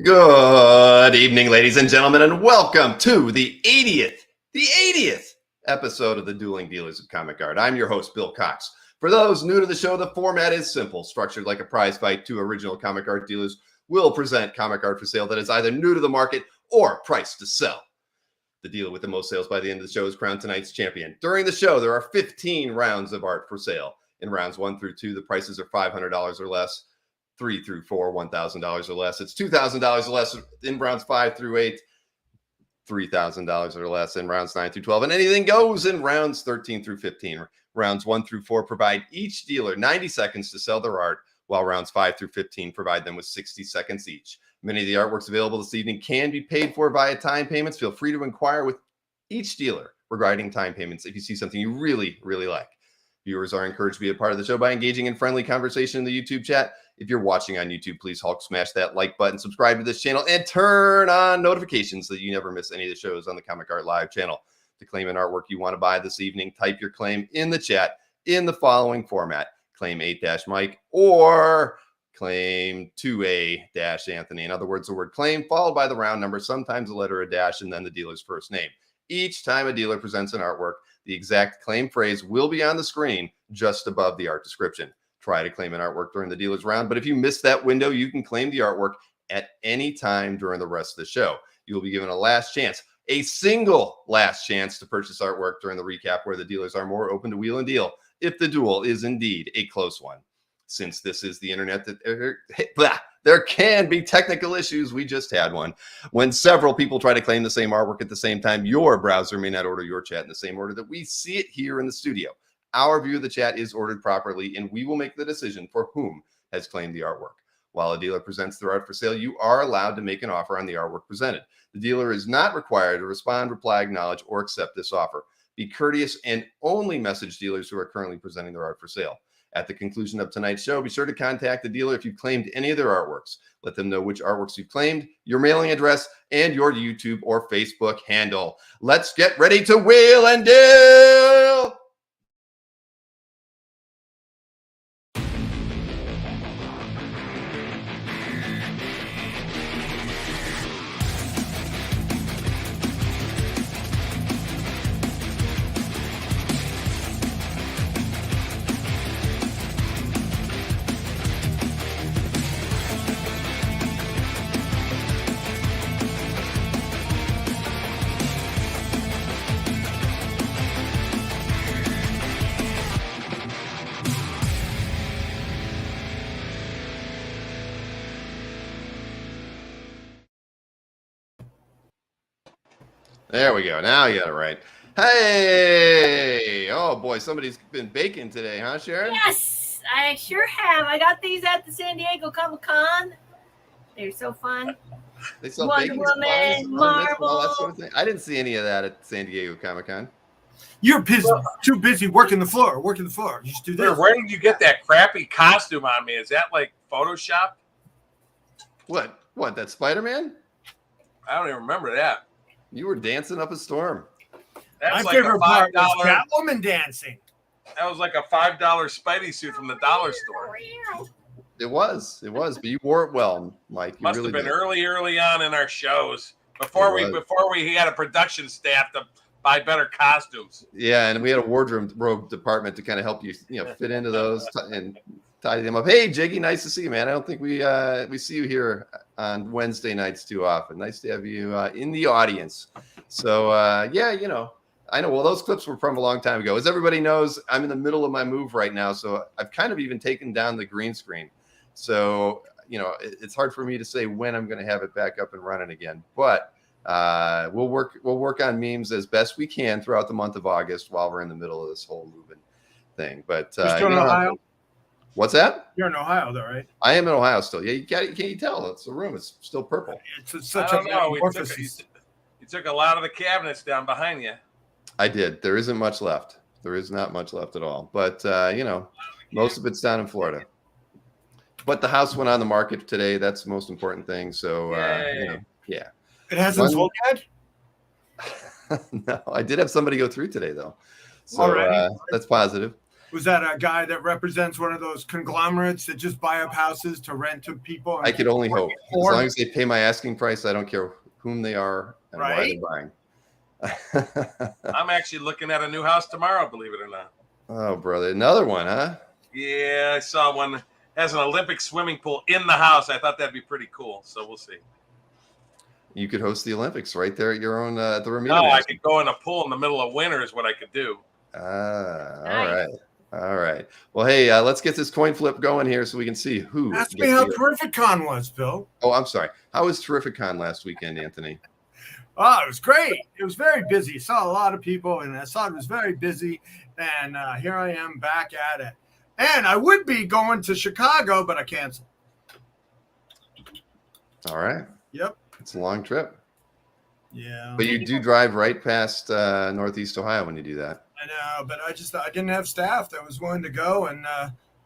Good evening, ladies and gentlemen, and welcome to the 80th episode of the Dueling Dealers of Comic Art. I'm your host, Bill Cox. For those new to the show, the format is simple, structured like a prize fight. Two original comic art dealers will present comic art for sale that is either new to the market or priced to sell. The dealer with the most sales by the end of the show is crowned tonight's champion. During the show, there are 15 rounds of art for sale. In rounds 1 through 2, the prices are $500 or less. 3 through 4, $1,000 or less. It's $2,000 or less in rounds 5 through 8, $3,000 or less in rounds 9 through 12, and anything goes in rounds 13 through 15. Rounds 1 through 4 provide each dealer 90 seconds to sell their art, while rounds 5 through 15 provide them with 60 seconds each. Many of the artworks available this evening can be paid for via time payments. Feel free to inquire with each dealer regarding time payments if you see something you really like. Viewers are encouraged to be a part of the show by engaging in friendly conversation in the YouTube chat. If you're watching on YouTube, please Hulk smash that like button, subscribe to this channel, and turn on notifications so that you never miss any of the shows on the Comic Art Live channel. To claim an artwork you want to buy this evening, type your claim in the chat in the following format. Claim 8-Mike or claim 2A-Anthony. In other words, the word claim followed by the round number, sometimes a letter, a dash, and then the dealer's first name. Each time a dealer presents an artwork, the exact claim phrase will be on the screen just above the art description. Try to claim an artwork during the dealer's round, but if you miss that window, you can claim the artwork at any time during the rest of the show. You will be given a last chance, a single last chance to purchase artwork during the recap where the dealers are more open to wheel and deal if the duel is indeed a close one. Since this is the internet, there can be technical issues. We just had one. When several people try to claim the same artwork at the same time, your browser may not order your chat in the same order that we see it here in the studio. Our view of the chat is ordered properly, and we will make the decision for whom has claimed the artwork. While a dealer presents their art for sale, you are allowed to make an offer on the artwork presented. The dealer is not required to respond, reply, acknowledge, or accept this offer. Be courteous and only message dealers who are currently presenting their art for sale. At the conclusion of tonight's show, be sure to contact the dealer if you claimed any of their artworks. Let them know which artworks you claimed, your mailing address, and your YouTube or Facebook handle. Let's get ready to wheel and deal! There we go. Now you got it right. Hey! Oh, boy. Somebody's been baking today, huh, Sharon? Yes, I sure have. I got these at the San Diego Comic-Con. They're so fun. They sell Wonder baking Woman, supplies, Marvel. all that sort of thing. I didn't see any of that at San Diego Comic-Con. You're too busy working the floor. You just do this. Where did you get that crappy costume on me? Is that like Photoshop? What? That Spider-Man? I don't even remember that. You were dancing up a storm. That's My like favorite a part was $5. Catwoman dancing. That was like a $5 Spidey suit from the dollar store. It was, but you wore it well, Mike. You Must really have been did. early on in our shows before we had a production staff to buy better costumes. Yeah, and we had a wardrobe department to kind of help you, fit into those and tidy them up. Hey, Jiggy, nice to see you, man. I don't think we see you here on Wednesday nights too often. Nice to have you in the audience. So yeah, I know. Well, those clips were from a long time ago. As everybody knows, I'm in the middle of my move right now, so I've kind of even taken down the green screen. So it's hard for me to say when I'm going to have it back up and running again. But we'll work on memes as best we can throughout the month of August while we're in the middle of this whole moving thing. But You're still in Ohio? What's that? You're in Ohio, though, right? I am in Ohio still. Yeah, can't you tell? It's the room. It's still purple. It's such I a don't know. metamorphosis. You took a lot of the cabinets down behind you. I did. There isn't much left. There is not much left at all. But most of it's down in Florida. But the house went on the market today. That's the most important thing. So yeah. It hasn't sold yet? No, I did have somebody go through today though. So that's positive. Was that a guy that represents one of those conglomerates that just buy up houses to rent to people? I could only hope. As long as they pay my asking price, I don't care whom they are and why they're buying. I'm actually looking at a new house tomorrow, believe it or not. Oh, brother. Another one, huh? Yeah, I saw one that has an Olympic swimming pool in the house. I thought that'd be pretty cool. So we'll see. You could host the Olympics right there at your own at the Ramita. No, I could go in a pool in the middle of winter is what I could do. All right. Well, hey, let's get this coin flip going here so we can see who. Ask me how Terrificon was, Bill. Oh, I'm sorry. How was Terrificon last weekend, Anthony? Oh, it was great. It was very busy. Saw a lot of people, and I saw it was very busy. And here I am back at it. And I would be going to Chicago, but I canceled. Oh. All right. Yep. It's a long trip. Yeah. But you do drive right past Northeast Ohio when you do that. I know, but I didn't have staff that was willing to go, and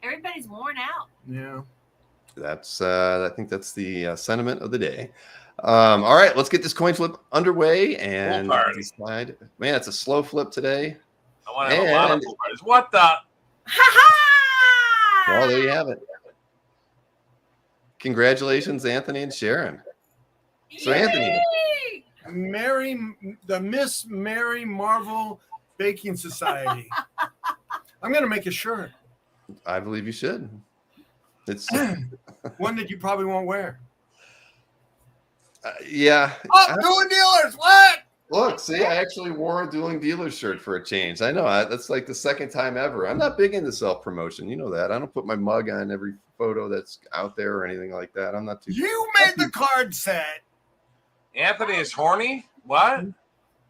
everybody's worn out. Yeah. That's I think that's the sentiment of the day. All right, let's get this coin flip underway and decide. Man, it's a slow flip today. I want to have a lot of pool parties. What the? Ha ha! Well, there you have it. Congratulations, Anthony and Sharon. So, Yay! Anthony, the Miss Mary Marvel Baking Society. I'm gonna make a shirt. I believe you should. It's one that you probably won't wear. Yeah. Oh, Dueling Dealers! What? Look, see, I actually wore a Dueling Dealers shirt for a change. I know that's like the second time ever. I'm not big into self-promotion. You know that. I don't put my mug on every photo that's out there or anything like that. I'm not too. You made the card set. Anthony is horny. What?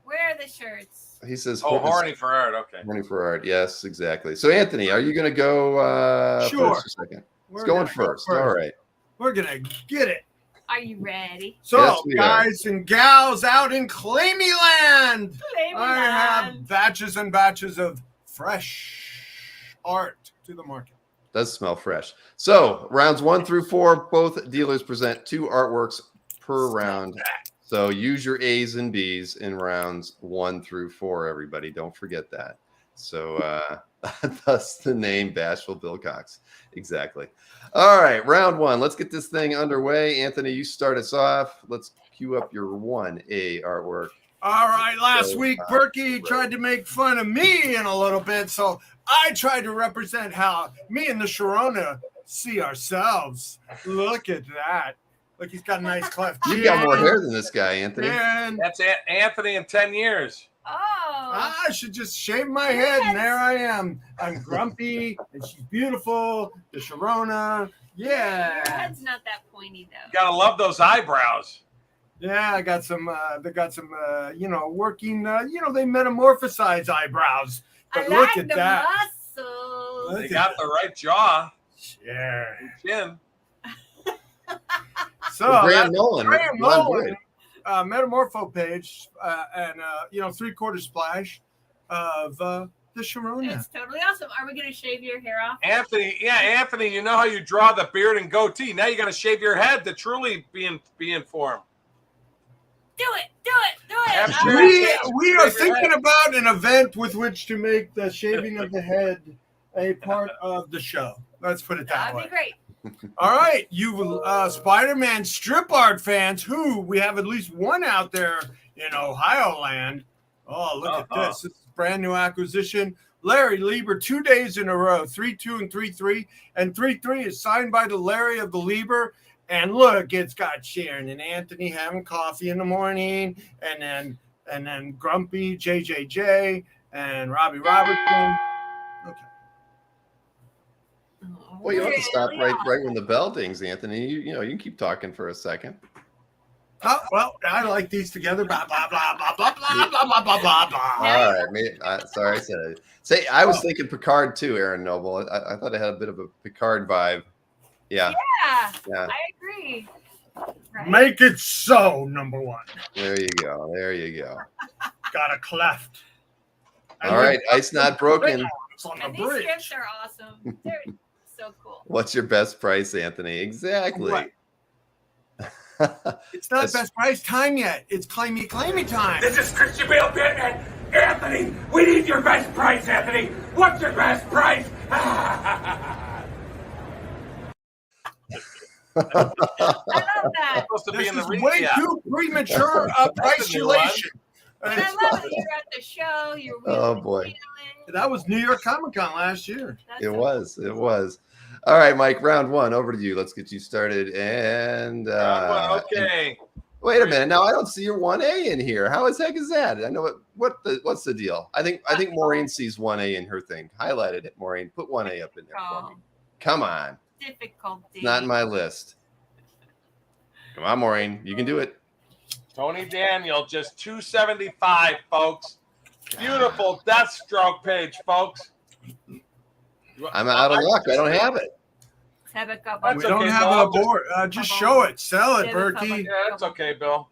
Where are the shirts? He says, "Oh, horny for art." Okay. Horny for art. Yes, exactly. So, Anthony, are you going to go sure. first or second? It's going first. All right. We're gonna get it. Are you ready? So, yes, guys and gals out in Claimy Land, I have batches and batches of fresh art to the market. Does smell fresh. So, rounds 1 through 4, both dealers present 2 artworks per round. So, use your A's and B's in rounds 1 through 4, everybody. Don't forget that. So, thus the name Bashful Bill Cox. Exactly. All right, round 1. Let's get this thing underway. Anthony, you start us off. Let's cue up your 1A artwork. All right, last week, Berkey tried to make fun of me in a little bit, so I tried to represent how me and the Sharona see ourselves. Look at that. Look, he's got a nice cleft chin. You've got more hair than this guy, Anthony. And that's Anthony in 10 years. Oh. I should just shave my head, and there I am. I'm grumpy, and she's beautiful. The Sharona. Yeah. Your head's not that pointy, though. You gotta love those eyebrows. Yeah, I got some, they got some, working, they metamorphosize eyebrows. But I look like at the that. muscles. They got the right jaw. Yeah. Chin. So, Graham Nolan. Metamorpho page, and 3/4 splash of the Sharona. It's totally awesome. Are we going to shave your hair off? Anthony, you know how you draw the beard and goatee. Now you got to shave your head to truly be in form. Do it. We are thinking about an event with which to make the shaving of the head a part of the show. Let's put it that way. That'd be great. All right, you Spider-Man strip art fans, who we have at least one out there in Ohio land. Oh, look at this. This is a brand new acquisition. Larry Lieber, 2 days in a row, 3-2 and 3-3. And 3-3 is signed by the Larry of the Lieber. And look, it's got Sharon and Anthony having coffee in the morning, and then Grumpy, JJJ, and Robbie Robertson. Okay. Well, you don't have to stop right when the bell dings, Anthony. You can keep talking for a second. Oh, well, I like these together. Blah, blah, blah, blah, blah, blah, blah, blah, blah, blah, blah. All right. Sorry, I said it. Say, I was thinking Picard too, Aaron Noble. I thought it had a bit of a Picard vibe. Yeah. I agree. Right. Make it so, number one. There you go. Got a cleft. All right. Ice not broken. It's on And the these bridge. strips are awesome. They're so cool. What's your best price, Anthony? Exactly. Right. It's not best price time yet. It's claimy time. This is Christian Bale Batman, Anthony, we need your best price, Anthony. What's your best price? I love that. Supposed to be This in the is way recap. too premature price-ulation. And I love it. You're at the show. You're Oh, wheeling, boy. dealing. That was New York Comic Con last year. That's It a- was. It was. All right, Mike, round one. Over to you. Let's get you started. And Okay. wait a minute. Now I don't see your 1A in here. How the heck is that? I know what's the deal? I think Maureen sees 1A in her thing. Highlighted it, Maureen. Put 1A up in there for me. Come on. Difficulty. It's not in my list. Come on, Maureen. You can do it. Tony Daniel, just $275, folks. Beautiful Deathstroke page, folks. I'm out of luck. I don't have it. Have a couple. That's We don't okay, have Bill. a board. Just show it. Sell it, Yeah, we'll Berkey. Yeah, that's okay, Bill.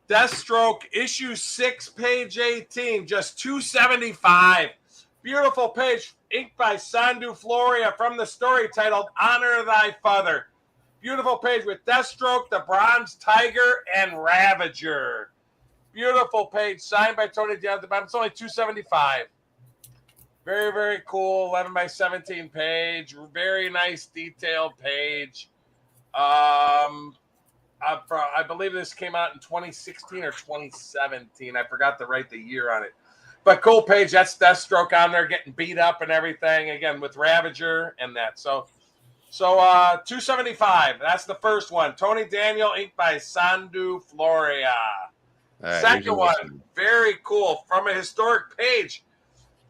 Deathstroke, issue 6, page 18, just $275. Beautiful page, inked by Sandu Floria from the story titled Honor Thy Father. Beautiful page with Deathstroke, the Bronze Tiger, and Ravager. Beautiful page, signed by Tony Daniel. It's only $275. Very, very cool, 11 by 17 page. Very nice, detailed page. I believe this came out in 2016 or 2017. I forgot to write the year on it. But cool page. That's Deathstroke on there getting beat up and everything. Again, with Ravager and that. So $275. That's the first one. Tony Daniel, inked by Sandu Floria. All right, Second one, very cool. From a historic page.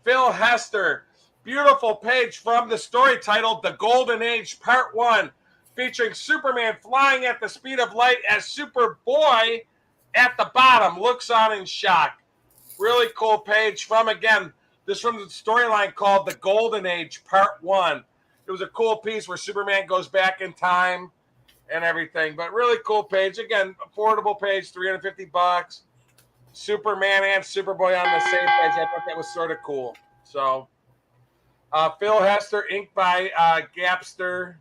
Phil Hester. Beautiful page from the story titled The Golden Age Part 1. Featuring Superman flying at the speed of light as Superboy at the bottom looks on in shock. Really cool page from the storyline called The Golden Age Part 1. It was a cool piece where Superman goes back in time and everything. But really cool page. Again, affordable page, $350. Superman and Superboy on the same page. I thought that was sort of cool. So, Phil Hester, inked by Gapster.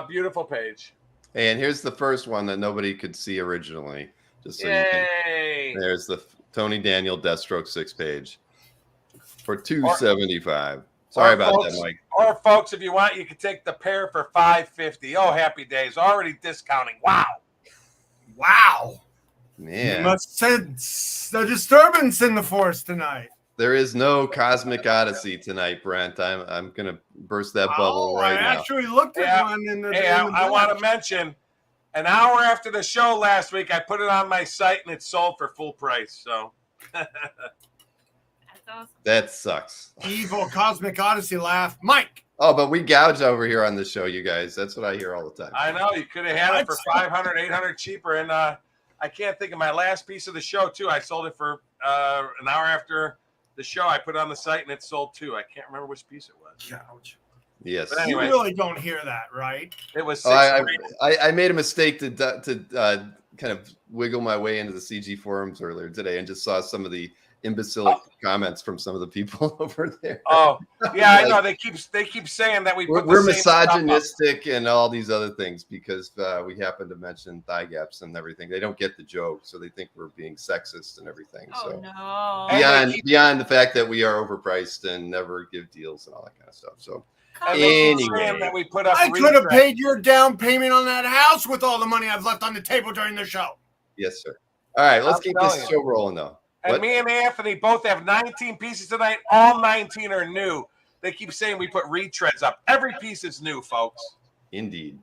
Beautiful page. And here's the first one that nobody could see originally. Just so you Yay! can. There's the Tony Daniel Deathstroke 6 page for $275. Sorry about folks, that, Mike. Or folks, if you want, you can take the pair for $550. Oh, happy days! Already discounting. Wow. Wow. Man, You must sense the disturbance in the force tonight. there is no Cosmic Odyssey tonight, Brent. I'm gonna burst that bubble right I now. actually looked at Yeah. one in the. Hey, I want to mention, an hour after the show last week, I put it on my site and it sold for full price. So. That's awesome. That sucks. Evil Cosmic Odyssey laugh. Mike. Oh, but we gouge over here on the show, you guys. That's what I hear all the time. I know you could have had it for $500, $800 cheaper, and I can't think of my last piece of the show too. I sold it for an hour after the show. I put it on the site and it sold too. I can't remember which piece it was. Gouge. Yes. But anyway. You really don't hear that, right? It was Oh, $6. I made a mistake to kind of wiggle my way into the CG forums earlier today and just saw some of the imbecilic comments from some of the people over there. Oh, yeah, I know. They keep saying that we're misogynistic and all these other things because we happen to mention thigh gaps and everything. They don't get the joke, so they think we're being sexist and everything. Oh, so no. beyond the fact that we are overpriced and never give deals and all that kind of stuff. So anyway, that we put up. I could have paid your down payment on that house with all the money I've left on the table during the show. Yes, sir. All right, let's keep this show rolling though. And me and Anthony both have 19 pieces tonight. All 19 are new. They keep saying we put retreads up. Every piece is new, folks. Indeed.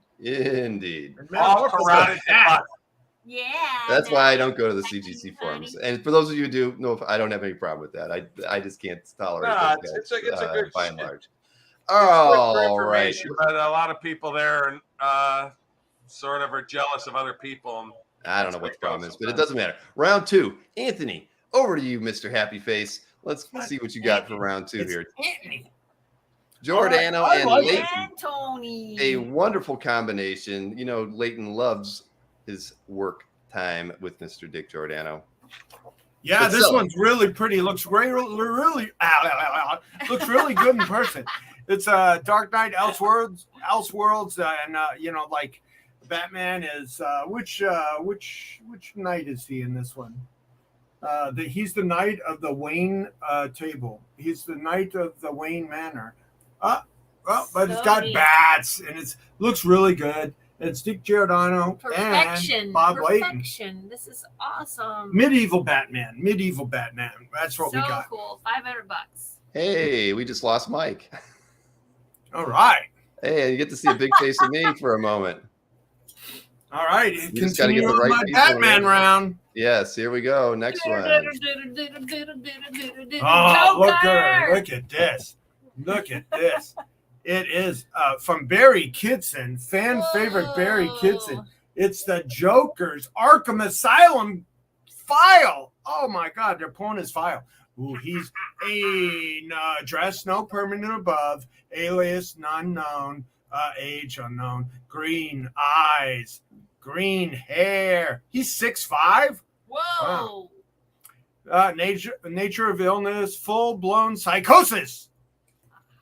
All carotid. Yeah. That's why I don't go to the CGC forums. And for those of you who do, no, I don't have any problem with that. I just can't tolerate those guys, it's a good by and large. It's All good right. information, but a lot of people there sort of are jealous of other people. And I don't know what the problem is, but it doesn't matter. Round two. Anthony, over to you, Mr. Happy Face. Let's see what you got for round two here. Anthony. Giordano Right, and like Leighton. Tony. A wonderful combination. You know, Leighton loves his work time with Mr. Dick Giordano. Yeah, But this so- one's really pretty. Looks really looks really good in person. It's Dark Knight, Elseworlds, and like Batman is which knight is he in this one? He's the knight of the Wayne table. He's the knight of the Wayne Manor. But it's got bats, and it looks really good. It's Dick Giordano and Bob Layton. Perfection. This is awesome. Medieval Batman. That's what we got. So cool. $500. Hey, we just lost Mike. All right. Hey, you get to see a big face of me for a moment. All right. You just got to get the Continue right my people Batman in. round. Yes, here we go. Next one. Oh, look Joker! Look at this. Look at this. It is from Barry Kidson, fan favorite Barry Kidson. It's the Joker's Arkham Asylum file. Oh my God, they're pulling his file. Ooh, he's address no permanent above, alias none known, age unknown, green eyes, green hair. He's 6'5". Whoa. Wow. Nature of illness, full blown psychosis.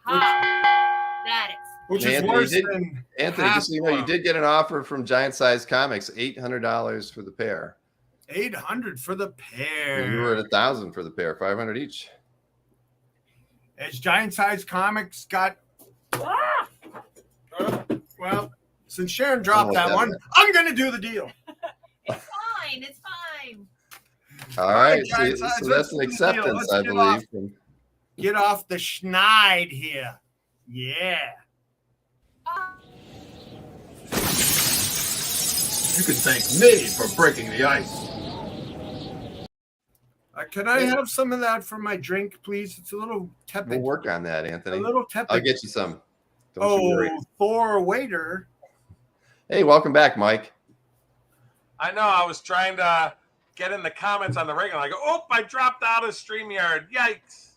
That is. Which And is Anthony, worse did- than Anthony, just so you know, you did get an offer from Giant Size Comics, $800 for the pair. $800 for the pair. And you were at $1,000 for the pair, $500 each. As Giant Size Comics got well, since Sharon dropped that one, I'm gonna do the deal. It's fine. It's fine. All right, Giant so Size, that's let's an do the deal. acceptance, Let's I get believe. Get off the schneid here. Yeah. You can thank me for breaking the ice. Can I have some of that for my drink, please? It's a little tepid. We'll work on that, A Anthony. little tepid. I'll get you some. Don't you worry. Thor waiter. Hey, welcome back, Mike. I know. I was trying to get in the comments on the regular. I go, oh, I dropped out of StreamYard. Yikes.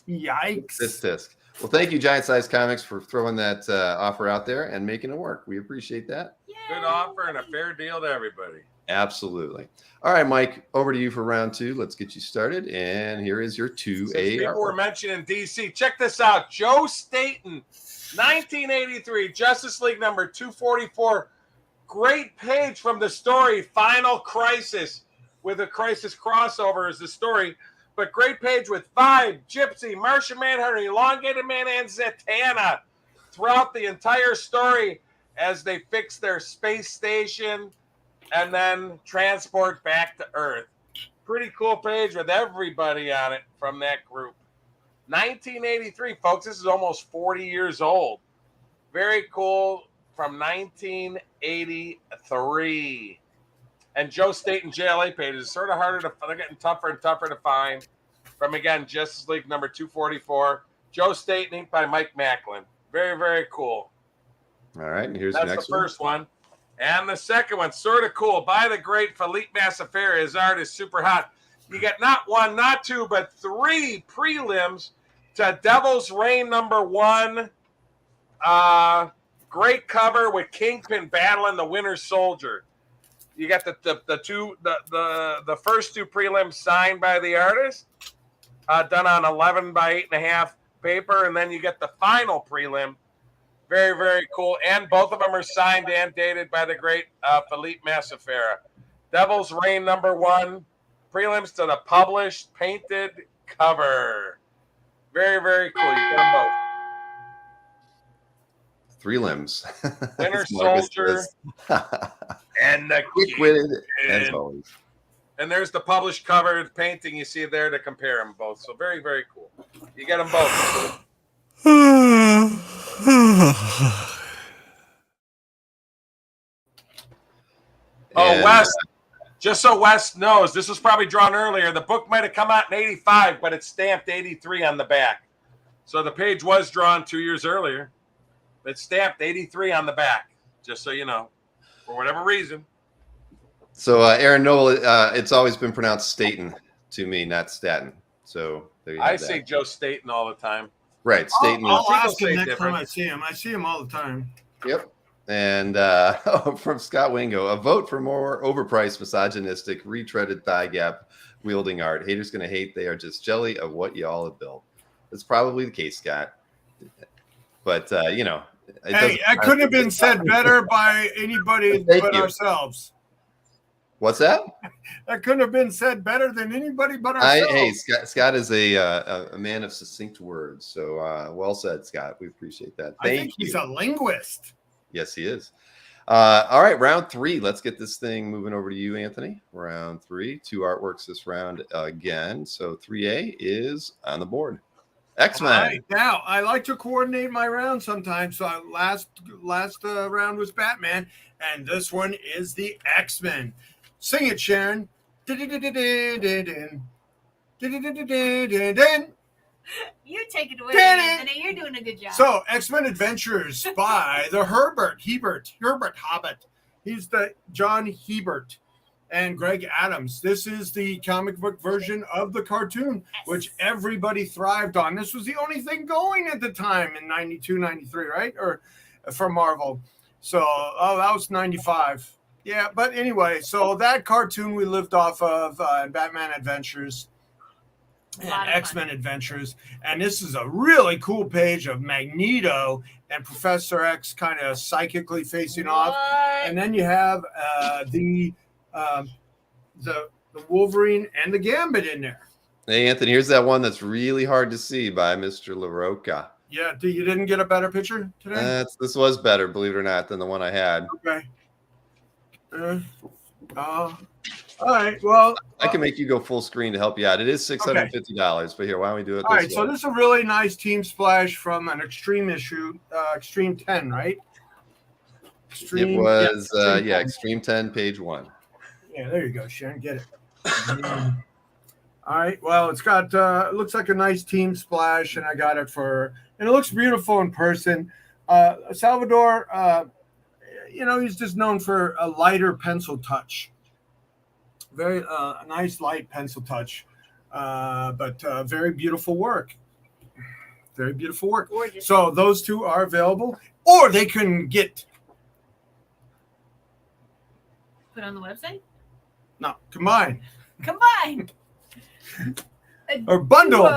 Yikes. Tisk. Well, thank you, Giant Size Comics, for throwing that offer out there and making it work. We appreciate that. Yay. Good offer and a fair deal to everybody. Absolutely. All right, Mike, over to you for round two. Let's get you started. And here is your 2A. Since people were mentioning DC, check this out. Joe Staton, 1983, Justice League number 244. Great page from the story Final Crisis, with a Crisis crossover is the story. But great page with Vibe, Gypsy, Martian Manhunter, Elongated Man, and Zatanna throughout the entire story as they fix their space station and then transport back to Earth. Pretty cool page with everybody on it from that group. 1983, folks. This is almost 40 years old. Very cool, from 1983. And Joe Staton JLA pages sort of harder to, they're getting tougher and tougher to find. From, again, Justice League number 244. Joe Staton, inked by Mike Macklin. Very, very cool. All right, and here's That's the next the first one. And the second one, sort of cool, by the great Philippe Massaferri. His art is super hot. You get not one, not two, but 3 prelims to Devil's Reign number 1. Great cover with Kingpin battling the Winter Soldier. You got the first 2 prelims signed by the artist, done on 11 by 8.5 paper, and then you get the final prelim. Very, very cool. And both of them are signed and dated by the great Philippe Massaferri. Devil's Reign number 1, prelims to the published painted cover. Very, very cool. You get them both. 3 limbs. Winter As Marcus Soldier says. and the Quick-witted, as always. And there's the published cover painting you see there to compare them both. So very, very cool. You get them both. And, Wes, just so Wes knows, this was probably drawn earlier. The book might have come out in 85, but it's stamped 83 on the back. So the page was drawn 2 years earlier. It's stamped 83 on the back, just so you know, for whatever reason. So, Aaron Noble, it's always been pronounced Staten to me, not Staten. So there you have I that. say Joe Staton all the time. Right, Staten. I'll People ask say him next different. time I see him. I see him all the time. Yep. And from Scott Wingo, a vote for more overpriced, misogynistic, retreaded thigh gap wielding art. Haters gonna hate. They are just jelly of what y'all have built. That's probably the case, Scott. But you know, Hey, that couldn't have been said better by anybody Thank but you. ourselves. What's that? That couldn't have been said better than anybody but ourselves. Hey, Scott is a man of succinct words. So well said, Scott. We appreciate that. I think he's a linguist. Yes, he is. All right, round 3. Let's get this thing moving over to you, Anthony. Round 3. 2 artworks this round again. So 3A is on the board. X-Men. All right, now, I like to coordinate my round sometimes. So last round was Batman, and this one is the X-Men. Sing it, Sharon. You take it away, Anthony. You're doing a good job. So, X-Men Adventures by the Herbert Hobbit. He's the John Hebert and Greg Adams. This is the comic book version of the cartoon, which everybody thrived on. This was the only thing going at the time in 92, 93, right? Or for Marvel. So, that was 95. Yeah, but anyway, so that cartoon we lived off of Batman Adventures and X-Men Adventures. And this is a really cool page of Magneto and Professor X kind of psychically facing off. And then you have the Wolverine and the Gambit in there. Hey, Anthony, here's that one that's really hard to see by Mr. LaRocca. Yeah, you didn't get a better picture today? This was better, believe it or not, than the one I had. Okay. All right. Well, I can make you go full screen to help you out. It is $650, but here, why don't we do it? All right. So this is a really nice team splash from an Extreme issue, Extreme 10, right? It was, Extreme 10, page 1. Yeah, there you go, Sharon. Get it. All right. Well, it's got it looks like a nice team splash, and I got it and it looks beautiful in person. Salvador. He's just known for a lighter pencil touch. Very nice light pencil touch, but very beautiful work. Very beautiful work. Gorgeous. So those two are available, or they can get put on the website. No, combine. Or bundled.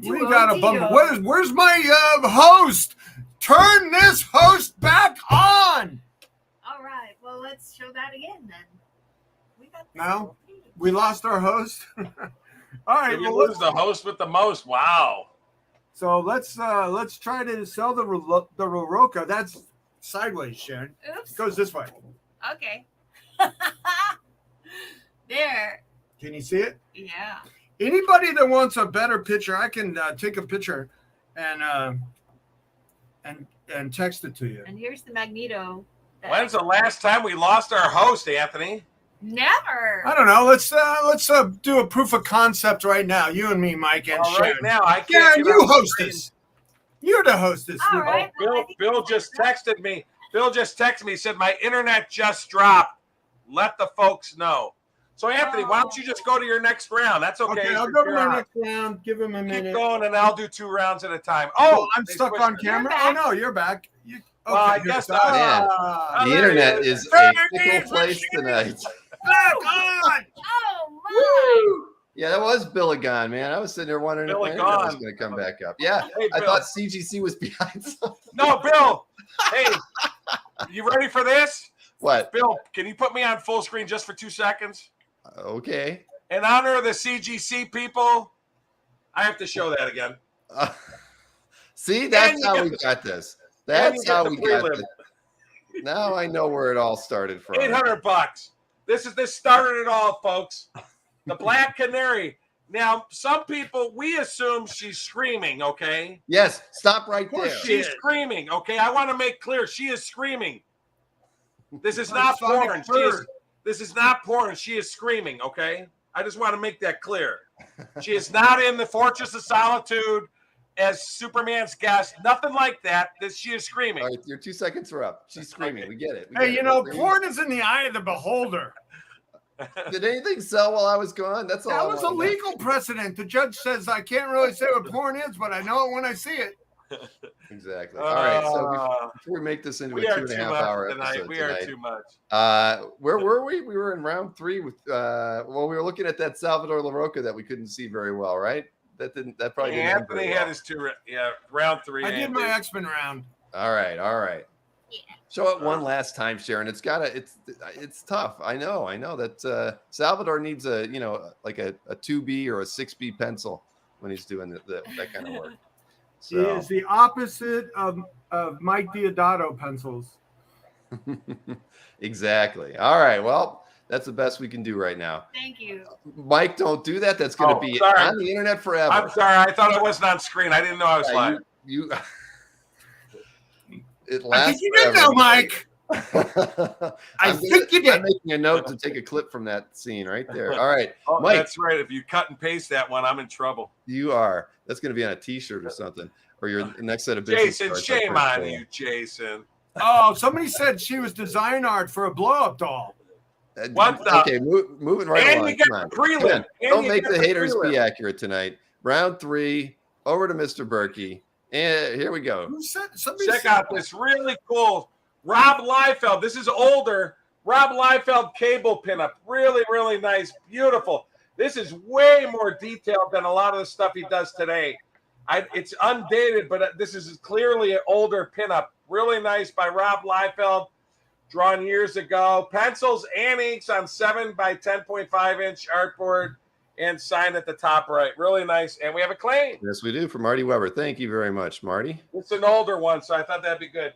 We got a bundle. Where's my host? Turn this host back on. All right. Well, let's show that again then. Now we lost our host. All right. You lose the host with the most. Wow. So let's try to sell the LaRocca. That's sideways, Sharon. Oops. It goes this way. Okay. There. Can you see it? Yeah. Anybody that wants a better picture, I can take a picture and text it to you. And here's the Magneto. When's the last time we lost our host, Anthony? Never. I don't know. Let's do a proof of concept right now. You and me, Mike, and Sharon. Right now, I can't. Sharon, you hostess. You're the hostess. All right. Bill just texted me. Bill just texted me. Said my internet just dropped. Let the folks know. So Anthony, why don't you just go to your next round? That's okay. Okay, I'll go to my next round. Give him a minute. Keep going, and I'll do 2 rounds at a time. Oh, I'm stuck on camera. Oh no, you're back. Well, I guess the internet is a fickle place tonight. Back on. Oh my. Yeah, that was Bill Gone, man. I was sitting there wondering if my internet was going to come back up. Yeah, hey, I thought CGC was behind something. No, Bill. Hey, you ready for this? What? Bill, can you put me on full screen just for 2 seconds? Okay. In honor of the CGC people, I have to show that again. See, that's how we got this. That's how we got this. Now I know where it all started from. $800. This started it all, folks. The Black Canary. Now, some people, we assume she's screaming, okay? Yes, stop right there. She's screaming, okay? I want to make clear, she is screaming. This is not porn. This is not porn. She is screaming, okay? I just want to make that clear. She is not in the Fortress of Solitude as Superman's guest. Nothing like that. She is screaming. All right, your 2 seconds are up. She's screaming. Okay. We get it. Hey, porn is in the eye of the beholder. Did anything sell while I was gone? That's all. That was a legal precedent. The judge says I can't really say what porn is, but I know it when I see it. Exactly. All right. So before we make this into a 2.5 hour episode we are too much. Where were we? We were in round 3 with we were looking at that Salvador LaRocca that we couldn't see very well, right? That probably didn't. Anthony had his 2. Yeah, round 3. I did my X-Men round. All right. Show it one last time, Sharon. It's tough. I know that Salvador needs a 2B or a 6B pencil when he's doing that kind of work. He is the opposite of Mike Diodato pencils. Exactly. All right. Well, that's the best we can do right now. Thank you. Mike, don't do that. That's going to be on the internet forever. I'm sorry. I thought I wasn't on screen. I didn't know I was live. It lasts I think you did know, Mike. I'm making a note to take a clip from that scene right there. All right. Oh, Mike, that's right. If you cut and paste that one, I'm in trouble. you are. That's going to be on a T-shirt or something, or your next set of business Jason, cards. shame on you, Jason. Oh, somebody said she was design art for a blow-up doll. What the? Okay, moving right And along. you get Come on. the prelim. Come on. And Don't you make get the the haters prelim. be accurate tonight. Round 3, over to Mr. Berkey. And here we go. Who said? Somebody Check said out this really cool Rob Liefeld. This is older. Rob Liefeld cable pinup. Really, really nice. Beautiful. This is way more detailed than a lot of the stuff he does today. It's undated, but this is clearly an older pinup. Really nice by Rob Liefeld, drawn years ago. Pencils and inks on 7 by 10.5 inch artboard and signed at the top right. Really nice. And we have a claim. Yes, we do, for Marty Weber. Thank you very much, Marty. It's an older one, so I thought that'd be good.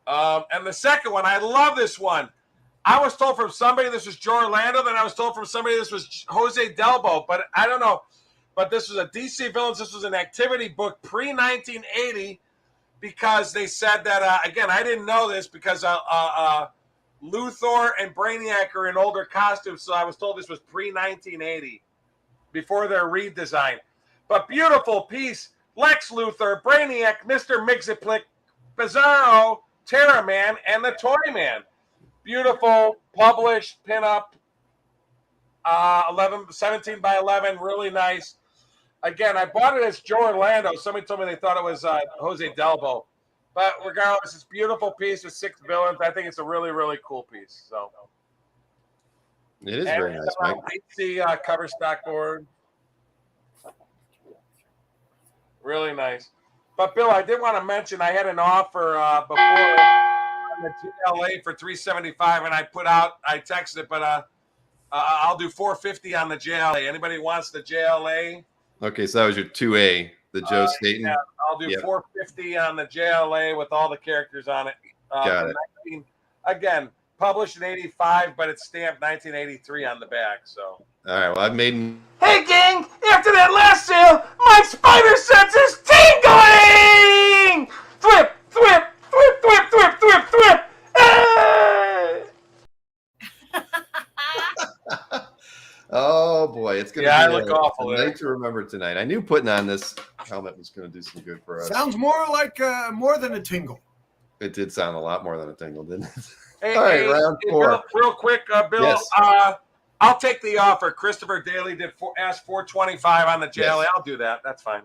And the second one, I love this one. I was told from somebody this was Joe Orlando, then I was told from somebody this was Jose Delbo, but I don't know. But this was a DC Villains. This was an activity book pre-1980 because they said that, again, I didn't know this because Luthor and Brainiac are in older costumes, so I was told this was pre-1980 before their redesign. But beautiful piece. Lex Luthor, Brainiac, Mr. Mxyzptlk, Bizarro, Terraman, and the Toyman. Beautiful, published pinup, 17 by 11, really nice. Again, I bought it as Joe Orlando. Somebody told me they thought it was Jose Delbo. But regardless, it's a beautiful piece with 6 villains. I think it's a really, really cool piece. So It is very nice, Mike. HC cover stock board. Really nice. But, Bill, I did want to mention I had an offer before on the GLA for $375, and I texted it, but I'll do $450 on the JLA. Anybody wants the JLA? Okay, so that was your 2A, the Joe Staten. Yeah, I'll do $450 on the JLA with all the characters on it. Got it. Again, published in 85, but it's stamped 1983 on the back. So. All right, well, I've made... Hey, gang! After that last sale, my spider sense is tingling! Thwip, thwip, thwip, thwip, thwip, thwip, thwip! Hey! Oh, boy, it's going to be I look awful a there. night to remember tonight. I knew putting on this helmet was going to do some good for us. sounds more like more than a tingle. It did sound a lot more than a tingle, didn't it? Hey, All right, round 4. Real quick, Bill. Yes. I'll take the offer. Christopher Daly asked $425 on the JLA. Yes. I'll do that. That's fine.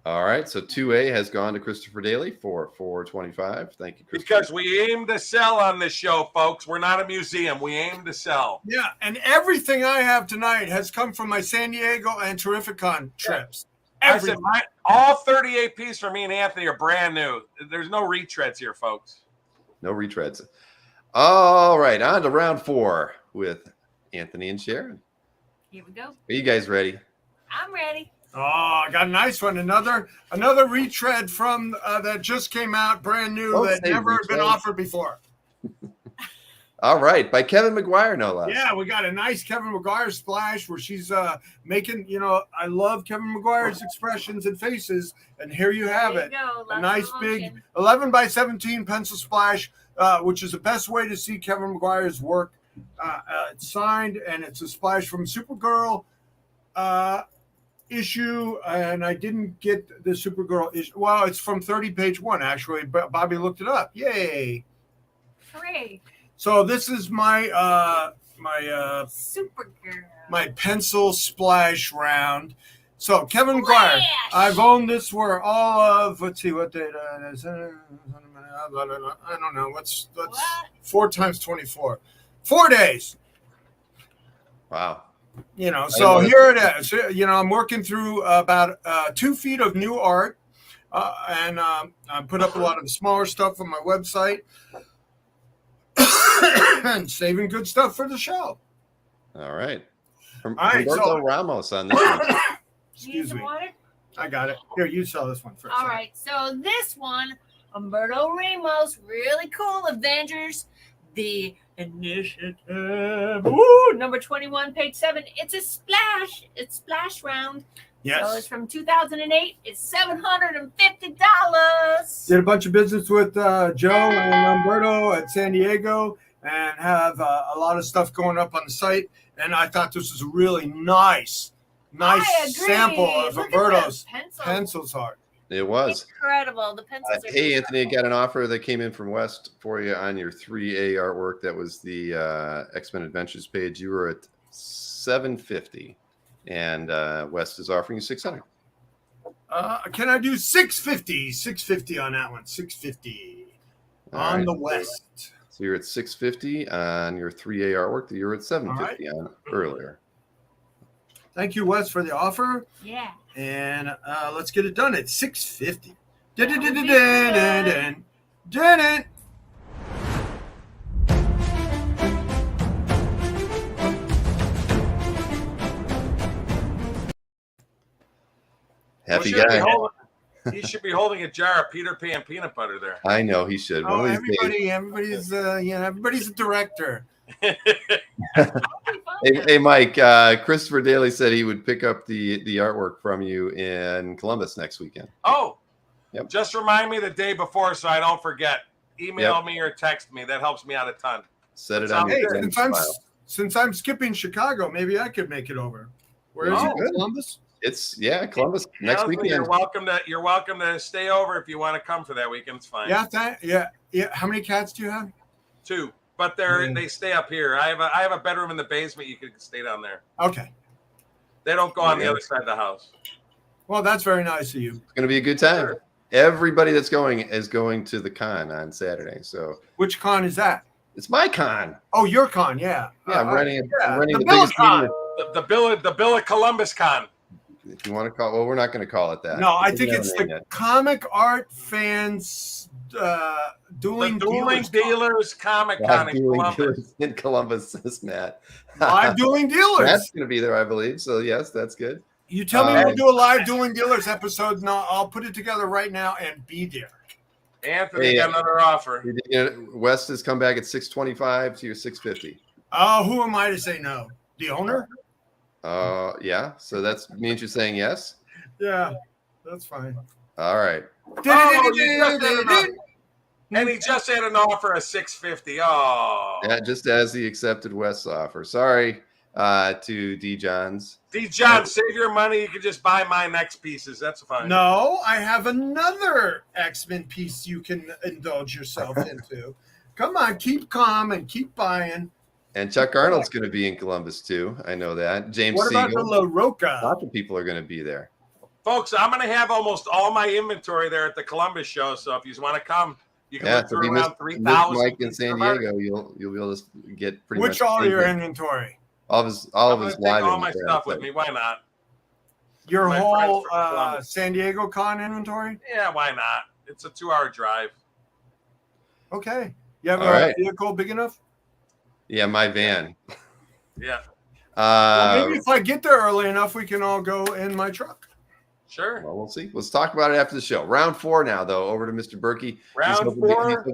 All right, so 2A has gone to Christopher Daly for $425. Thank you, Christopher. Because we aim to sell on this show, folks. We're not a museum. We aim to sell. Yeah, and everything I have tonight has come from my San Diego and Terrificon trips. I said all 38 pieces for me and Anthony are brand new. There's no retreads here, folks. No retreads. All right, on to round 4 with Anthony and Sharon. Here we go. Are you guys ready? I'm ready. Oh, I got a nice one. Another retread from that just came out, brand new, Don't that say never had been retread. offered before. All right, by Kevin McGuire, no less. Yeah, we got a nice Kevin McGuire splash where she's making, I love Kevin McGuire's expressions and faces, and here you have There it. you go. A Lots nice of big emotion. 11 by 17 pencil splash, which is the best way to see Kevin McGuire's work. It's signed, and it's a splash from Supergirl issue, and I didn't get the Supergirl issue. Well, it's from 30 page 1, actually. But Bobby looked it up. Yay. Hooray. So this is my Supergirl. my pencil splash round. So Kevin McGuire, Splash! I've owned this for all of, let's see what date it is. I don't know. What's What? 4 times 24? 4 days. Wow. So here it is. I'm working through about 2 feet of new art. And I put up a lot of the smaller stuff on my website and saving good stuff for the show. All right. From All right, Humberto Ramos on this one. Excuse me. Water? I got it. Here, you sell this one first. All right, so this one, Humberto Ramos, really cool. Avengers, the Initiative. Ooh, number 21, page 7. It's a splash. It's splash round. Yes. So it's from 2008. It's $750. Did a bunch of business with Joe and Humberto at San Diego and have a lot of stuff going up on the site. And I thought this was a really nice I agree. sample of Look at Humberto's the pencil. pencils art. It was. Incredible. The pencils are Hey, Anthony, I incredible. got an offer that came in from West for you on your 3A artwork. That was the X-Men Adventures page. You were at $750, and West is offering you $600. Can I do $650? $650 on that one. $650 on the West. So you're at $650 on your 3A artwork that you were at $750 on earlier. Thank you, Wes, for the offer. Yeah. And let's get it done at $650. Dun-dun-dun-dun-dun-dun. Happy Well, guy. He should be holding a jar of Peter Pan peanut butter there. I know he should. Oh, One of these days. everybody's a director. Hey, Mike. Christopher Daly said he would pick up the artwork from you in Columbus next weekend. Oh, Yep. Just remind me the day before so I don't forget. Email me or text me. That helps me out a ton. Set it on Hey, your file. since I'm skipping Chicago, maybe I could make it over. Where is Oh, it? good. Columbus? It's Columbus next Honestly, weekend. You're welcome to stay over if you want to come for that weekend. It's fine. Yeah. How many cats do you have? 2, but they stay up here. I have a bedroom in the basement. You can stay down there. Okay. They don't go on the other side of the house. Well, that's very nice of you. It's going to be a good time. Everybody that's going is going to the con on Saturday. So Which con is that? it's my con. Oh, your con, yeah. Yeah, I'm running the Bill biggest Con. meeting. The Bill of Columbus Con. If you want to call, well, we're not going to call it that. No, I We think haven't it's named the it. Comic Art Fans Dueling Dealers Comic Con Live in Dueling Columbus. Dealers in Columbus, says Matt. Live Dueling Dealers. Matt's going to be there, I believe. So yes, that's good. You tell me we'll do a Live Dueling Dealers episode, and I'll put it together right now and be there. Anthony Hey, got another offer. West has come back at 625 to your 650. Oh, who am I to say no? The owner? Yeah. So that means you're saying yes. Yeah, that's fine. All right. And he just had an offer of $650. Oh, Yeah, just as he accepted West's offer. Sorry to D. Johns. D. John, save your money. You can just buy my next pieces. That's fine. No, I have another X-Men piece you can indulge yourself into. Come on, keep calm and keep buying. And Chuck Arnold's going to be in Columbus too. I know that. James What about the Siegel. La Roca? Lots of people are going to be there. Folks, I'm going to have almost all my inventory there at the Columbus show. So if you just want to come, you can Yeah, look so through if you around miss 3,000. Mike in San Diego, you'll be able to get pretty much Which all your anything. inventory? all of his I'm his going to live take all my inventory. stuff with me. Why not? Your My whole friends from Columbus. San Diego con inventory? Yeah, why not? It's a 2-hour drive. Okay. You have All a right. vehicle big enough? Yeah, my van. Yeah, Well, maybe if I get there early enough, we can all go in my truck. sure. Well, we'll see. Let's talk about it after the show. Round 4 now, though. Over to Mr. Berkey. Round He's hoping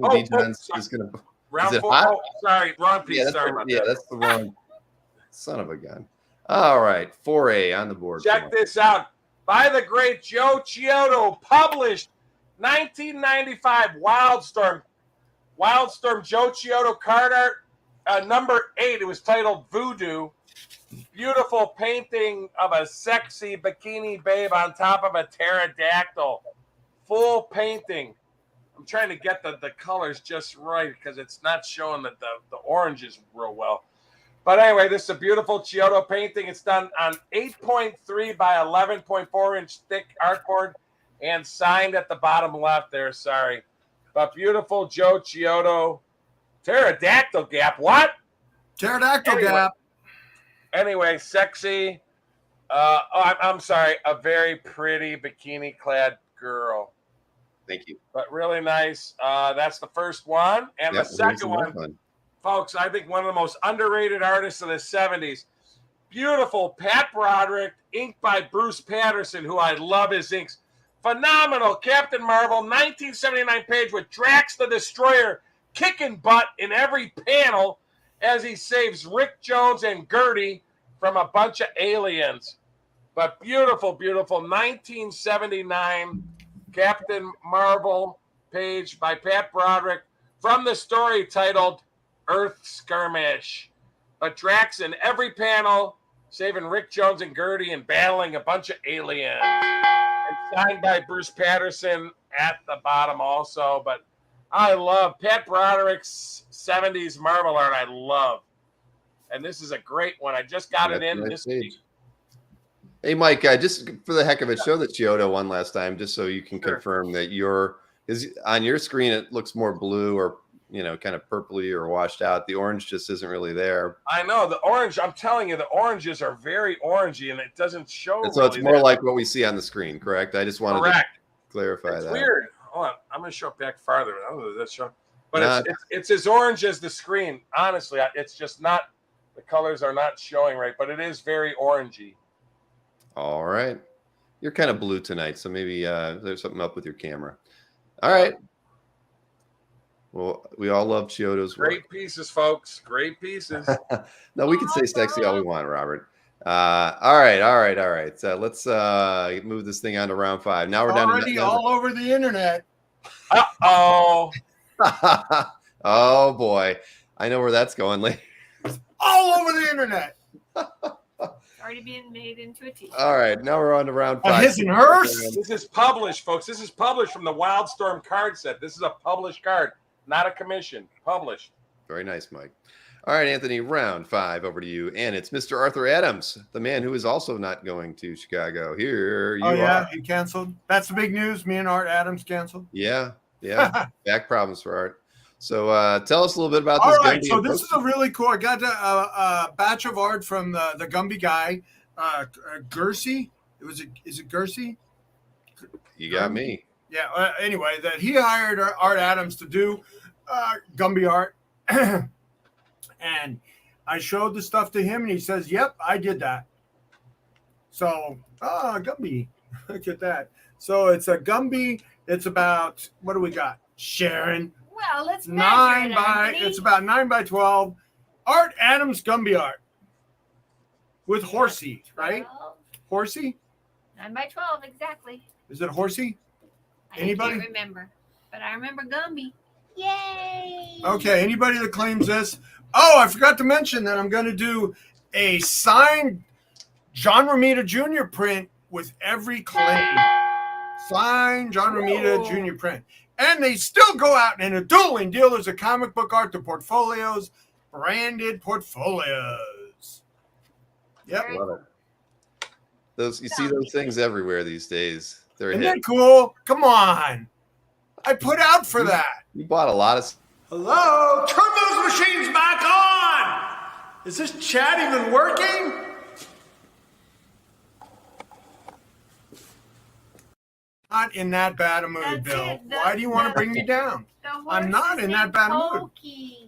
four? D. Johns is going to. Round it 4. hot? Oh, sorry, wrong piece. Yeah, that's sorry the, about yeah, that. that's the wrong son of a gun. All right, 4A on the board. Check this out. By the great Joe Chiodo, published 1995 Wildstorm Joe Chiodo card art, number 8. It was titled Voodoo. Beautiful painting of a sexy bikini babe on top of a pterodactyl. Full painting. I'm trying to get the colors just right because it's not showing the oranges real well. But anyway, this is a beautiful Chiodo painting. It's done on 8.3 by 11.4 inch thick artboard and signed at the bottom left there. Sorry. But beautiful Joe Chiodo. Pterodactyl gap. What? Pterodactyl Anyway. gap. Anyway, sexy. I'm sorry. A very pretty bikini clad girl. Thank you. But really nice. That's the first one. And Yep, the second one, folks, I think one of the most underrated artists of the 70s. Beautiful Pat Broderick, inked by Bruce Patterson, who I love his inks. Phenomenal Captain Marvel, 1979 page with Drax the Destroyer kicking butt in every panel as he saves Rick Jones and Gertie from a bunch of aliens. But beautiful, beautiful 1979 Captain Marvel page by Pat Broderick from the story titled Earth Skirmish. But Drax in every panel, saving Rick Jones and Gertie and battling a bunch of aliens. And signed by Bruce Patterson at the bottom also. But I love Pat Broderick's 70s Marvel art. I love. And this is a great one. I just got it in this week. Hey, Mike, just for the heck of it, show the Chiodo one last time, just so you can confirm that because on your screen it looks more blue or kind of purpley or washed out. The orange just isn't really there. I know the orange. I'm telling you, the oranges are very orangey, and it doesn't show. And so it's more like what we see on the screen, correct? I just wanted to clarify that. Weird. Hold on, I'm going to show it back farther. I don't know if that's show, but it's as orange as the screen. Honestly, it's just not. The colors are not showing right, but it is very orangey. All right, you're kind of blue tonight, so maybe there's something up with your camera. All right. Well, we all love Chiodo's work. Great pieces, folks. Great pieces. No, we can say sexy all we want, Robert. All right. So let's move this thing on to round 5. Now we're already all over the internet. Uh-oh. Oh, boy. I know where that's going later. All over the internet. Already being made into a t-shirt. All right, now we're on to round 5. His and hers. This is published, folks. This is published from the Wildstorm card set. This is a published card, not a commission. Published. Very nice, Mike. All right, Anthony, round 5 over to you. And it's Mr. Arthur Adams, the man who is also not going to Chicago. Here you are. He canceled. That's the big news. Me and Art Adams canceled. Yeah. Back problems for Art. So tell us a little bit about this. All right, so this is a really cool. I got a batch of art from the Gumby guy, Gersey. Is it Gersey? You got me. Yeah. Anyway, that he hired Art Adams to do Gumby art, and I showed the stuff to him, and he says, "Yep, I did that." So, Gumby, look at that. So it's a Gumby. It's about, what do we got, Sharon? Well, let's measure it, it's about 9 by 12. Art Adams Gumby art with Horsey, right? 12. Horsey? 9 by 12, exactly. Is it Horsey? Anybody? I can't remember, but I remember Gumby. Yay! Okay, anybody that claims this. Oh, I forgot to mention that I'm going to do a signed John Romita Jr. print with every claim. Signed John Romita Jr. print. And they still go out in a dueling dealers of comic book art to portfolios, branded portfolios. Yep. Love it. You see those things everywhere these days. They're Isn't that cool? Come on. I put out for that. You bought a lot of. Hello? Turn those machines back on. Is this chat even working? Not in that bad a mood, Bill. Why do you want to bring me down? I'm not in that bad a mood.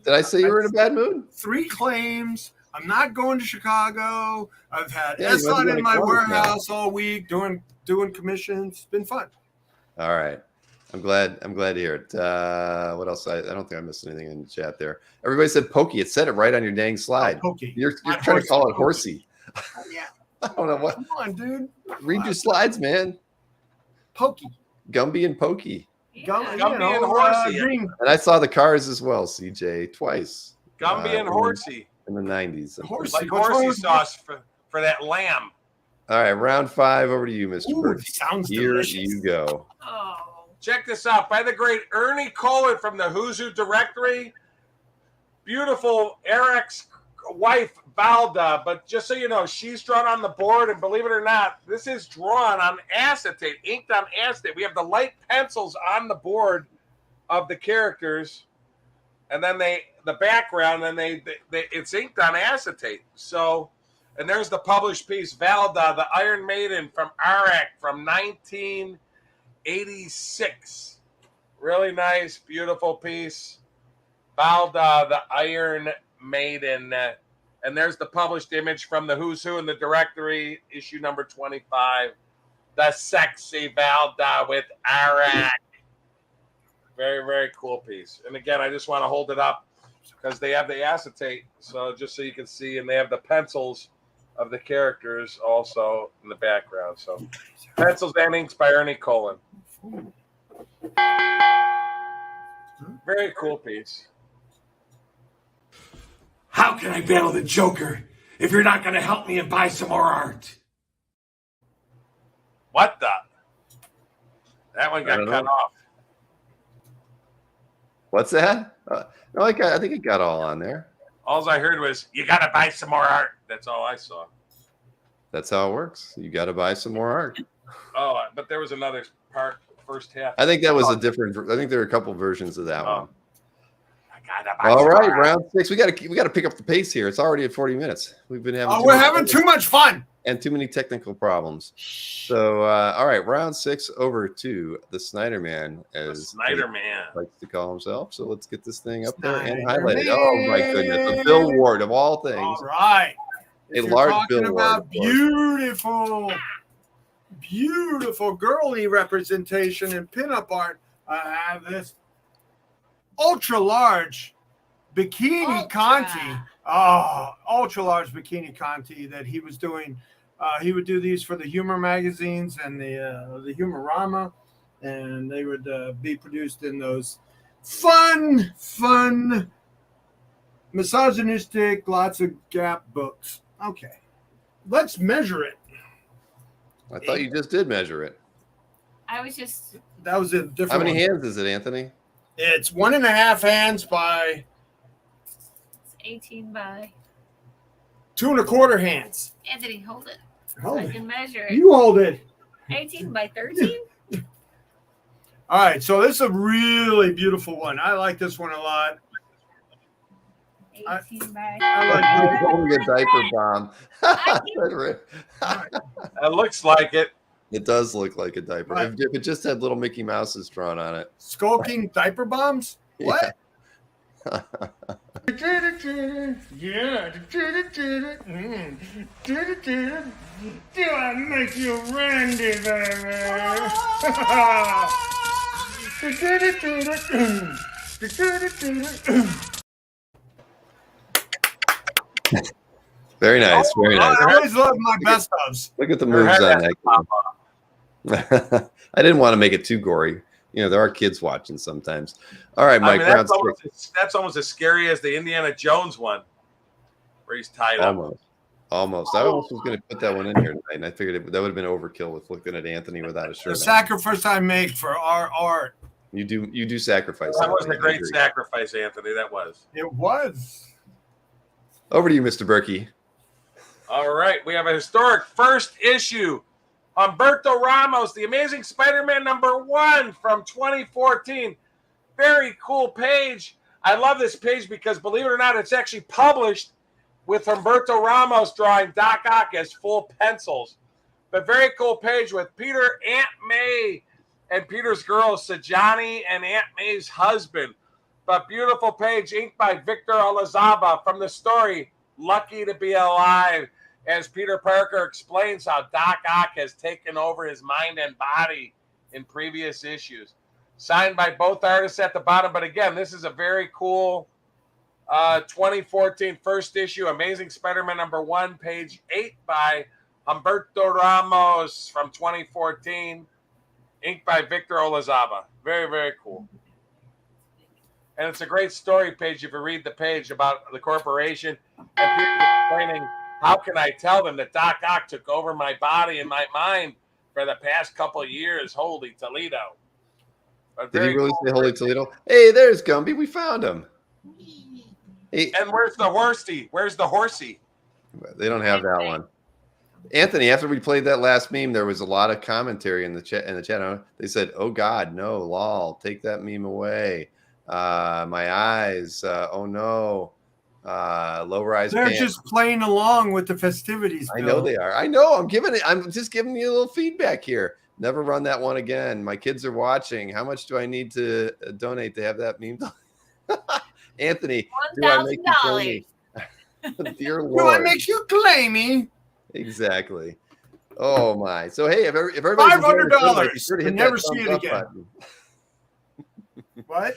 Did I say you were in a bad mood? 3 claims. I'm not going to Chicago. I've had Esson in my warehouse all week doing commissions. It's been fun. All right. I'm glad to hear it. What else? I don't think I missed anything in the chat there. Everybody said Pokey. It said it right on your dang slide. Pokey. You're trying to call it Horsey. Yeah. I don't know what. Come on, dude. Read your slides, man. Pokey. Gumby and Pokey. Gumby and Horsey. And I saw the cars as well, CJ, twice. Gumby and Horsey. In the 90s. Horsey. Like horsey sauce for that lamb. All right, round 5 over to you, Mr. Burke. Sounds Here delicious. you go. Oh. Check this out. By the great Ernie Kohler from the Who's Who directory. Beautiful Eric's wife, Valda. But just so you know, she's drawn on the board. And believe it or not, this is drawn on acetate, inked on acetate. We have the light pencils on the board of the characters. And then the background, and it's inked on acetate. So, and there's the published piece, Valda, the Iron Maiden from Arak from 1986. Really nice, beautiful piece. Valda, the Iron Maiden. And there's the published image from the Who's Who in the Directory, issue number 25. The sexy Valda with Arak. Very, very cool piece. And again, I just want to hold it up because they have the acetate, so just so you can see, and they have the pencils of the characters also in the background. So pencils and inks by Ernie Colin. Very cool piece. How can I battle the Joker if you're not going to help me and buy some more art? What the? That one got cut off. What's that? No, I think it got all on there. All I heard was, you got to buy some more art. That's all I saw. That's how it works. You got to buy some more art. Oh, but there was another part, first half. I think that was a different. I think there were a couple versions of that one. I gotta buy All right, some art. round 6. We got to pick up the pace here. It's already at 40 minutes. We've been having. We're having too much fun and too many technical problems. So, all right, round 6 over to the Snyder Man, as Snyder Man likes to call himself. So let's get this thing up there and Snyder highlighted. Oh my goodness, a Bill Ward of all things. All right. A If you're large talking Bill about Ward. beautiful girly representation in pinup art, I have this ultra large bikini Conti. Oh, ultra large bikini Conti that he was doing. He would do these for the humor magazines and the Humorama, and they would be produced in those fun, misogynistic, lots of Gap books. Okay, let's measure it. I thought you just did measure it. I was just. That was a different. How many one. hands is it, Anthony? It's 1.5 hands by 18 by. 2 1/4 hands. Anthony, hold it. Hold so I it. can measure it. You hold it. 18 by 13? All right, so this is a really beautiful one. I like this one a lot. 18 by. I like Holding a diaper bomb. It looks like it. It does look like a diaper. Right. If it just had little Mickey Mouses drawn on it. Skulking diaper bombs? What? Yeah. Yeah. Do I make you Randy, baby? Very nice. Very nice. I always love my best ofs. Look at the moves on that. I didn't want to make it too gory. You know, there are kids watching sometimes. All right, Mike. That's almost as scary as the Indiana Jones one, where he's tied up. Almost. I almost was going to put that one in here tonight, and I figured that would have been overkill with looking at Anthony without a shirt. The sacrifice I make for our art. You do sacrifice. That was a great sacrifice, Anthony. That was. It was. Over to you, Mr. Berkey. All right, we have a historic first issue. Humberto Ramos, The Amazing Spider-Man #1 from 2014. Very cool page. I love this page because, believe it or not, it's actually published with Humberto Ramos drawing Doc Ock as full pencils. But very cool page with Peter, Aunt May, and Peter's girl, Sajani, and Aunt May's husband. But beautiful page, inked by Victor Olazaba from the story Lucky to Be Alive, as Peter Parker explains how Doc Ock has taken over his mind and body in previous issues. Signed by both artists at the bottom. But again, this is a very cool 2014 first issue, Amazing Spider-Man #1, page 8 by Humberto Ramos from 2014, inked by Victor Olazaba. Very, very cool. And it's a great story page if you read the page about the corporation and people explaining, how can I tell them that Doc Ock took over my body and my mind for the past couple of years? Holy Toledo. Did he really say Holy Toledo? Hey, there's Gumby. We found him. Hey. And where's the horsey? Where's the horsey? They don't have that one. Anthony, after we played that last meme, there was a lot of commentary in the chat. They said, "Oh God, no, lol, take that meme away. My eyes. Oh no. Low-rise They're pants." just playing along with the festivities. I know they are. I know. I'm just giving you a little feedback here. Never run that one again. My kids are watching. How much do I need to donate to have that meme? Anthony, do I make you claimy? Dear Lord. Do I make you claimy? Exactly. Oh my. So hey, if everybody's $500. be sure to You'll hit never that see thumbs it up again. button. What?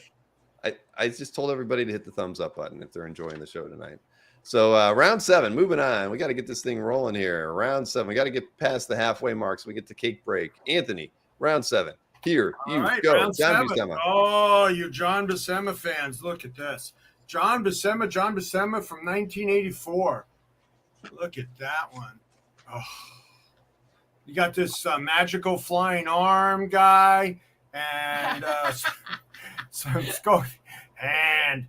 I just told everybody to hit the thumbs up button if they're enjoying the show tonight. So round 7, moving on. We got to get this thing rolling here. Round 7. We got to get past the halfway mark so we get to cake break. Anthony, round 7. Here you go. Round John 7. Buscema. Oh, you John Buscema fans. Look at this. John Buscema from 1984. Look at that one. Oh. You got this magical flying arm guy and some scope and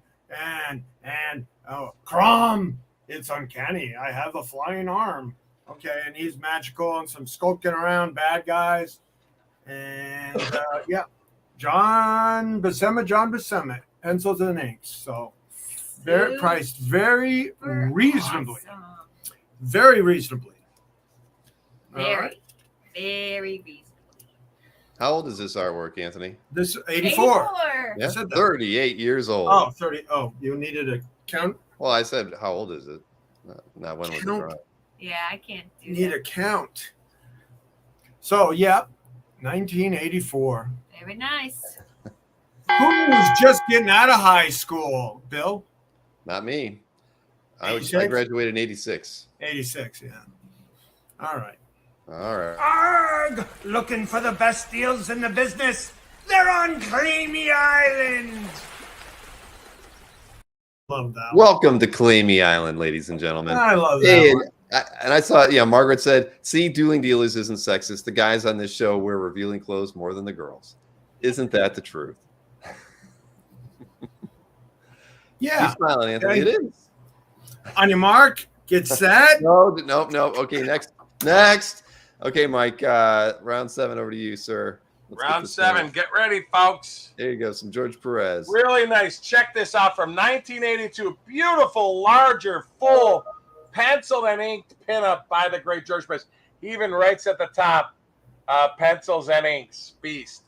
Crom. It's uncanny. I have a flying arm. Okay, and he's magical and some skulking around bad guys. And yeah, John Buscema, pencils and inks. So very priced very reasonably. Awesome. Very reasonably. Very reasonably. How old is this artwork, Anthony? This 84. Yeah, said that. 38 years old. Oh, 30. Oh, you needed a count? Well, I said, how old is it? Not when was it Count. drawn. Yeah, I can't do Need that. a count. So, yeah, 1984. Very nice. Who was just getting out of high school, Bill? Not me. I 86? graduated in 86. 86, yeah. All right. All right. Arg! Looking for the best deals in the business? They're on Claimy Island! Love that one. Welcome to Claimy Island, ladies and gentlemen. I love that Hey, one. and I saw, Margaret said, see, Dueling Dealers isn't sexist. The guys on this show wear revealing clothes more than the girls. Isn't that the truth? Yeah. You're smiling, Anthony. Okay. It is. On your mark, get set. No. Okay, next. Okay, Mike, round 7 over to you, sir. Let's get Round this 7. thing. Get ready, folks. There you go, some George Perez. Really nice. Check this out from 1982. Beautiful, larger, full, pencil and inked pinup by the great George Perez. He even writes at the top, pencils and inks, beast.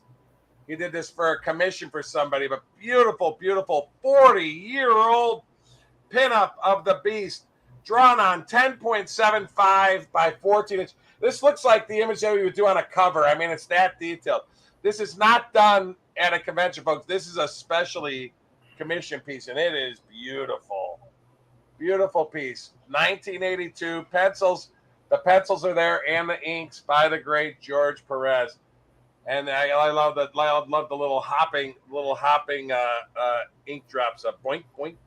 He did this for a commission for somebody, but beautiful, beautiful 40-year-old pinup of the beast, drawn on 10.75 by 14 inch. This looks like the image that we would do on a cover. I mean, it's that detailed. This is not done at a convention, folks. This is a specially commissioned piece, and it is beautiful. Beautiful piece. 1982 pencils. The pencils are there, and the inks by the great George Perez. And I love the little hopping ink drops. Boink boink.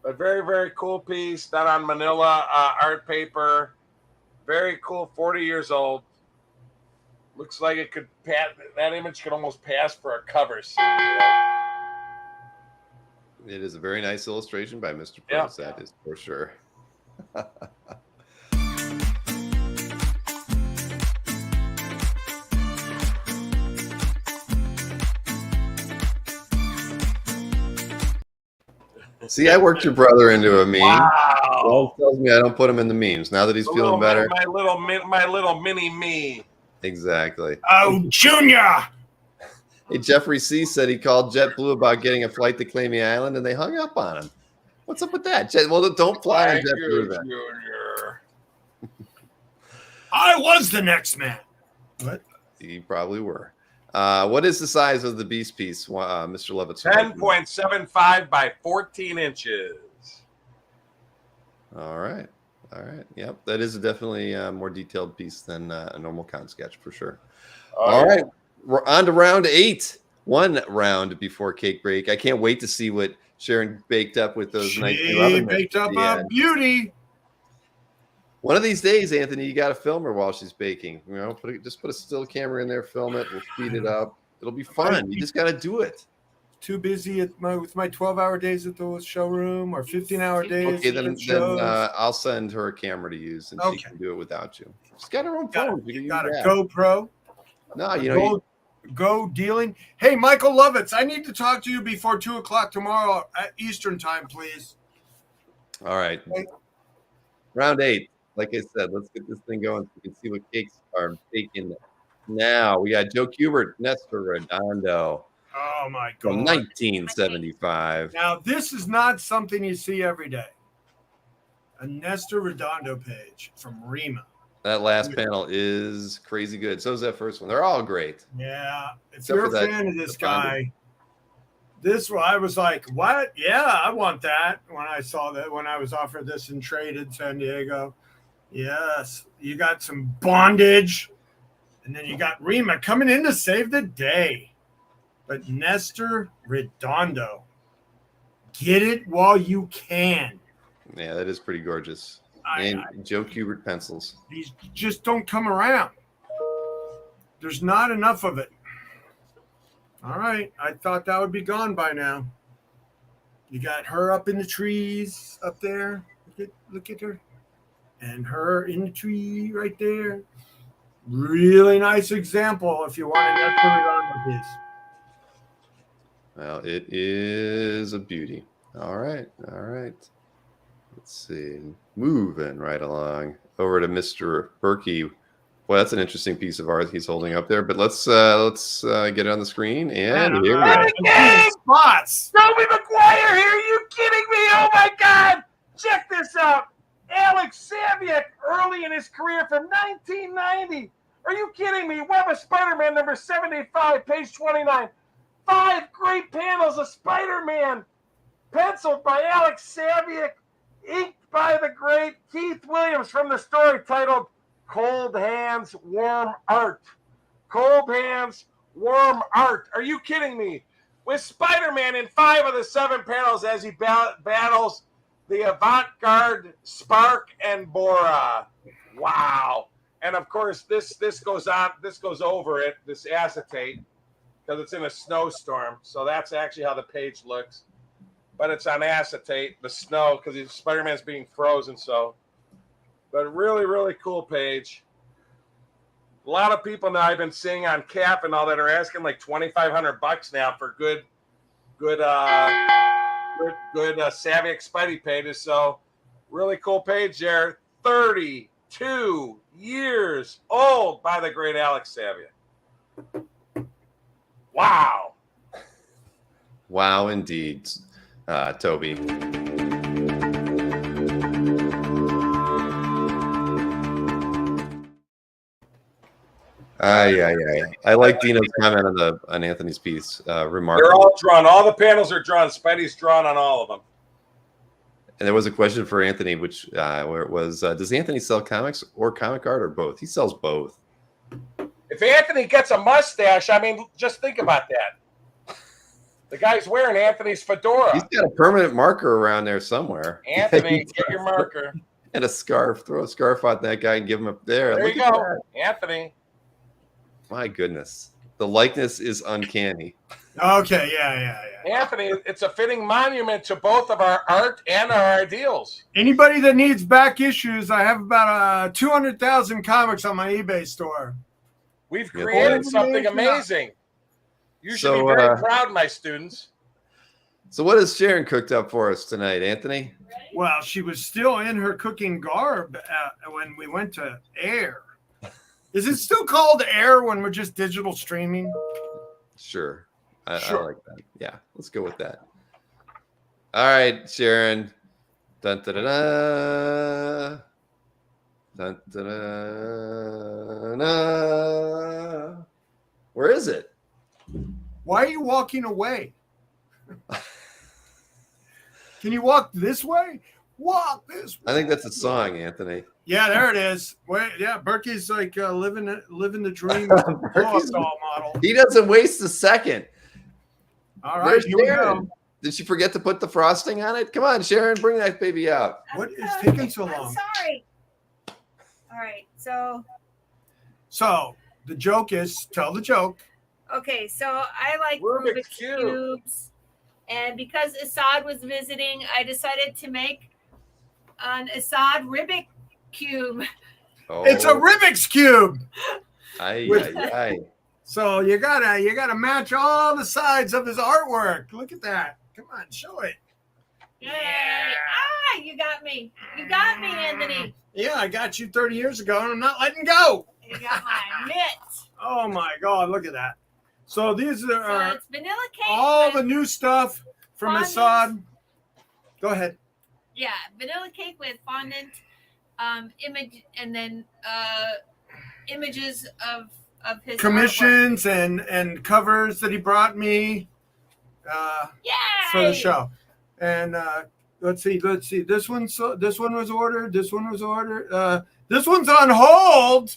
A very, very cool piece done on manila art paper. Very cool. 40 years old. Looks like it could pass. That image could almost pass for a cover. It is a very nice illustration by Mr. Perez. Yeah. That is for sure. See, I worked your brother into a meme. Wow. Well, tells me I don't put him in the memes. Now that he's feeling better. My little mini me. Exactly. Oh, Junior. Hey, Jeffrey C. said he called JetBlue about getting a flight to Claimy Island, and they hung up on him. What's up with that? Well, don't fly on JetBlue then. Junior. I was the next man. What? You probably were. What is the size of the beast piece, Mr. Levitt? 10.75 by 14 inches. All right. Yep, that is definitely a more detailed piece than a normal con sketch for sure. All right. We're on to round 8. One round before cake break. I can't wait to see what Sharon baked up with those 1911. Baked up a beauty. One of these days, Anthony, you got to film her while she's baking. Just put a still camera in there, film it. We'll speed it up. It'll be fun. You just got to do it. Too busy with my 12-hour days at the showroom or 15-hour days. Okay, then I'll send her a camera to use, and she can do it without you. She's got her own phone. You got a GoPro. No, Go dealing. Hey, Michael Lovitz, I need to talk to you before 2 o'clock tomorrow at Eastern time, please. All right. Round 8. like I said, let's get this thing going so we can see what cakes are baking now. We got Joe Kubert, Nestor Redondo Oh my from God. 1975. Now, this is not something you see every day. A Nestor Redondo page from Rima. That last panel is crazy good. So is that first one. They're all great. Yeah. If Except you're for a that- fan of this the bondage. guy, this one, I was like, what? Yeah, I want that. When I saw that, when I was offered this in trade in San Diego. Yes. You got some bondage. And then you got Rima coming in to save the day. But Nestor Redondo, get it while you can. Yeah, that is pretty gorgeous. And Joe Kubert pencils. These just don't come around. There's not enough of it. All right. I thought that would be gone by now. You got her up in the trees up there. Look at her. And her in the tree right there. Really nice example if you want to put it on with this. Well, it is a beauty. All right. Let's see. Moving right along over to Mr. Berkey. Well, that's an interesting piece of art he's holding up there. But let's get it on the screen. And here we go. Hey, Spots. Toby McGuire here. Are you kidding me? Oh my God! Check this out. Alex Saviuk, early in his career from 1990. Are you kidding me? Web of Spider-Man number 75, page 29. 5 great panels of Spider-Man, penciled by Alex Saviuk, inked by the great Keith Williams from the story titled Cold Hands, Warm Art. Cold Hands, Warm Art. Are you kidding me? With Spider-Man in 5 of the 7 panels as he battles the avant-garde Spark and Bora. Wow. And of course, this goes over it, this acetate, because it's in a snowstorm. So that's actually how the page looks. But it's on acetate, the snow, because Spider-Man's being frozen. So, but really, really cool page. A lot of people now I've been seeing on Cap and all that are asking like $2,500 now for good Saviuk Spidey pages. So, really cool page there. 32 years old by the great Alex Saviuk. Wow. Wow, indeed, Toby. I like Dino's comment on Anthony's piece. Remarkable. They're all drawn. All the panels are drawn. Spidey's drawn on all of them. And there was a question for Anthony, which where it was, does Anthony sell comics or comic art or both? He sells both. If Anthony gets a mustache, I mean, just think about that. The guy's wearing Anthony's fedora. He's got a permanent marker around there somewhere. Anthony, get your marker. And a scarf. Throw a scarf on that guy and give him up there. There Look you at go, that. Anthony. My goodness. The likeness is uncanny. Okay, yeah. Anthony, it's a fitting monument to both of our art and our ideals. Anybody that needs back issues, I have about 200,000 comics on my eBay store. We've Yeah. created something amazing. You should be very proud, my students. So what has Sharon cooked up for us tonight, Anthony? Well, she was still in her cooking garb when we went to air. Is it still called air when we're just digital streaming? Sure. I Sure. like that. Yeah, let's go with that. All right, Sharon. Dun, da, da, da. Dun, da, da, da. Where is it? Why are you walking away? Can you walk this way? Walk this way. I think that's a song, Anthony. Yeah, there it is. Wait, yeah, Berkey's like living the dream. Berkey's doll model. He doesn't waste a second. All right, Where's here we Sharon? go. Did she forget to put the frosting on it? Come on, Sharon, bring that baby out. What is taking so long? I'm sorry. All right, So the joke is, tell the joke. okay, so I like Rubik's Rubik's Cube. cubes, and because Assad was visiting, I decided to make an Assad Rubik cube. Oh, It's a Rubik's cube. Aye. So you gotta match all the sides of his artwork. Look at that. Come on, show it. Yay! Ah, you got me. You got me, Anthony. Yeah, I got you 30 years ago, and I'm not letting go. You got my mitts. Oh my God, look at that. So these So are it's vanilla cake. all with the new stuff from fondant. Assad. Go ahead. Yeah, vanilla cake with fondant, image, and then images of his Commissions and covers that he brought me Yay! for the show. And let's see. This one was ordered. This one was ordered. This one's on hold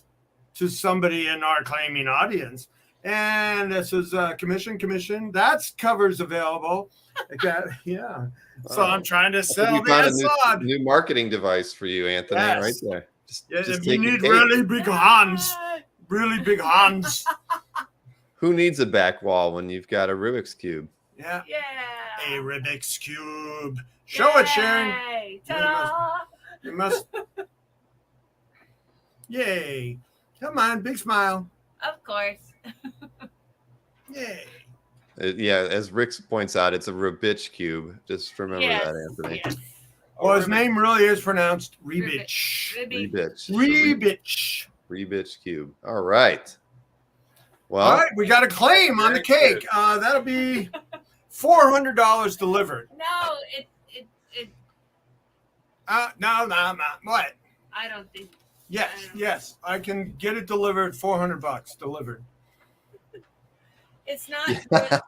to somebody in our claiming audience. And this is commission. That's covers available. Yeah. So I'm trying to sell You found the a Assad. new marketing device for you, Anthony, Yes. right there. Just If you take a need cake. really big hands, Who needs a back wall when you've got a Rubik's Cube? Yeah. Yeah. A Rubik's Cube. Show it, Sharon. Yay! Ta-da! You must. Yay. Come on, big smile. Of course. Yay. Yeah, as Rick points out, it's a Rubik's Cube. Just remember Yes. that, Anthony. Yes. Well, his name really is pronounced Rebitch. Rebitch. Rubik's Cube. All right. Well, All right, we got a claim on the cake. That'll be $400 delivered. No, it. No. What? I don't think. Yes. I can get it delivered. $400 delivered. It's not. Good.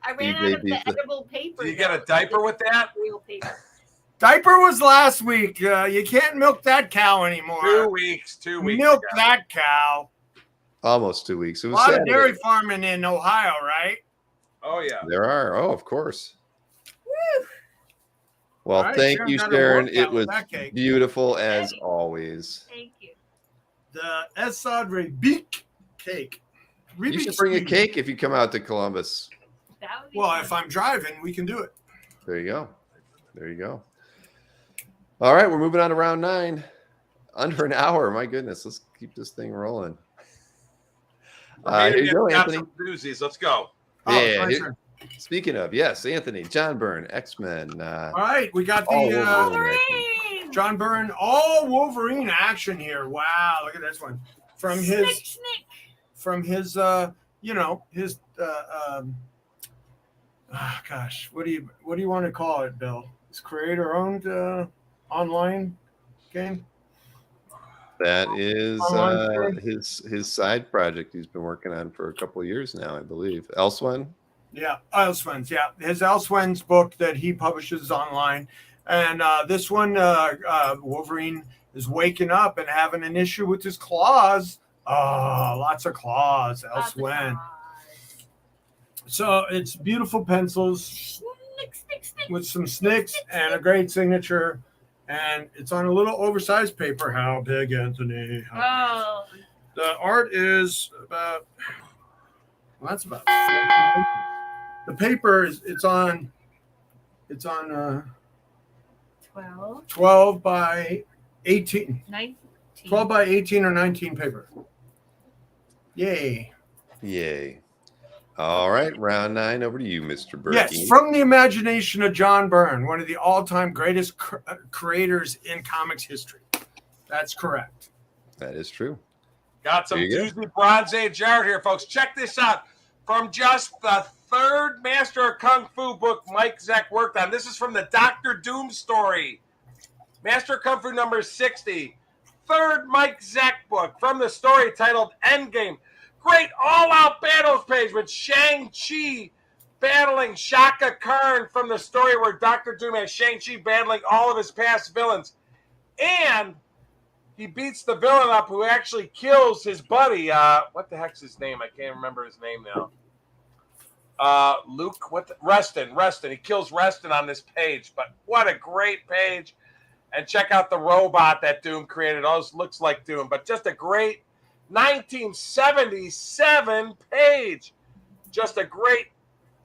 I ran out of the edible paper. Do you get a diaper with that? Real paper. Diaper was last week. You can't milk that cow anymore. 2 weeks. 2 weeks. Milk ago. that cow. almost 2 weeks. It A was lot of Saturday. dairy farming in Ohio, right? Oh yeah. There are. Oh, of course. Woo! Well, All right, thank Sharon you, got a Sharon. workout It with was that cake. beautiful as always. Thank you. The Assad Rebik cake. You should bring a cake if you come out to Columbus. That would be Well, fun. if I'm driving, we can do it. There you go. There you go. All right, we're moving on to round 9. Under an hour. My goodness. Let's keep this thing rolling. Here you go, Got Anthony. some doozies. Let's go. Yeah. my here- turn. Speaking of, yes, Anthony, John Byrne, X-Men. All right, we got all the Wolverine. Wolverine! John Byrne, all Wolverine action here. Wow, look at this one. From his, gosh, what do you want to call it, Bill? His creator-owned online game. That is Online his side project he's been working on for a couple of years now, I believe. Elsewhen? Yeah, Elsewhen's. Yeah, his Elsewhen's book that he publishes online, and this one, Wolverine is waking up and having an issue with his claws. Oh, lots of claws, Elsewhen. So it's beautiful pencils with some snicks and a great signature, and it's on a little oversized paper. How big, Anthony? Oh, The art is about. Well, that's about. The paper is it's on 12, 12 by 18. 19. 12 by 18 or 19 paper. Yay. Yay. All right, round 9, over to you, Mr. Berkey. Yes, from the imagination of John Byrne, one of the all-time greatest creators in comics history. That's correct. That is true. Got some There you doozy Bronze Age art here, folks. Check this out. From just the 3rd Master of Kung Fu book Mike Zeck worked on. This is from the Dr. Doom story. Master of Kung Fu number 60. 3rd Mike Zeck book from the story titled Endgame. Great all-out battles page with Shang-Chi battling Shaka Khan from the story where Dr. Doom has Shang-Chi battling all of his past villains. And he beats the villain up who actually kills his buddy. What the heck's his name? I can't remember his name now. Luke, Reston. He kills Reston on this page. But what a great page. And check out the robot that Doom created. Oh, this looks like Doom, but just a great 1977 page. Just a great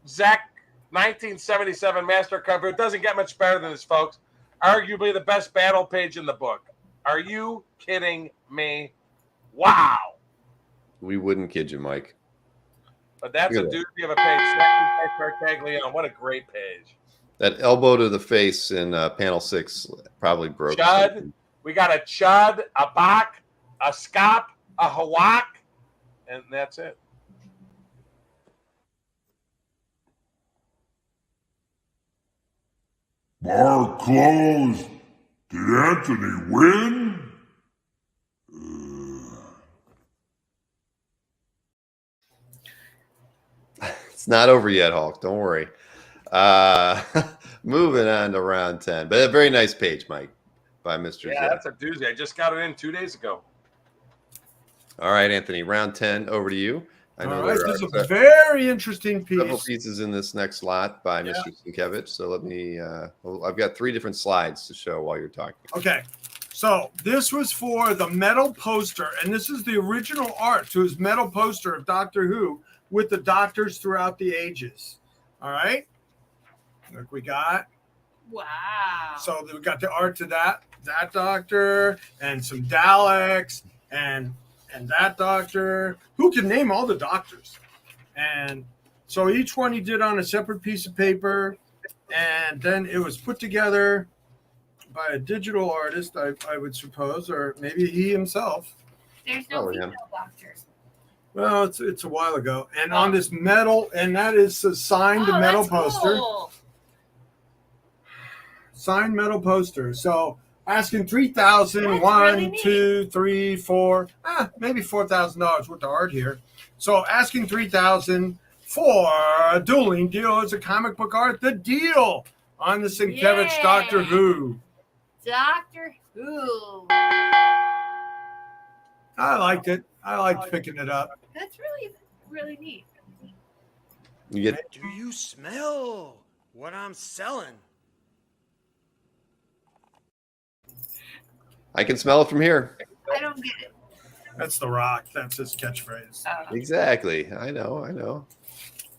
Zach 1977 Master Kung Fu. It doesn't get much better than this, folks. Arguably the best battle page in the book. Are you kidding me? Wow. We wouldn't kid you, Mike. But that's a Look at doozy of a page. Second by Tartaglione. What a great page. That elbow to the face in panel 6 probably broke. Chud. Something. We got a chud, a bach, a scop, a hawak, and that's it. Bar closed. Did Anthony win? It's not over yet, Hulk. Don't worry. Moving on to round 10. But a very nice page, Mike, by Mr. Yeah, Zed. that's a doozy. I just got it in 2 days ago. All right, Anthony, round 10, over to you. I know All right, there this is are a very interesting several piece. pieces in this next lot by Mr. Sienkiewicz. So let me, I've got 3 different slides to show while you're talking. Okay, so this was for the metal poster, and this is the original art to his metal poster of Doctor Who with the doctors throughout the ages. All right, look, we got. Wow. So we got the art to that doctor and some Daleks and that doctor. Who can name all the doctors? And so each one he did on a separate piece of paper, and then it was put together by a digital artist, I would suppose, or maybe he himself. There's no Oh, yeah. female doctors. Well, it's a while ago, and on this metal, and that is a signed metal that's poster. cool. Signed metal poster. So asking $3,000, That's one, really neat. 2, 3, 4, maybe $4,000 worth of art here. So asking $3,000 for Dueling Deal is a comic book art. The deal on the Sienkiewicz Yeah. Doctor Who. Doctor Who. I liked it. I liked picking it up. That's really, really neat. You get Do you smell what I'm selling? I can smell it from here. I don't get it. That's The Rock. That's his catchphrase. Exactly. I know.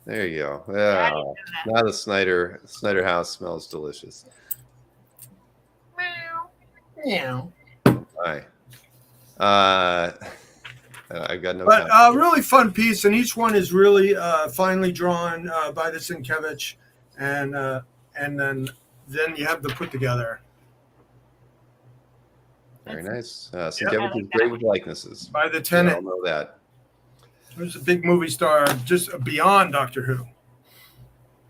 There you go. I Yeah. didn't know that. Now the Snyder house smells delicious. Meow. Yeah. Hi. I've got no But comment. really fun piece, and each one is really finely drawn by the Sienkiewicz, and then you have the put together Very nice. I Sienkiewicz like is that great one. with likenesses. by the We all tenant. know that. Who's a big movie star, just beyond Doctor Who.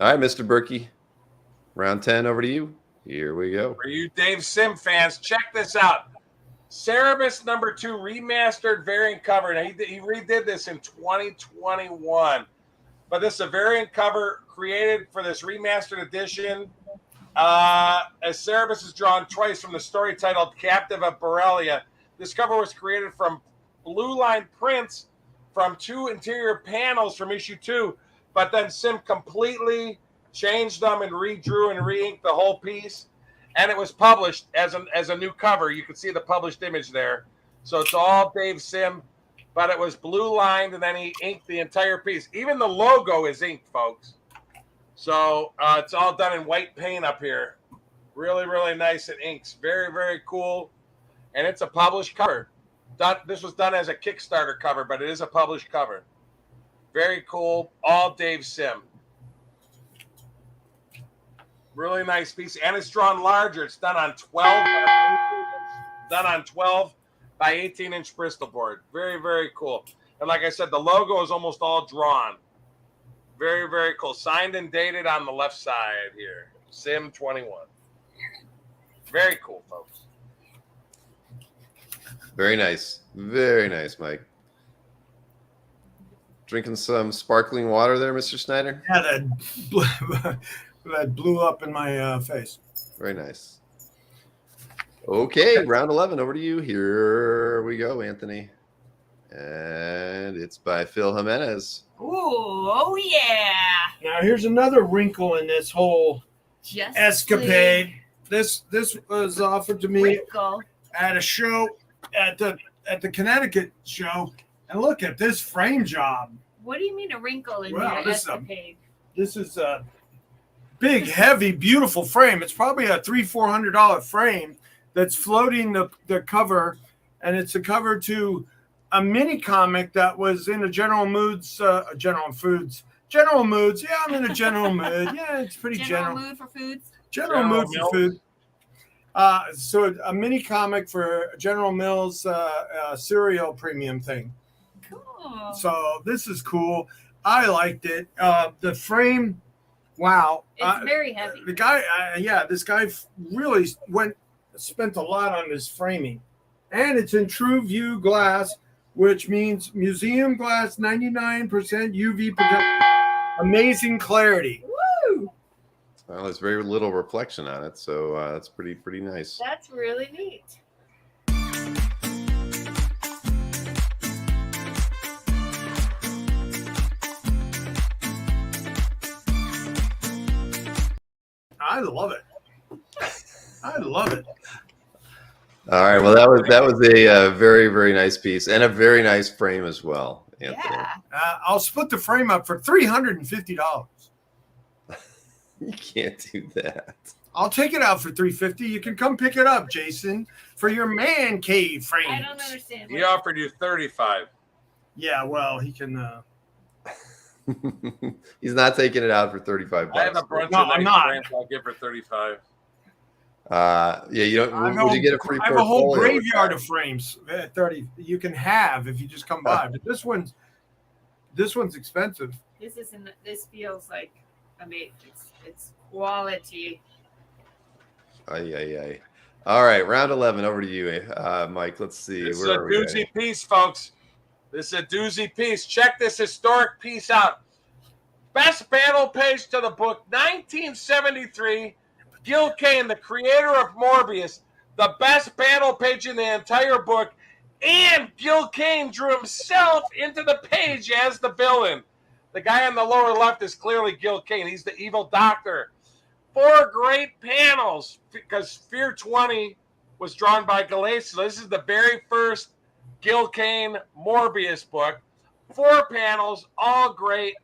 All right, Mr. Berkey. Round 10, over to you. Here we go. For you Dave Sim fans, check this out. Cerebus number 2 remastered variant cover. Now, he redid this in 2021. But this is a variant cover created for this remastered edition. As Cerebus is drawn twice from the story titled Captive of Borrelia. This cover was created from blue line prints from 2 interior panels from issue 2, but then Sim completely changed them and redrew and re-inked the whole piece. And it was published as a new cover. You can see the published image there. So it's all Dave Sim, but it was blue lined, and then he inked the entire piece. Even the logo is inked, folks. So it's all done in white paint up here. Really, really nice. It inks. Very, very cool. And it's a published cover. This was done as a Kickstarter cover, but it is a published cover. Very cool. All Dave Sim. Really nice piece. And it's drawn larger. It's done on 12 by 18-inch Bristol board. Very, very cool. And like I said, the logo is almost all drawn. Very, very cool. Signed and dated on the left side here. Sim 21. Very cool, folks. Very nice. Very nice, Mike. Drinking some sparkling water there, Mr. Snyder? Yeah, that blew up in my face. Very nice. Okay, round 11, over to you. Here we go, Anthony. And it's by Phil Jimenez. Ooh, oh yeah. Now here's another wrinkle in this whole Just escapade. This was offered to me Wrinkle. at a show at the Connecticut show, and look at this frame job. What do you mean a wrinkle in Well, your this is a- escapade? This is a big, heavy, beautiful frame. It's probably a $300-400 frame that's floating the cover, and it's a cover to a mini comic that was in a General Foods General moods. Yeah, I'm in a general mood. Yeah, it's pretty general. Mood for foods. General mood for food. So a mini comic for General Mills cereal premium thing. Cool. So this is cool. I liked it. The frame, wow. It's very heavy. The guy, this guy really spent a lot on his framing. And it's in true view glass, which means museum glass, 99% UV protection. Amazing clarity. Woo! Well, there's very little reflection on it, so that's pretty nice. That's really neat. I love it. I love it. All right. Well, that was a very nice piece and a very nice frame as well, Anthony. Yeah. I'll split the frame up for $350. You can't do that. I'll take it out for $350. You can come pick it up, Jason, for your man cave frames. I don't understand. He offered you 35. Yeah, well, he can. He's not taking it out for 35 bucks. I have a bunch No, of I'm nice not. frames I'll give for 35. Yeah, you don't. Would you get a free I have a whole portfolio with graveyard that? of frames at 30. You can have if you just come by, but this one's expensive. This feels like amazing. It's quality. Ay. All right, round 11. Over to you, Mike. Let's see. This is Where a are we doozy at? piece, folks. This is a doozy piece. Check this historic piece out. Best battle page to the book, 1973. Gil Kane, the creator of Morbius, the best battle page in the entire book, and Gil Kane drew himself into the page as the villain. The guy on the lower left is clearly Gil Kane. He's the evil doctor. 4 great panels, because Fear 20 was drawn by Galassi. This is the very first Gil Kane Morbius book. 4 panels, all great,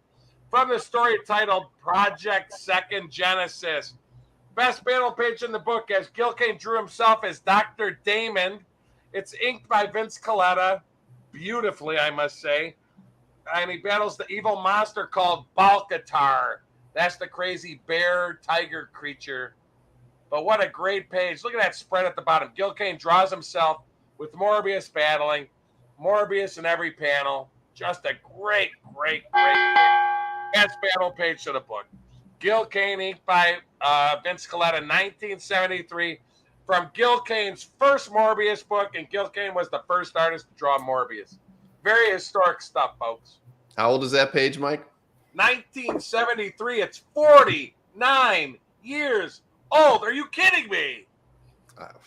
from the story titled Project Second Genesis. Best battle page in the book, as Gil Kane drew himself as Dr. Damon. It's inked by Vince Coletta, beautifully, I must say. And he battles the evil monster called Balkatar. That's the crazy bear tiger creature. But what a great page. Look at that spread at the bottom. Gil Kane draws himself with Morbius battling. Morbius in every panel. Just a great best battle page to the book. Gil Kane, inked by Vince Coletta, 1973. From Gil Kane's first Morbius book, and Gil Kane was the first artist to draw Morbius. Very historic stuff, folks. How old is that page, Mike? 1973. It's 49 years old. Are you kidding me?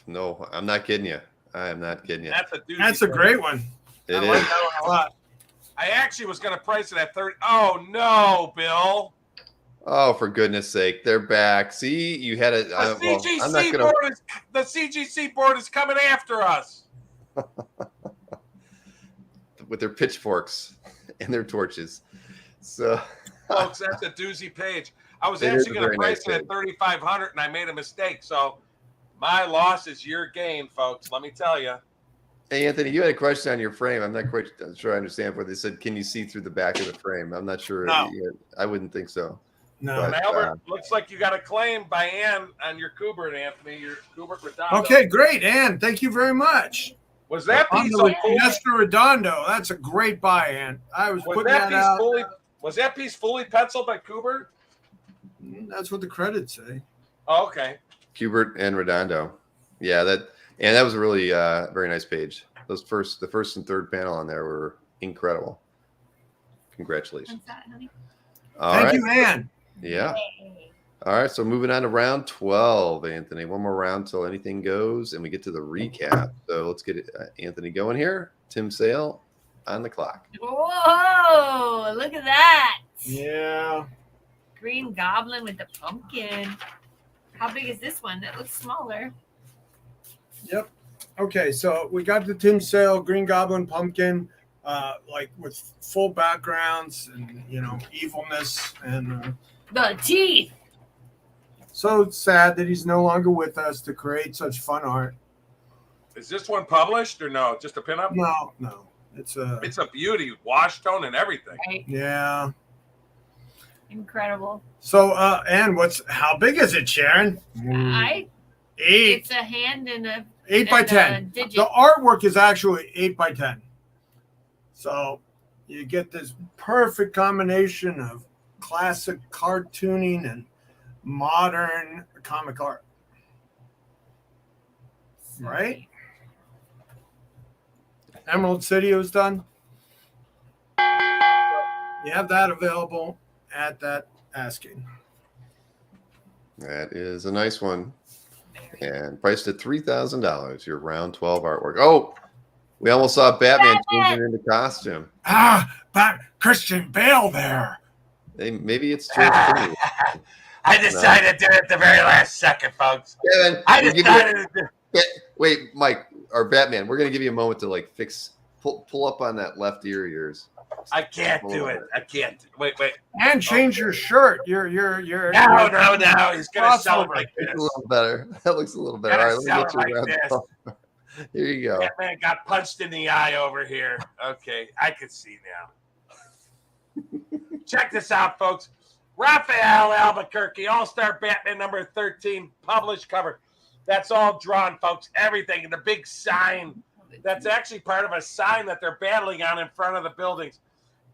No, I'm not kidding you. I am not kidding you. That's a great one. It I is. like that one a lot. I actually was going to price it at 30. Oh, no, Bill. Oh, for goodness sake. They're back. See, you had it. The CGC board is coming after us. With their pitchforks and their torches. So, Folks, that's a doozy page. I was It is actually a going to very price nice it at $3,500, and I made a mistake. So my loss is your gain, folks. Let me tell you. hey, Anthony, you had a question on your frame. I'm not quite sure I understand what they said. Can you see through the back of the frame? I'm not sure. No. I wouldn't think so. No. But, Albert, looks like you got a claim by Ann on your Kubert, Anthony. Your Kubert Redondo. Okay, great, Ann. Thank you very much. Was that On piece the so cool? Nestor Redondo. That's a great buy, Ann. I was putting that out. Was that piece fully penciled by Kubert? That's what the credits say. Oh, okay. Hubert and Redondo. Yeah, that was a really very nice page. The first and third panel on there were incredible. Congratulations. What's that, honey? All Thank right. you, Ann. Yeah. Yay. All right. So moving on to round 12, Anthony. One more round till anything goes, and we get to the recap. So let's get Anthony going here. Tim Sale on the clock. Whoa! Look at that. Yeah. Green Goblin with the pumpkin. How big is this one? That looks smaller. Yep. Okay, so we got the Tim Sale Green Goblin pumpkin, like with full backgrounds and evilness, and The teeth. so sad that he's no longer with us to create such fun art. Is this one published or no? Just a pinup? No, it's It's a beauty, wash tone and everything. Right? yeah. Incredible. So, and how big is it, Sharon? Eight. 8. It's a hand and a 8 by and a 10. digit. The artwork is actually 8 by 10. So you get this perfect combination of classic cartooning and modern comic art. Right? Emerald City was done. You have that available at that asking. That is a nice one. And priced at $3,000. Your round 12 artwork. Oh, we almost saw Batman changing into costume. But Christian Bale there. Maybe it's George Clooney. I decided to do it at the very last second, folks. Kevin, I decided to do wait, Mike, or Batman, we're going to give you a moment to like pull up on that left ear of yours. I can't do it. I can't. Wait. And change your shirt. You're No. He's gonna sell it like That looks a this. little better. That looks a little better. All right, let me get you around. Here you go. That man got punched in the eye over here. Okay, I can see now. Check this out, folks. Raphael Albuquerque, All-Star Batman number 13, published cover. That's all drawn, folks. Everything. And the big sign. That's actually part of a sign that they're battling on in front of the buildings.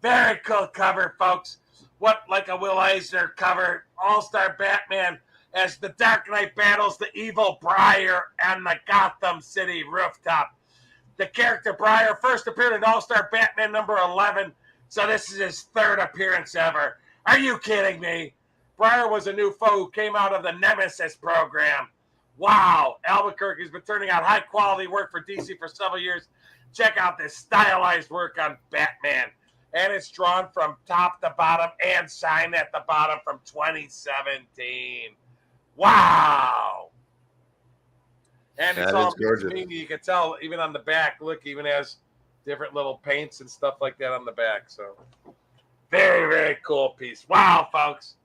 Very cool cover, folks. What like a Will Eisner cover. All-Star Batman as the Dark Knight battles the evil Briar on the Gotham City rooftop. The character Briar first appeared in All-Star Batman number 11, so this is his third appearance ever. Are you kidding me? Briar was a new foe who came out of the Nemesis program. Wow, Albuquerque's been turning out high-quality work for DC for several years. Check out this stylized work on Batman. And it's drawn from top to bottom and signed at the bottom from 2017. Wow. And it's all gorgeous. You can tell even on the back. Look, even has different little paints and stuff like that on the back. So very, very cool piece. Wow, folks.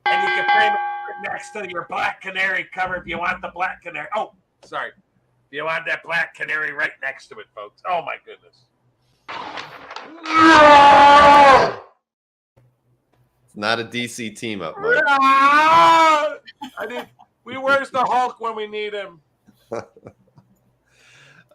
And you can frame it next to your Black Canary cover if you want the Black Canary. Oh, sorry. If you want that Black Canary right next to it, folks. Oh, my goodness. It's not a DC team up, Mike. Where's the Hulk when we need him?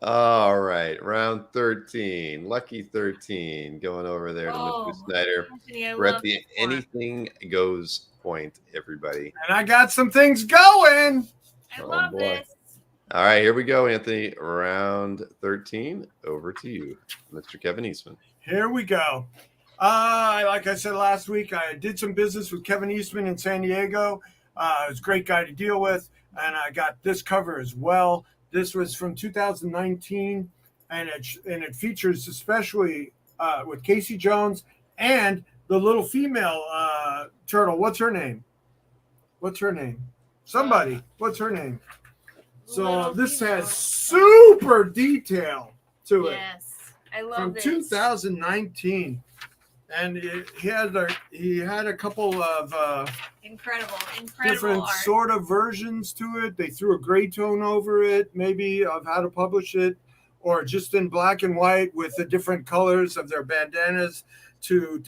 All right, round 13, lucky 13, going over there to Mr. Snyder. We're at the anything goes point, everybody. And I got some things going. I love this. All right, here we go, Anthony. Round 13, over to you, Mr. Kevin Eastman. Here we go. Like I said last week, I did some business with Kevin Eastman in San Diego. He was a great guy to deal with, and I got this cover as well. This was from 2019, and it features especially with Casey Jones and the little female turtle. What's her name? Somebody. What's her name? So this has super detail to it. Yes, I love from this. 2019, and he had a couple of Incredible different art. sort of versions to it. They threw a gray tone over it, maybe of how to publish it, or just in black and white with the different colors of their bandanas to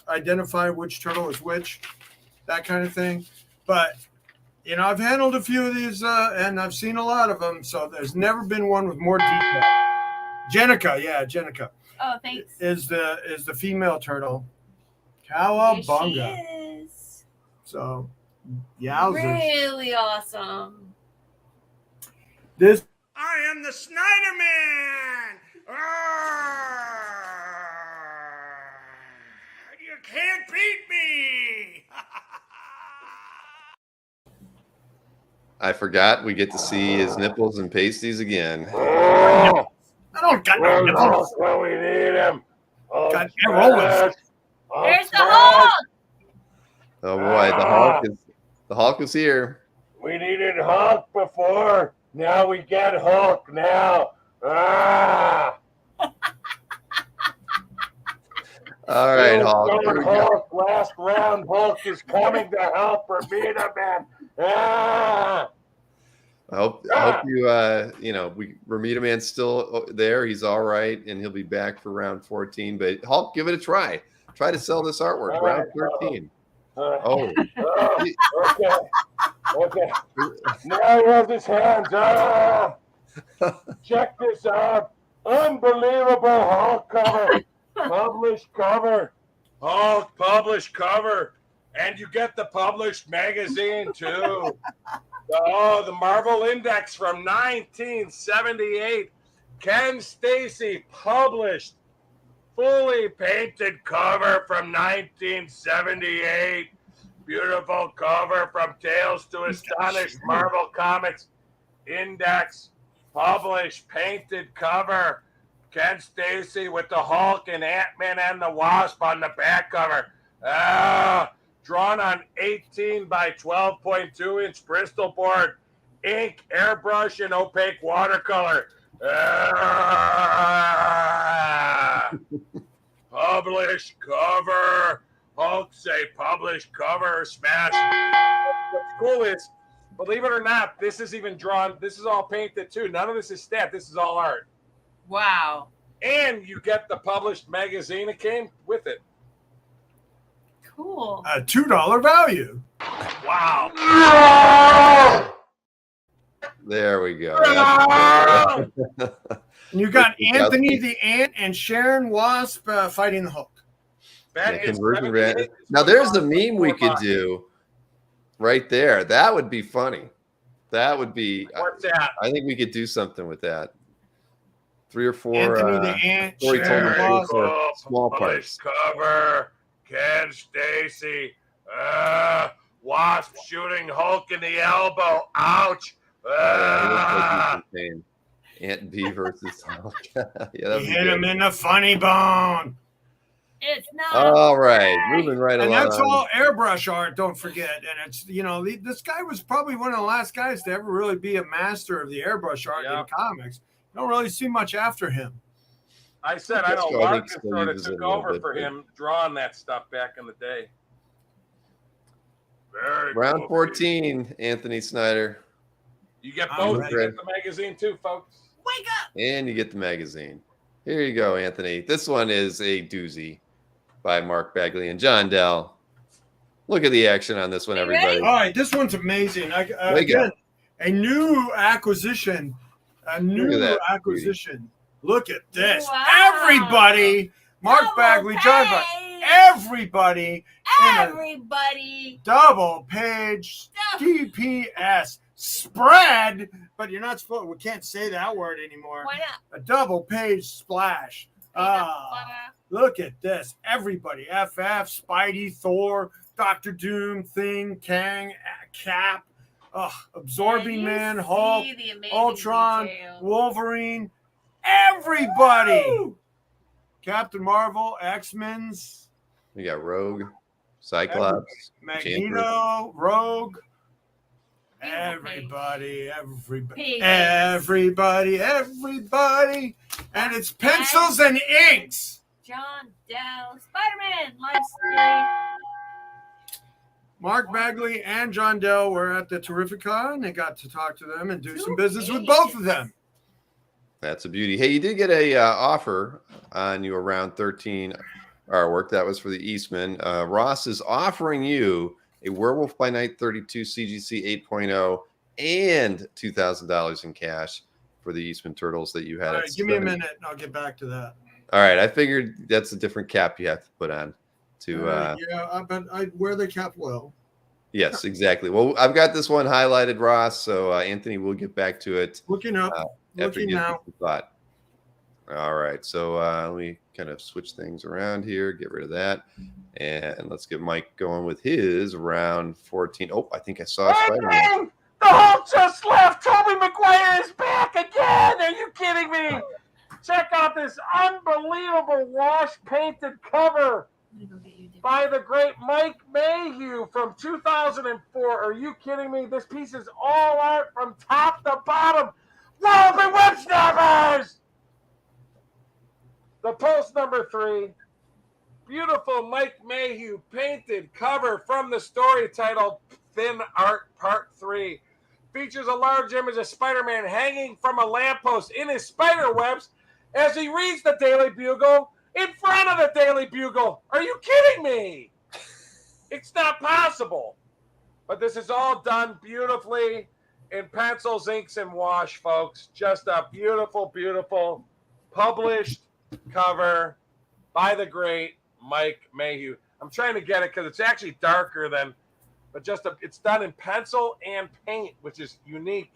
identify which turtle is which, that kind of thing. But you know, I've handled a few of these, and I've seen a lot of them, so there's never been one with more detail. Jenica. Oh, thanks. Is the female turtle. Cowabunga. Yes, she is. So, yowzers. Really awesome. This. I am the Snyder Man! You can't beat me! I forgot we get to see his nipples and pasties again. I don't got no nipples. When we need him. Got rollers. There's the Hulk. Oh boy, the Hulk is here. We needed Hulk before. Now we get Hulk now. All right, Hulk. Here we go. Hulk. Last round, Hulk is coming to help Bermuda Man. I hope you Ramita Man's still there. He's all right, and he'll be back for round 14. But Hulk, give it a try. Try to sell this artwork. All Round right, 13. Oh, Oh, okay. Now he has his hands. Check this out. Unbelievable Hulk cover. Published cover. Hulk published cover. And you get the published magazine, too. Oh, the Marvel Index from 1978. Ken Stacy published. Fully painted cover from 1978. Beautiful cover from Tales to Astonish Marvel Comics. Index, published, painted cover. Ken Stacy with the Hulk and Ant-Man and the Wasp on the back cover. Drawn on 18 by 12.2 inch Bristol board. Ink, airbrush, and opaque watercolor. Published cover. Hulk say published cover. Smash. What's cool is, believe it or not, this is even drawn. This is all painted too. None of this is stamped. This is all art. Wow. And you get the published magazine that came with it. Cool. A $2 value. Wow. there we go. And you got Anthony the Ant and Sharon Wasp fighting the Hulk. That Yeah, is conversion 78. rate. Now there's the meme we could do right there. That would be funny. That would be. What's that? I think we could do something with that. 3 or 4. Anthony the Ant, Corey told me Sharon 3 or Wasp. 4 small parts. Published cover. Ken Stacy. Wasp shooting Hulk in the elbow. Ouch. Ant B versus Hulk. Yeah, that'd He be hit good. him in the funny bone. It's not. All right, moving right And along. that's all airbrush art, don't forget. And it's, this guy was probably one of the last guys to ever really be a master of the airbrush art in comics. You don't really see much after him. I said, I know That's why I think Larkin still sort of uses it took a little over bit, for but- him drawing that stuff back in the day. Very Round cool. 14, Anthony Snyder. You get I'm both. You ready. get the magazine too, folks. Wake up. And you get the magazine. Here you go, Anthony. This one is a doozy by Mark Bagley and John Dell. Look at the action on this one, You everybody. ready? All right, this one's amazing. Wake Again, up. a new acquisition. Look at that acquisition. Look at this. Wow. Everybody, Mark Double Bagley, John Dell, page. everybody in a Everybody. double page DPS spread, but you're not supposed, we can't say that word anymore. Why not? A double page splash. Look at this. Everybody, FF, Spidey, Thor, Doctor Doom, Thing, Kang, Cap, Absorbing You Man, see Hulk, the amazing Ultron, detail. Wolverine, everybody. Woo! Captain Marvel, X-Men's, We got Rogue, Cyclops, Magneto, Rogue. Everybody, everybody, and it's pencils and inks. John Dell, Spider-Man, live story. Mark Bagley and John Dell were at the Terrificon. They got to talk to them and do some business with both of them. That's a beauty. Hey, you did get a offer on your round 13 artwork. That was for the Eastman. Ross is offering you a Werewolf by Night 32 CGC 8.0 and $2,000 in cash for the Eastman Turtles that you had. All at right, give me a 70. minute and I'll get back to that. All right, I figured that's a different cap you have to put on. But I wear the cap well. Yes, exactly. Well, I've got this one highlighted, Ross. So Anthony, we'll get back to it. Looking up, After looking you get now. the thought. All right, so let me kind of switch things around here, get rid of that, and let's get Mike going with his round 14. Oh, I think I saw Spider-Man. Bang! The Hulk just left. Tobey Maguire is back again. Are you kidding me? Check out this unbelievable wash painted cover by the great Mike Mayhew from 2004. Are you kidding me? This piece is all art from top to bottom. Love and web snappers! The post number 3. Beautiful Mike Mayhew painted cover from the story titled Thin Art Part 3. Features a large image of Spider-Man hanging from a lamppost in his spider webs as he reads the Daily Bugle in front of the Daily Bugle. Are you kidding me? It's not possible. But this is all done beautifully in pencils, inks, and wash, folks. Just a beautiful, beautiful published cover by the great Mike Mayhew. I'm trying to get it because it's actually darker than, but it's done in pencil and paint, which is unique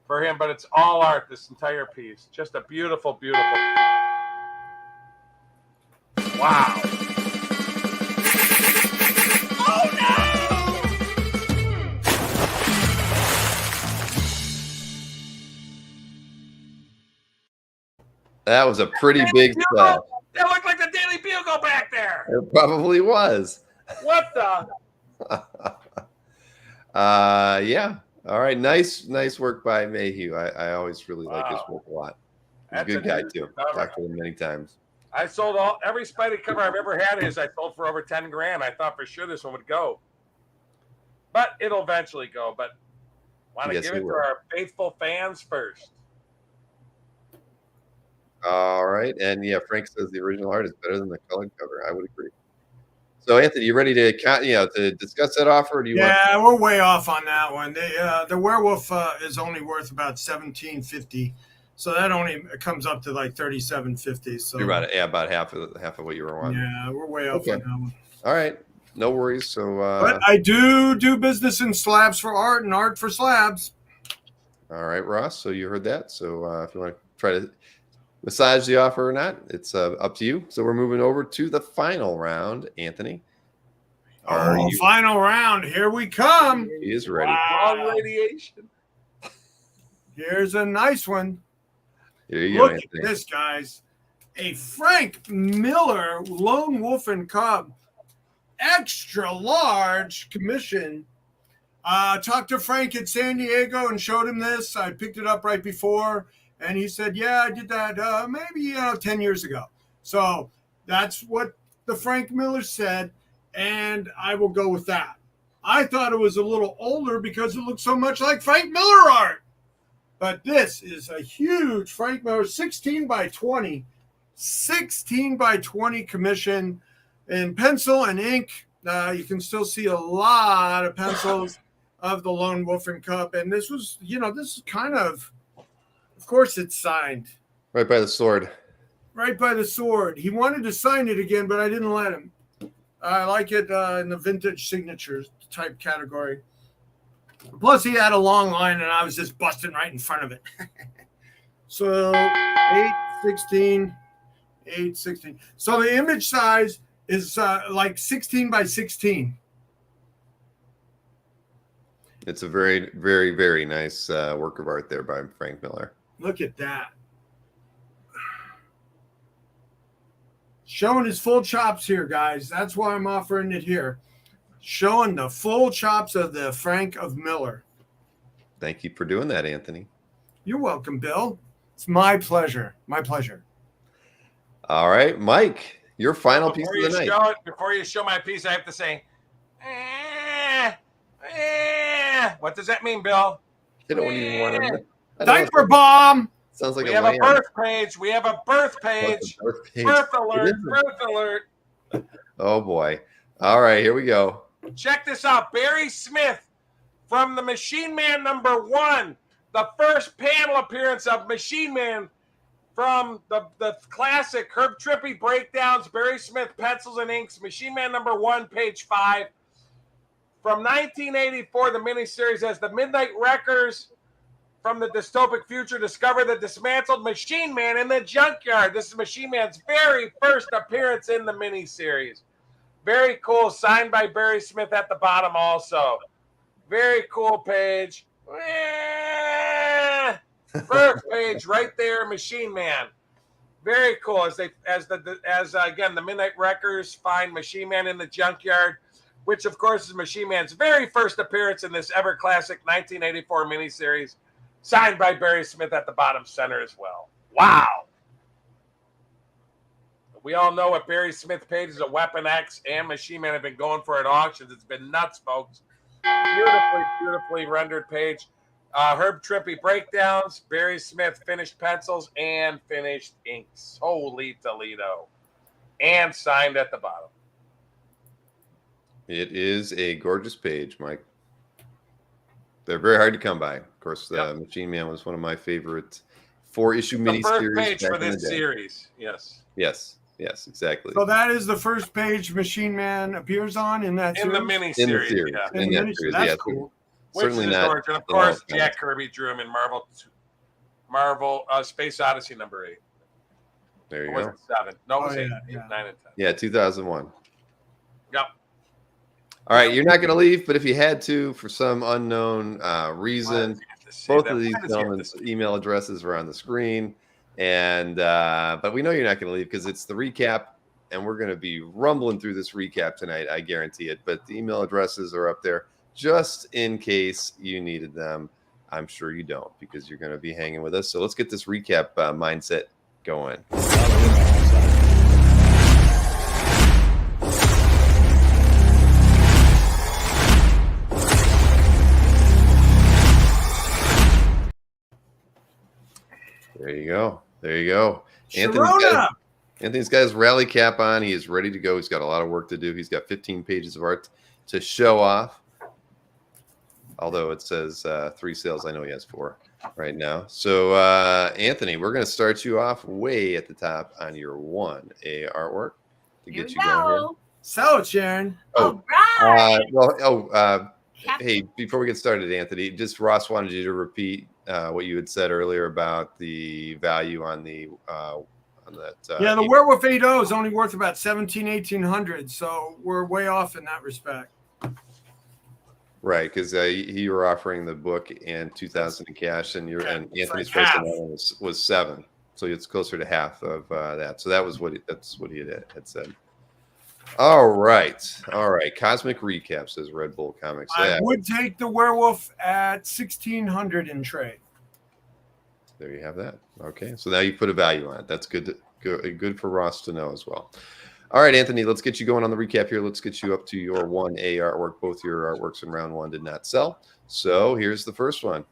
for him, but it's all art, this entire piece. Just a beautiful, beautiful. Wow. That was a pretty big splash. That looked like the Daily Bugle back there. It probably was. What the? Yeah. All right. Nice work by Mayhew. I always really like his work a lot. He's a good guy too. Talked to him many times. I sold every Spidey cover I've ever had. I sold for over 10 grand. I thought for sure this one would go, but it'll eventually go. But want to give it to our faithful fans first. All right, and yeah, Frank says the original art is better than the colored cover. I would agree. So, Anthony, you ready to to discuss that offer? Or do you? Yeah, we're way off on that one. The werewolf is only worth about $17.50, so that only comes up to like $37.50. So you're about half of what you were wanting. Yeah, we're way off on that one. All right, no worries. So, but I do business in slabs for art and art for slabs. All right, Ross. So you heard that. So if you want to try to massage the offer or not, it's up to you. So we're moving over to the final round. Anthony, final round, here we come. He is ready. Wow. Radiation. Here's a nice one. Here you go, Look Anthony. at this, guys. A Frank Miller Lone Wolf and Cub extra large commission. Talked to Frank at San Diego and showed him this. I picked it up right before. And he said, yeah, I did that maybe 10 years ago. So that's what the Frank Miller said, and I will go with that. I thought it was a little older because it looked so much like Frank Miller art. But this is a huge Frank Miller 16 by 20 commission in pencil and ink. You can still see a lot of pencils of the Lone Wolf and Cub. And this was, this is kind of course it's signed. Right by the sword. Right by the sword. He wanted to sign it again, but I didn't let him. I like it in the vintage signatures type category. Plus, he had a long line, and I was just busting right in front of it. So, 8/16. So the image size is like 16 by 16. It's a very, very, very nice work of art there by Frank Miller. Look at that. Showing his full chops here, guys. That's why I'm offering it here. Showing the full chops of the Frank of Miller. Thank you for doing that, Anthony. You're welcome, Bill. It's my pleasure. My pleasure. All right, Mike, your final piece of the night. Before you show my piece, I have to say, what does that mean, Bill? They don't even want to. Diaper bomb. Sounds like we have a birth page. We have a birth page. Birth alert. Birth alert. Oh boy. All right, here we go. Check this out. Barry Smith from the Machine Man #1. The first panel appearance of Machine Man from the classic Herb Trippy breakdowns. Barry Smith pencils and inks. Machine Man #1, page 5. From 1984, the miniseries as the Midnight Wreckers from the dystopic future discover the dismantled Machine Man in the junkyard. This is Machine Man's very first appearance in the miniseries. Very cool. Signed by Barry Smith at the bottom also. Very cool page. Birth page right there, Machine Man. Very cool. As again, the Midnight Wreckers find Machine Man in the junkyard, which of course is Machine Man's very first appearance in this ever classic 1984 miniseries. Signed by Barry Smith at the bottom center as well. Wow. We all know what Barry Smith pages of Weapon X and Machine Man have been going for at auctions. It's been nuts, folks. Beautifully, beautifully rendered page. Herb Trippy breakdowns, Barry Smith finished pencils and finished inks. Holy Toledo. and signed at the bottom. It is a gorgeous page, Mike. They're very hard to come by. Of course, Machine Man was one of my favorite 4-issue The first miniseries page back for in the this day. series. Yes. Yes, exactly. So that is the first page Machine Man appears on in that In the series? mini in the series. series. Yeah. In the that miniseries. series, That's yeah. cool. Which Certainly is not. George. And of in all course, comics. Jack Kirby drew him in Marvel Space Odyssey #8. There you Or was go. it 7? No, it was Oh, 8, yeah. 9, and 10. Yeah, 2001. Yep. All right, you're not going to leave, but if you had to, for some unknown reason, both of these gentlemen's email addresses are on the screen, and but we know you're not going to leave because it's the recap, and we're going to be rumbling through this recap tonight. I guarantee it. But the email addresses are up there just in case you needed them. I'm sure you don't because you're going to be hanging with us. So let's get this recap mindset going. There you go. There you go. Sharona! Anthony's got his rally cap on. He is ready to go. He's got a lot of work to do. He's got 15 pages of art to show off. Although it says 3 sales, I know he has 4 right now. So, Anthony, we're going to start you off way at the top on your 1A artwork to Here get we you going here. go. Sell it, Sharon. All right. Hey, before we get started, Anthony, just Ross wanted you to repeat what you had said earlier about the value on the on that. Yeah, the Werewolf 8.0 is only worth about 1,800, so we're way off in that respect. Right, because you were offering the book and 2,000 in cash, and Anthony's like price half. on that one was 7, so it's closer to half of that. So that's what he had said. All right. Cosmic recap, says Red Bull Comics. I would take the Werewolf at 1,600 in trade. There you have that. Okay, so now you put a value on it. That's good for Ross to know as well. All right, Anthony, let's get you going on the recap here. Let's get you up to your 1A artwork. Both your artworks in round 1 did not sell. So here's the first one.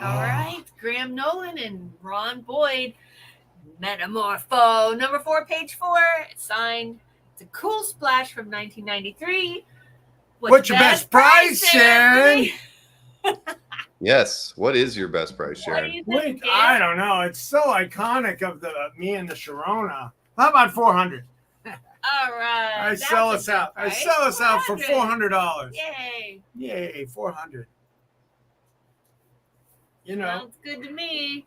All right. Graham Nolan and Ron Boyd. Metamorpho. Number 4, page 4. It's signed. It's a cool splash from 1993. What's your best price, Sharon? Yes. What is your best price, What do Sharon? you think, Dan? I don't know. It's so iconic of me and the Sharona. How about 400? All right. I that's sell a us good out. I price. sell us out for $400. Yay. Yay, 400. You know. Sounds good to me.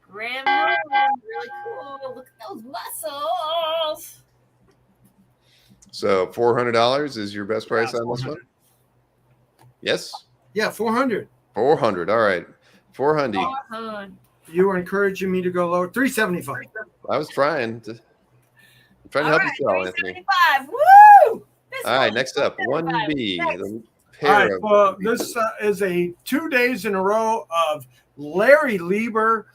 Graham Nolan, really cool. Look at those muscles. So $400 is your best price on this one? Yes. Yeah, 400. 400. All right. 400. You were encouraging me to go lower. 375. I was trying to help you sell, Anthony. Woo! This All right, one's next up, 1B. Next. The All pair right, of well, this is a 2 days in a row of Larry Lieber,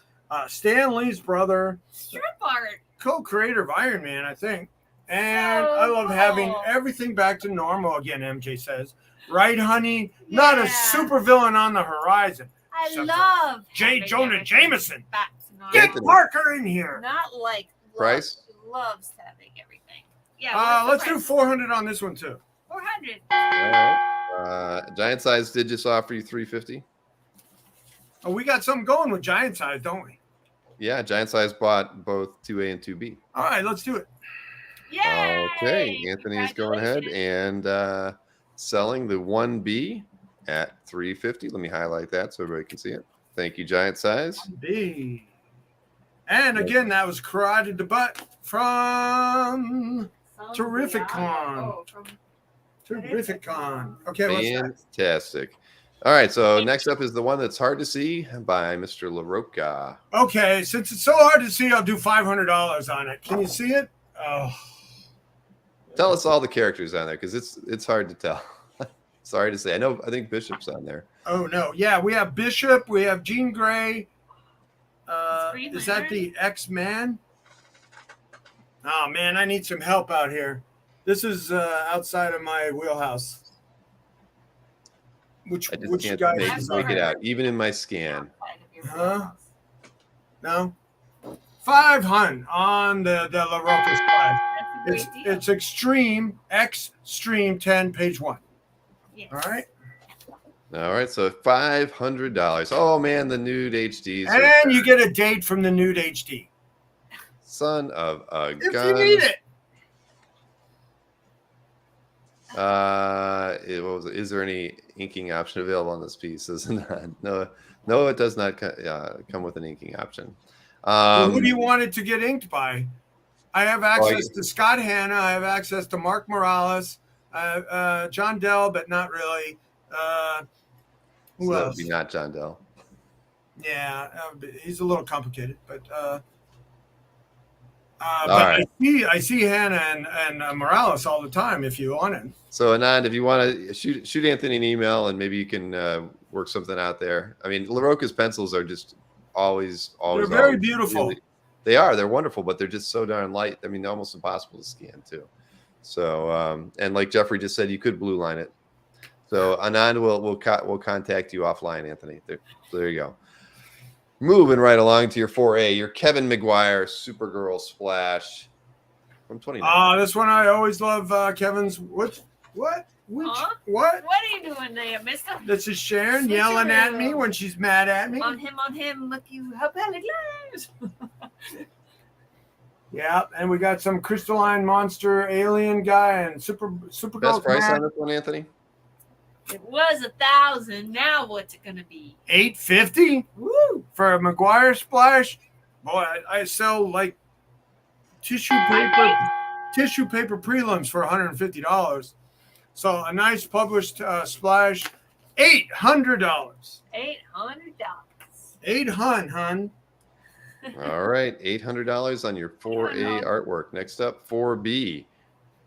Stan Lee's brother, strip art. co-creator of Iron Man, I think. And I love having everything back to normal again, MJ says. Right, honey? Not a Yeah. super villain on the horizon. I Except for love J. having Jonah everything Jameson. back to normal. Get Anthony. Parker in here. Not like Price? loves having everything. Yeah. Let's do 400 on this one, too. 400. All right. Giant Size did just offer you 350. Oh, we got something going with Giant Size, don't we? Yeah, Giant Size bought both 2A and 2B. All right, let's do it. Yay! Okay, Anthony is going ahead Congratulations. and selling the 1B at 350. Let me highlight that so everybody can see it. Thank you, Giant Size. B. And again, that was Karate to Butt from Terrificon. Oh, from Terrificon. Okay, what's next? Fantastic. All right, so next up is the one that's hard to see by Mr. LaRocca. Okay, since it's so hard to see, I'll do $500 on it. Can you see it? Oh, Tell us all the characters on there because it's hard to tell. Sorry to say. I think Bishop's on there. oh no. Yeah, we have Bishop. We have Jean Grey. Is that the X-Man? Oh man, I need some help out here. This is outside of my wheelhouse. Which I just can't guy is make it out, even in my scan. Huh? No. 500 on the La Roca Splash. That's a great deal. It's extreme 10, page 1. Yes. All right. All right, so $500. Oh man, the nude HDs. And you get a date from the nude HD. Son of a If gun. you need it. What was it? Is there any inking option available on this piece? Isn't that? No, it does not come with an inking option. Well, who do you want it to get inked by? I have access to Scott Hanna. I have access to Mark Morales, John Dell, but not really. Who so else? Be not John Dell. Yeah, he's a little complicated, but right. I see Hannah and Morales all the time if you want it. So Anand, if you want to shoot Anthony an email and maybe you can work something out there. I mean, LaRocca's pencils are just always They're very beautiful. Really, they're wonderful, but they're just so darn light. I mean, they're almost impossible to scan too. So and like Jeffrey just said, you could blue line it. So Anand will contact you offline, Anthony. So there you go. Moving right along to your 4A, your Kevin McGuire Supergirl Splash from 29. This one I always love. Kevin's what? Huh? What? What are you doing there, mister? This is Sharon yelling at me when she's mad at me. On him, look you, how bad it lies. Yeah, and we got some crystalline monster alien guy and Supergirl. Best price on this one, Anthony? It was 1,000. Now what's it gonna be? $850. Woo! For a McGuire Splash. Boy, I sell like tissue paper prelims for $150. So a nice published splash, $800. $800. $800, hun. All right, $800 on your 4A artwork. Next up, 4B.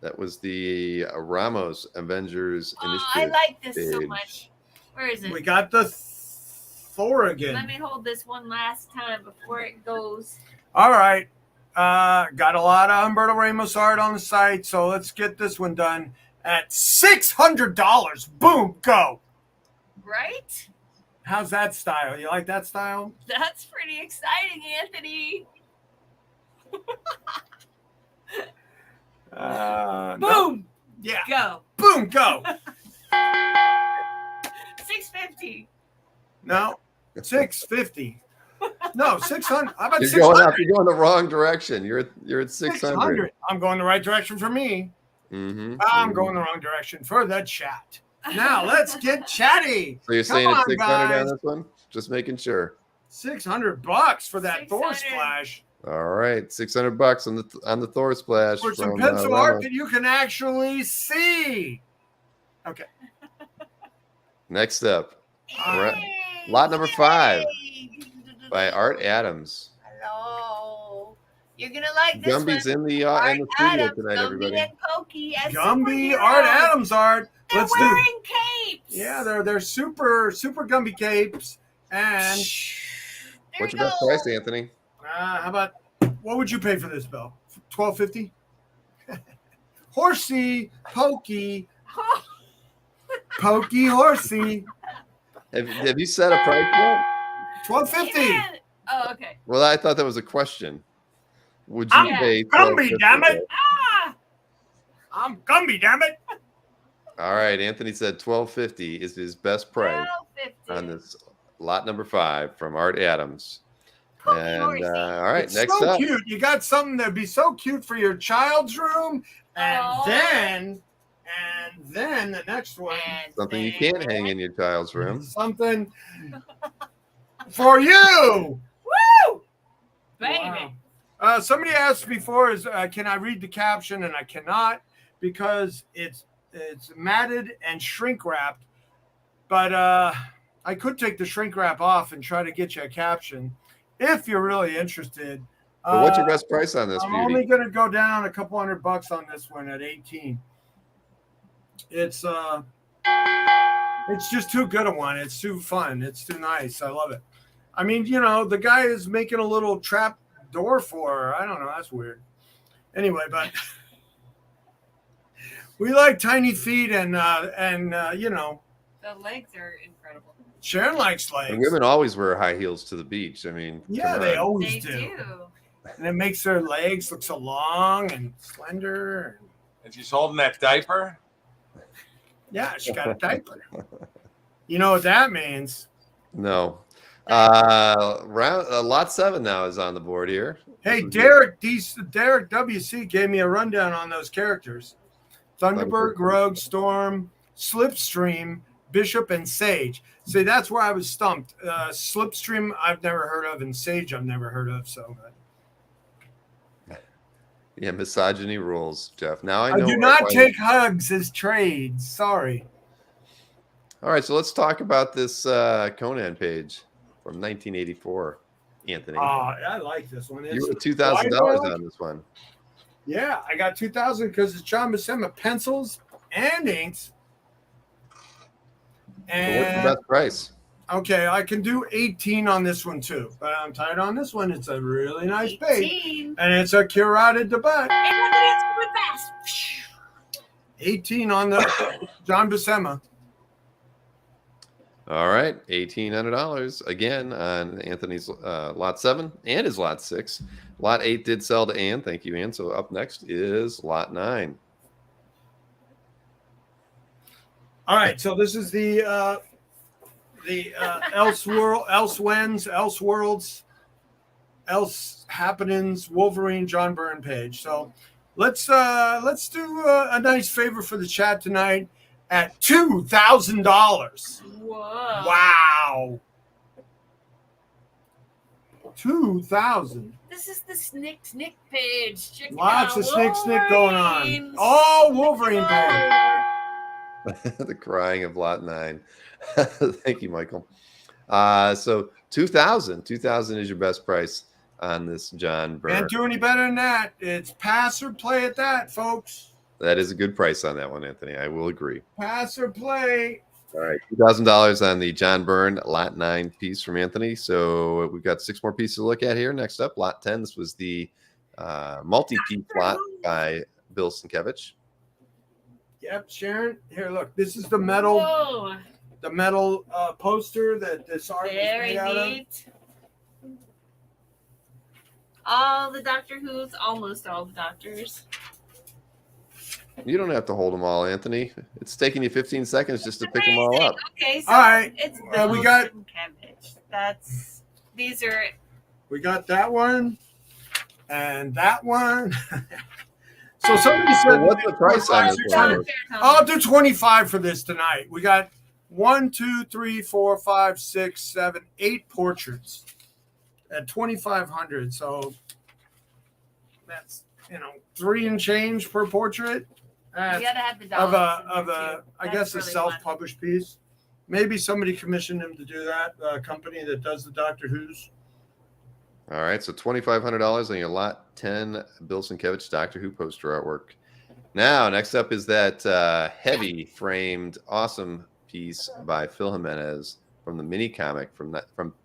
That was the Ramos Avengers Initiative. I like this so page. much. Where is it? We got the Thor again. Let me hold this one last time before it goes. All right. Got a lot of Humberto Ramos art on the site, so let's get this one done at $600. Boom, go. Right? How's that style? You like that style? That's pretty exciting, Anthony. No. Boom. Yeah. Go. Boom, go. $650. No, $650. No, 600. How about You're 600? going up. You're going the wrong direction. You're at 600. I'm going the right direction for me. Mm-hmm. I'm going the wrong direction for the chat. Now let's get chatty. So you're Come saying on, it's 600 on guys. this one? Just making sure. $600 for that Thor 600. splash. All right, $600 on the Thor splash For some from, pencil art Ramos. that you can actually see. Okay. Next up, All right. Yay. Lot number 5 Yay. by Art Adams. Hello. You're gonna like this Gumby's one. in the studio Adams, tonight, Gumby everybody. and Pokey as Gumby, superheroes. Art Adams art. They're Let's do. wearing capes. Yeah, they're super Gumby capes. And There What's you your best go. price, Anthony? how about what would you pay for this, Bill? $12.50. Horsey, Pokey, Pokey, Horsey. Have you set a price yet? $12.50. Man. Oh, okay. Well, I thought that was a question. Would you I'm pay Gumby, $12.50? damn it. Ah. I'm Gumby, damn it. All right, Anthony said $12.50 is his best price on this lot number 5 from Art Adams. Pokey And Horsey. all right, It's next so up. cute. You got something that'd be so cute for your child's room, and Oh. then the next one, And Something you then- can't hang in your child's room. something for you. Woo! Baby. Wow. Somebody asked before, can I read the caption? And I cannot because it's matted and shrink wrapped. But I could take the shrink wrap off and try to get you a caption if you're really interested. But what's your best price on this I'm beauty? only going to go down a couple $100 on this one at 18. It's just too good a one. It's too fun. It's too nice. I love it. I mean, the guy is making a little trap door for her. I don't know. That's weird. Anyway, but we like tiny feet and The legs are incredible. Sharon likes legs. And women always wear high heels to the beach. I mean, Yeah, come they on. always They do. do. And it makes her legs look so long and slender. And she's holding that diaper. Yeah, she got a diaper. You know what that means? No. Lot 7 now is on the board here. Hey, Derek WC gave me a rundown on those characters. Thunderbird, Rogue, Storm, Slipstream, Bishop, and Sage. See, that's where I was stumped. Slipstream I've never heard of, and Sage I've never heard of. So, yeah, misogyny rules, Jeff. Now I know. do not take hugs as trades. Sorry. All right, so let's talk about this Conan page from 1984, Anthony. I like this one. You were $2,000 on this one. Yeah, I got 2,000 because it's John Buscema pencils and inks. And so what's the best price? Okay, I can do 18 on this one too, but I'm tight on this one. It's a really nice page, and it's a curated debut. And look at it, moving fast. 18 on the John Buscema. All right, $1,800 again on Anthony's lot 7 and his lot 6. Lot 8 did sell to Ann. Thank you, Ann. So up next is lot 9. All right, so this is the Elseworlds, Else Happenings, Wolverine, John Byrne page. So let's do a nice favor for the chat tonight at $2,000. Whoa! Wow, 2,000. This is the Snick page. Check Lots it out. of snick going on. Oh, Wolverine page. The crying of lot 9. Thank you, Michael. So 2,000 is your best price on this John Byrne. Can't do any better than that. It's pass or play at that, folks. That is a good price on that one, Anthony. I will agree. Pass or play. All right, $2,000 on the John Byrne lot 9 piece from Anthony. So we've got 6 more pieces to look at here. Next up, lot 10. This was the multi-piece lot by Bill Sienkiewicz. Yep, Sharon. Here, look. This is the metal. Whoa. The metal poster that this art is Very made out of. neat. All the Doctor Who's, almost all the Doctors. You don't have to hold them all, Anthony. It's taking you 15 seconds just to pick them all up. Okay, so All right. it's We got. That's these are. We got that one, and that one. So somebody said, So what's the price on this one? I'll do 25 for this tonight. We got 1, 2, 3, 4, 5, 6, 7, 8 portraits at 2,500. So that's 3 and change per portrait. You gotta have the Of dollars. I guess a self-published piece. Maybe somebody commissioned him to do that. A company that does the Doctor Who's. All right, so $2,500 on your lot 10 Bill Sienkiewicz Doctor Who poster artwork. Now, next up is that heavy framed, awesome piece by Phil Jimenez from the mini comic from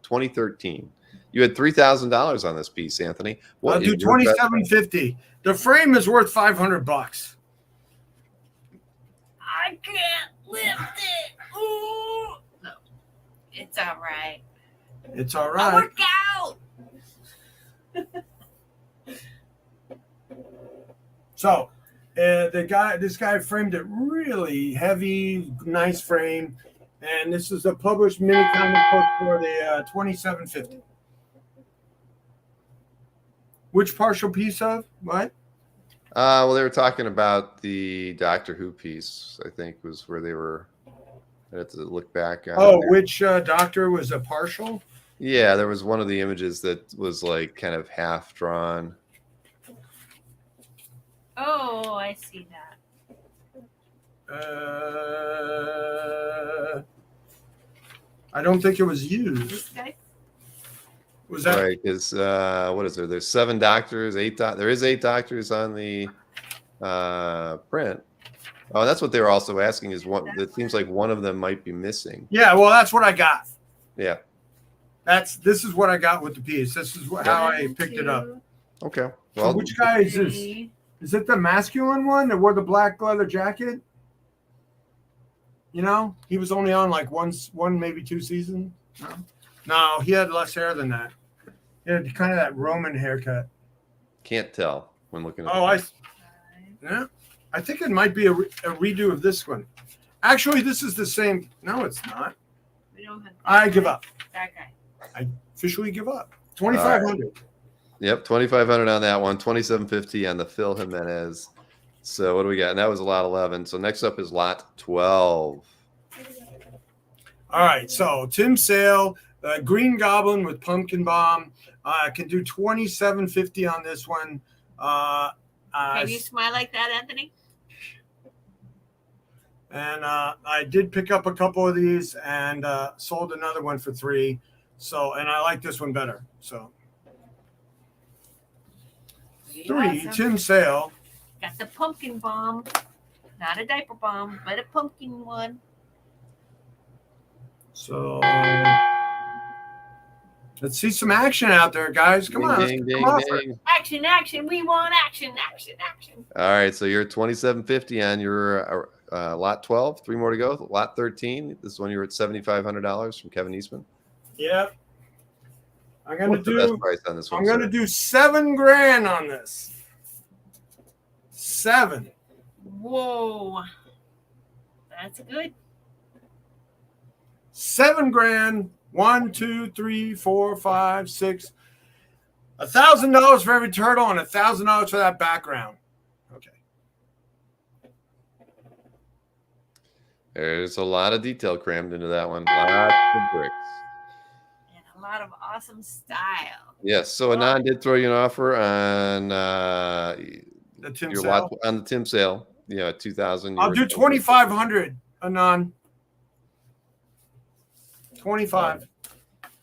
2013. You had $3,000 on this piece, Anthony. I'll do $2,750. The frame is worth $500. I can't lift it. Ooh. No, it's all right. It's all I'll right. work out. So, this guy framed it really heavy, nice frame, and this is a published mini comic book for the $2,750. Which partial piece of what? Well, they were talking about the Doctor Who piece, I think, was where they were. I had to look back on. Oh, which Doctor was a partial? Yeah, there was one of the images that was like kind of half drawn. Oh, I see that. I don't think it was used. This guy? Was that Right, because what is there? There's 7 doctors, 8 there is 8 doctors on the print. Oh, that's what they were also asking is one. It seems like one of them might be missing. Yeah, well, that's what I got. Yeah. This is what I got with the piece. This is how I picked it up. Okay. So Well, which guy is this? Is it the masculine one that wore the black leather jacket? He was only on like one, maybe 2 seasons. No, he had less hair than that. He had kind of that Roman haircut. can't tell when looking at Yeah, I think it might be a redo of this one. Actually, this is the same. No, it's not. We don't have I give up. that guy. I officially give up. 2,500. Yep, 2,500 on that one, 2,750 on the Phil Jimenez. So what do we got? And that was lot 11. So next up is lot 12. All right, so Tim Sale, Green Goblin with Pumpkin Bomb. I can do 2,750 on this one. Can you smile like that, Anthony? And I did pick up a couple of these and sold another one for 3. So, and I like this one better. So 3, Awesome. Tim Sale. Got the pumpkin bomb. Not a diaper bomb, but a pumpkin one. So let's see some action out there, guys. Come on. Ding, Let's ding, come off ding. it. Action, action. We want action, action, action. All right, so you're 2,750 on your lot 12. 3 more to go. Lot 13. This is when you were at $7,500 from Kevin Eastman. Yep. I'm gonna What's the best do. price on this one? I'm gonna sir? do $7,000 on this. 7. Whoa. That's good. $7,000. 1, 2, 3, 4, 5, 6. $1,000 for every turtle and $1,000 for that background. Okay. There's a lot of detail crammed into that one. Lots of bricks. And a lot of awesome style. Yes. So Anand did throw you an offer on The Tim your Sale. lot on the Tim sale. Yeah, 2,000. I'll do 2,500, Anon. 25.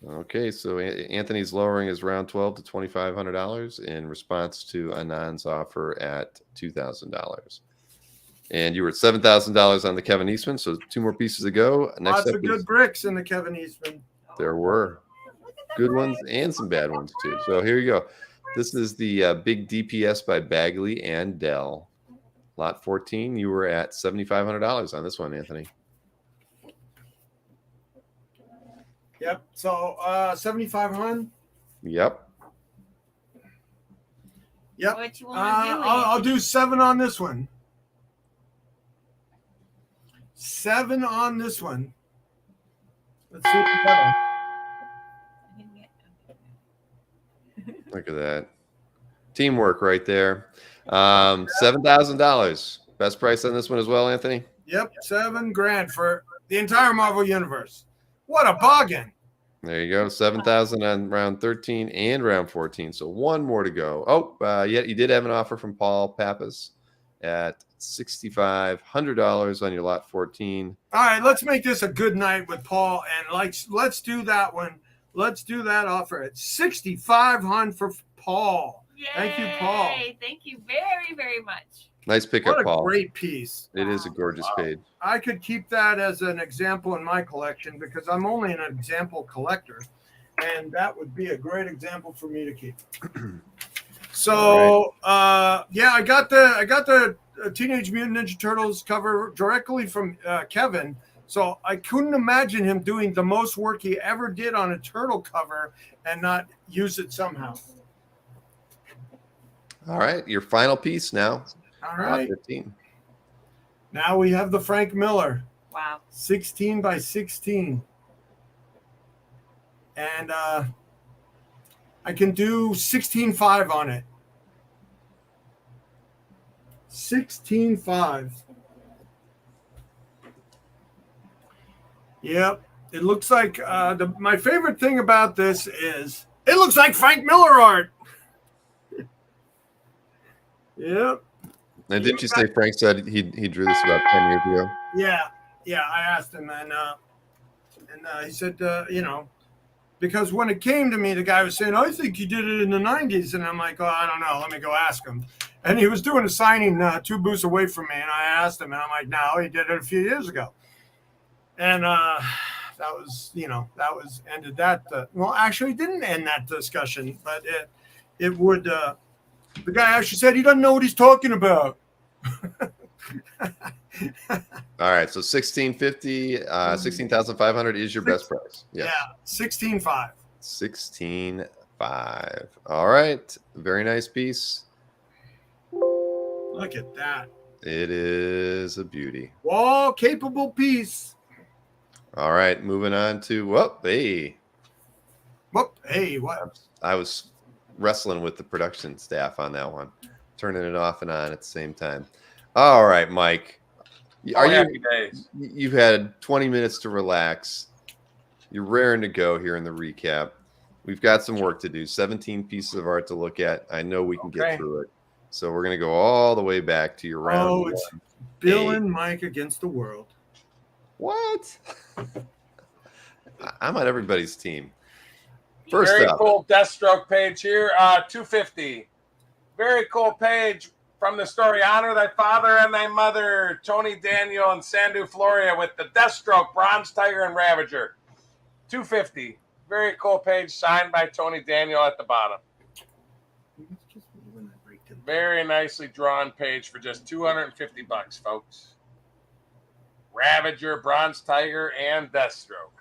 Okay, so Anthony's lowering his round 12 to $2,500 in response to Anand's offer at $2,000. And you were at $7,000 on the Kevin Eastman, so 2 more pieces to go. Next Lots up of good is, bricks in the Kevin Eastman. there were good ones and some bad ones too. So here you go. This is the big DPS by Bagley and Dell. Lot 14, you were at $7,500 on this one, Anthony. Yep. So 7,500. Yep. Yep. What you want to do? I'll do 7 on this one. 7 on this one. Let's see what we got. Look at that. Teamwork right there. $7,000. Best price on this one as well, Anthony? Yep. $7,000 for the entire Marvel Universe. What a bargain. There you go. 7,000 on round 13 and round 14. So 1 more to go. Oh, yeah, you did have an offer from Paul Pappas at $6,500 on your lot 14. All right, let's make this a good night with Paul, and let's do that one. Let's do that offer at $6,500 for Paul. Yay! Thank you, Paul. Thank you very, very much. Nice pickup, What a Paul. great piece. It is a gorgeous page. I could keep that as an example in my collection because I'm only an example collector, and that would be a great example for me to keep. So, yeah, I got the Teenage Mutant Ninja Turtles cover directly from Kevin. So I couldn't imagine him doing the most work he ever did on a turtle cover and not use it somehow. All right, your final piece now. All Lot right. 15. Now we have the Frank Miller. Wow. 16 by 16. And I can do 16.5 on it. 16.5. Yep. It looks like my favorite thing about this is it looks like Frank Miller art. Yep. And didn't you say Frank said he drew this about 10 years ago? Yeah. I asked him, and he said, because when it came to me, the guy was saying, I think he did it in the 90s. And I'm like, oh, I don't know. Let me go ask him. And he was doing a signing 2 booths away from me. And I asked him, and I'm like, no, he did it a few years ago. And ended that. Well, actually, it didn't end that discussion, but it would. The guy actually said he doesn't know what he's talking about. All right, so 16,500 is your best price. Yes. Yeah, 16.5. 16.5. 5. All right. Very nice piece. Look at that. It is a beauty. Wall capable piece. All right. Moving on to, hey. Whoop. Hey, what? I was wrestling with the production staff on that one, turning it off and on at the same time. All right, Mike. Happy days. You've had 20 minutes to relax. You're raring to go here in the recap. We've got some work to do. 17 pieces of art to look at. I know we can get through it. So we're going to go all the way back to your round. Oh, it's Bill and Mike against the world. What? I'm on everybody's team. First Very up. cool Deathstroke page here. 250. Very cool page from the story Honor Thy Father and Thy Mother, Tony Daniel and Sandu Floria with the Deathstroke, Bronze Tiger, and Ravager. 250. Very cool page signed by Tony Daniel at the bottom. Very nicely drawn page for just $250, folks. Ravager, Bronze Tiger, and Deathstroke.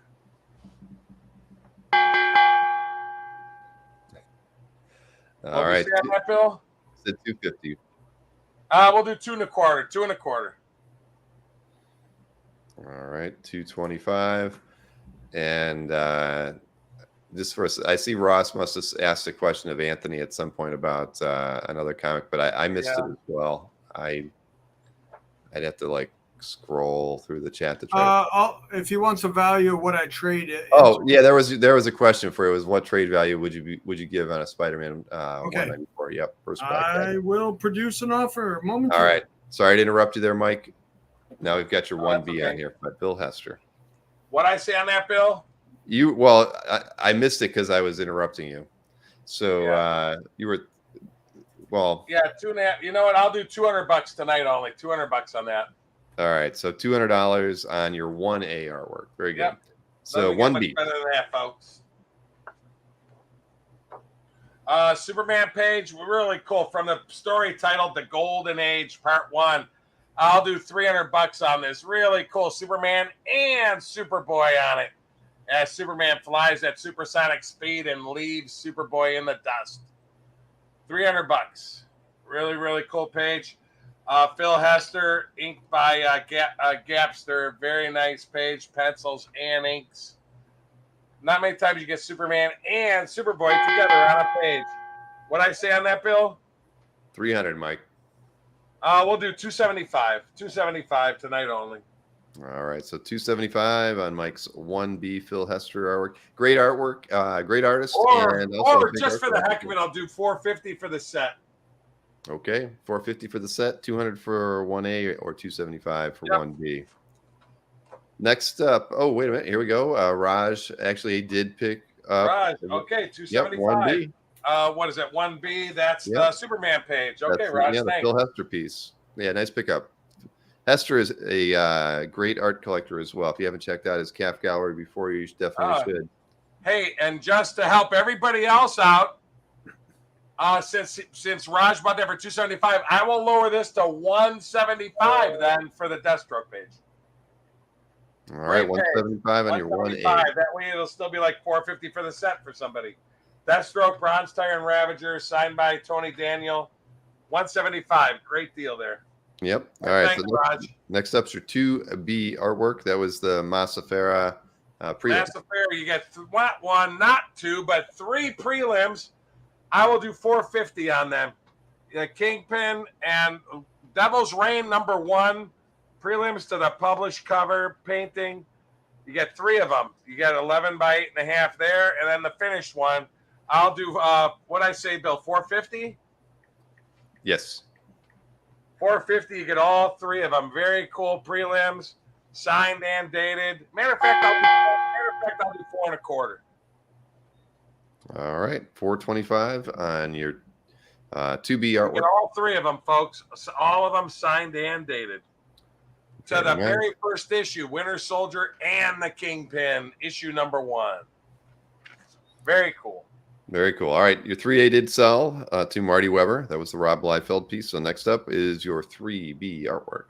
All right. You see on that, Bill? It's at 250. We'll do 2 1/4. 2 1/4. All right, 225. And just for I see Ross must have asked a question of Anthony at some point about another comic, but I missed it as well. I'd have to scroll through the chat to try. If he wants a value of what I trade it. Oh yeah, there was a question for it. Was what trade value would you give on a Spider-Man 194? Yep, first back. I will produce an offer momentarily. All right. Sorry to interrupt you there, Mike. Now we've got your 1B on here by Bill Hester. What I say on that, Bill? I missed it because I was interrupting you. So you were 2.5. You know what? I'll do $200 tonight only. $200 on that. All right, so $200 on your 1A artwork. Very good. Yep. So 1B. Better than that, folks. Superman page, really cool. From the story titled "The Golden Age" Part 1. I'll do $300 on this. Really cool Superman and Superboy on it. As Superman flies at supersonic speed and leaves Superboy in the dust. $300. Really, really cool page. Phil Hester, inked by Gapster. Very nice page. Pencils and inks. Not many times you get Superman and Superboy together on a page. What I say on that, Bill? 300, Mike. We'll do 275. 275 tonight only. All right, so 275 on Mike's 1B Phil Hester artwork. Great artwork, great artist. Or and just for the heck of it, I'll do 450 for the set. Okay, 450 for the set, 200 for 1A, or 275 for 1B. Next up, oh, wait a minute. Here we go. Raj actually did pick up. Raj, okay, 275. Yep, 1B. What is that? 1B? That's the Superman page. Okay, That's Raj, the thanks. Phil Hester piece. Yeah, nice pickup. Hester is a great art collector as well. If you haven't checked out his calf gallery before, you definitely should. Hey, and just to help everybody else out, since Raj bought that for 275, I will lower this to 175 then for the Deathstroke page. All right, 175 on your 1A. That way it'll still be like 450 for the set for somebody. Deathstroke, Bronze Tiger, and Ravager, signed by Tony Daniel. 175. Great deal there. Yep. All right. Thanks, So Raj. next up's your 2B artwork. That was the Masafera prelim. Masafera, you get one, not two, but 3 prelims. I will do 450 on them. Kingpin and Devil's Reign #1 prelims to the published cover painting. You get 3 of them. You get 11 by 8.5 there, and then the finished one. I'll do what I say, Bill, 450. Yes. 450. You get all 3 of them. Very cool prelims, signed and dated. Matter of fact, I'll do 4 1/4. All right. 425 on your 2B artwork. Get all 3 of them, folks. All of them signed and dated. To the very first issue, Winter Soldier and the Kingpin, issue #1. Very cool. Very cool. All right. Your 3A did sell to Marty Weber. That was the Rob Liefeld piece. So next up is your 3B artwork.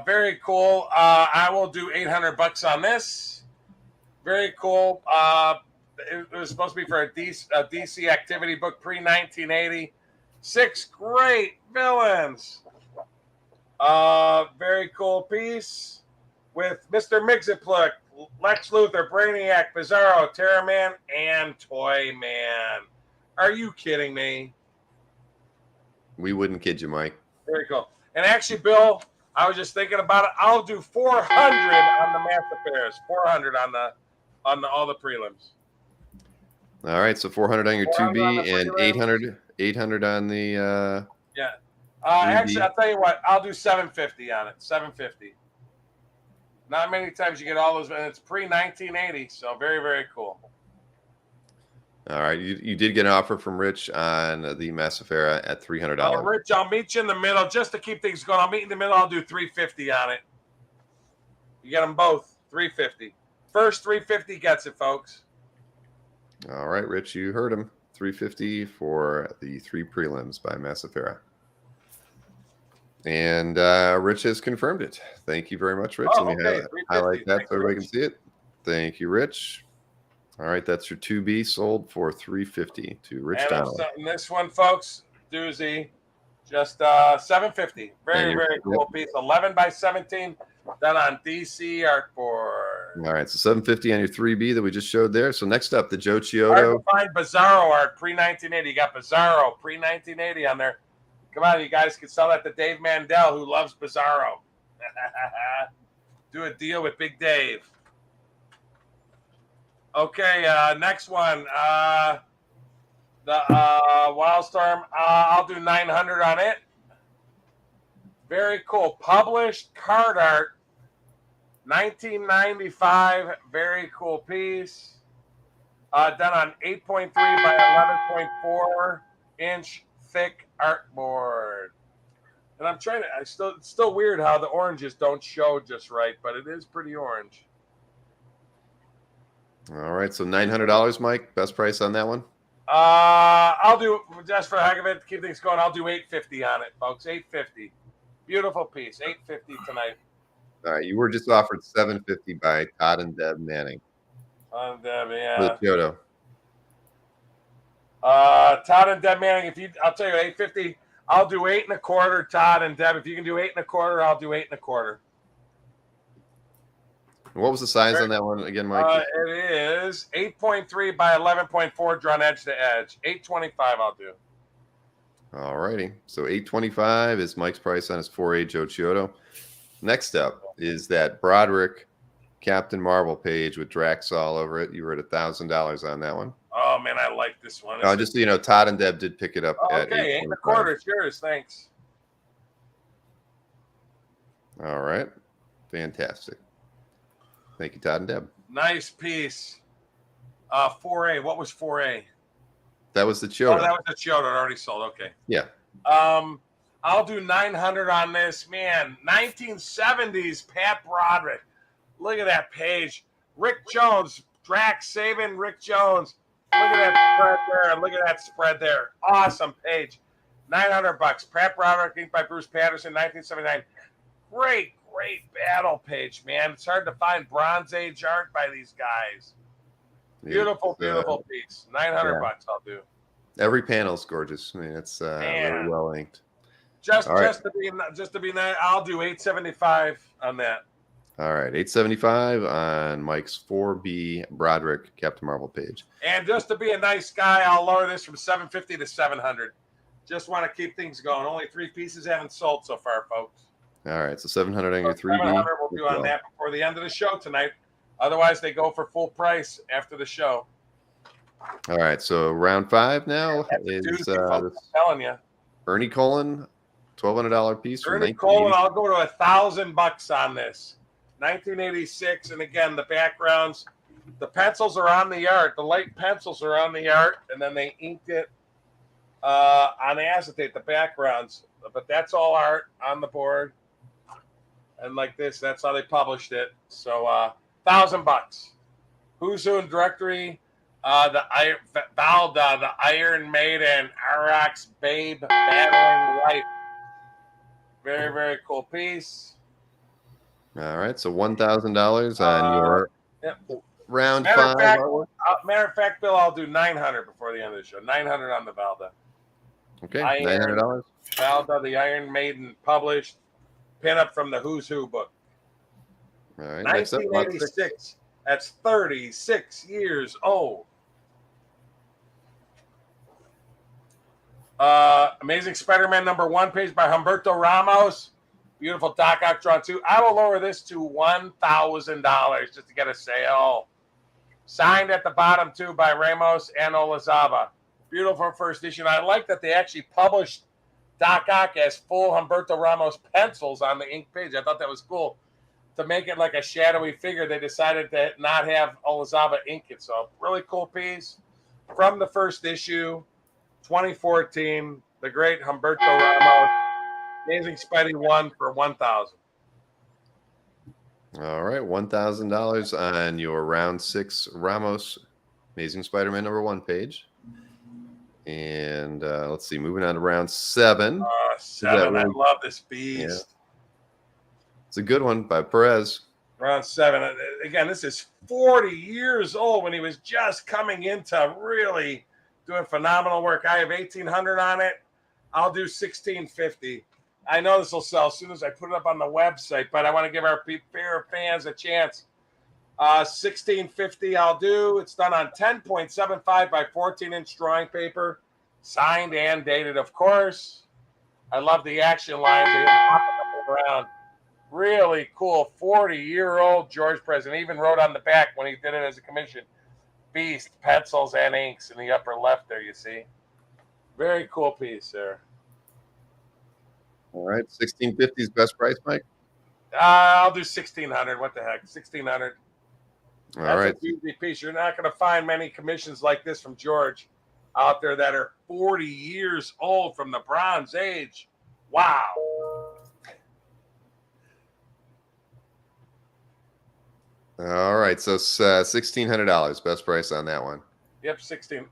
Very cool. I will do $800 on this. Very cool. it was supposed to be for a DC activity book pre-1980. 6 great villains. Very cool piece with Mr. Mxyzptlk, Lex Luthor, Brainiac, Bizarro, Terra Man, and Toy Man. Are you kidding me? We wouldn't kid you, Mike. Very cool. And actually, Bill, I was just thinking about it. I'll do 400 on the Mass Affairs. 400 on all the prelims. All right, so 400 on your 400 on 2B the and prelims. 800 on the Yeah. Actually, I'll tell you what. I'll do 750 on it. 750. Not many times you get all those, and it's pre-1980, so very, very cool. All right, you did get an offer from Rich on the Massafera at $300. Rich, I'll meet you in the middle just to keep things going. I'll meet you in the middle. I'll do 350 on it. You get them both, 350. First 350 gets it, folks. All right, Rich, you heard him. 350 for the 3 prelims by Massafera. And Rich has confirmed it. Thank you very much, Rich. Let me highlight that so everybody can see it. Thank you, Rich. All right, that's your 2B sold for $350 to Rich Donald. And this one, folks, doozy, just $750. Very, very cool piece. 11 by 17, done on DC artboard. All right, so $750 on your 3B that we just showed there. So next up, the Joe Hard Chiodo. to find Bizarro art pre-1980. You got Bizarro pre-1980 on there. Come on, you guys can sell that to Dave Mandel, who loves Bizarro. Do a deal with Big Dave. Okay, next one. The Wildstorm. I'll do 900 on it. Very cool. Published card art. 1995. Very cool piece. Done on 8.3 by 11.4 inch thick artboard. And I'm trying to. It's still weird how the oranges don't show just right, but it is pretty orange. All right, so $900, Mike. Best price on that one? I'll do, just for the heck of it, to keep things going, I'll do $850 on it, folks. $850. Beautiful piece. $850 tonight. All right, you were just offered $750 by Todd and Deb Manning. Deb, yeah. For the Kyoto. Todd and Deb Manning, I'll tell you, $850. I'll do 8 1/4. Todd and Deb, if you can do 8 1/4, I'll do 8 1/4. What was the size on that one again, Mike? It is 8.3 by 11.4 drawn edge to edge. 825 I'll do. All righty. So $825 is Mike's price on his 4A Joe Chiodo. Next up is that Broderick Captain Marvel page with Drax all over it. You were at $1,000 on that one. Oh, man, I like this one. Just so you know, Todd and Deb did pick it up at okay, 8 1/4. It's yours. Thanks. All right. Fantastic. Thank you, Todd and Deb. Nice piece. 4A. What was 4A? That was the Chiodo. Oh, that was the Chiodo. It already sold. Okay. Yeah. I'll do 900 on this. Man, 1970s Pat Broderick. Look at that page. Rick Jones. Drax Saban, Rick Jones. Look at that spread there. Look at that spread there. Awesome page. $900. Pat Broderick, inked by Bruce Patterson, 1979. Great battle page, man. It's hard to find Bronze Age art by these guys. Beautiful piece. $900 I'll do. Every panel's gorgeous. I mean, it's really well inked. Just to be nice, I'll do $875 on that. All right, $875 on Mike's 4B Broderick Captain Marvel page. And just to be a nice guy, I'll lower this from $750 to $700. Just want to keep things going. Only 3 pieces haven't sold so far, folks. All right, so $700 on your 3B. $700 we'll do on that before the end of the show tonight. Otherwise, they go for full price after the show. All right, so round 5 now is I'm telling you, Ernie Colon, $1,200 piece. Ernie Colon, I'll go to $1,000 on this. 1986, and again, the backgrounds, the pencils are on the art. The light pencils are on the art, and then they inked it on acetate, the backgrounds. But that's all art on the board. And like this, that's how they published it. So $1,000. Who's Who in Directory, the Iron Maiden, Arax Babe, Battling Life. Very, very cool piece. All right, so $1,000 on your round Matter of 5 fact, artwork. Matter of fact, Bill, I'll do 900 before the end of the show. 900 on the Valda. Okay, Iron. $900. Valda, the Iron Maiden, published. Pin up from the Who's Who book. All right, next up, lot 6. 1986. That's 36 years old. Amazing Spider-Man #1 page by Humberto Ramos. Beautiful Doc Ock drawn too. I will lower this to $1,000 just to get a sale. Signed at the bottom too by Ramos and Olazaba. Beautiful first issue. And I like that they actually published Doc Ock as full Humberto Ramos pencils on the ink page. I thought that was cool. To make it like a shadowy figure, they decided to not have Olazaba ink it. So really cool piece from the first issue, 2014. The great Humberto Ramos, Amazing Spidey 1 for $1,000. All right, $1,000 on your round 6 Ramos Amazing Spider-Man #1 page. And let's see, moving on to round 7. 7. I love this beast. Yeah. It's a good one by Perez. Round 7. Again, this is 40 years old when he was just coming into really doing phenomenal work. I have 1,800 on it. I'll do 1,650. I know this will sell as soon as I put it up on the website, but I want to give our fair fans a chance. 1,650 I'll do. It's done on 10.75 by 14-inch drawing paper. Signed and dated, of course. I love the action lines. They pop up around. Really cool 40-year-old George Perez. And even wrote on the back when he did it as a commission, Beast, pencils, and inks in the upper left there, you see. Very cool piece there. All right, 1,650 is best price, Mike. I'll do 1,600. What the heck? 1,600. All That's right. a easy piece. You're not going to find many commissions like this from George out there that are 40 years old from the Bronze Age. Wow. All right, so $1,600 best price on that one. Yep, 16.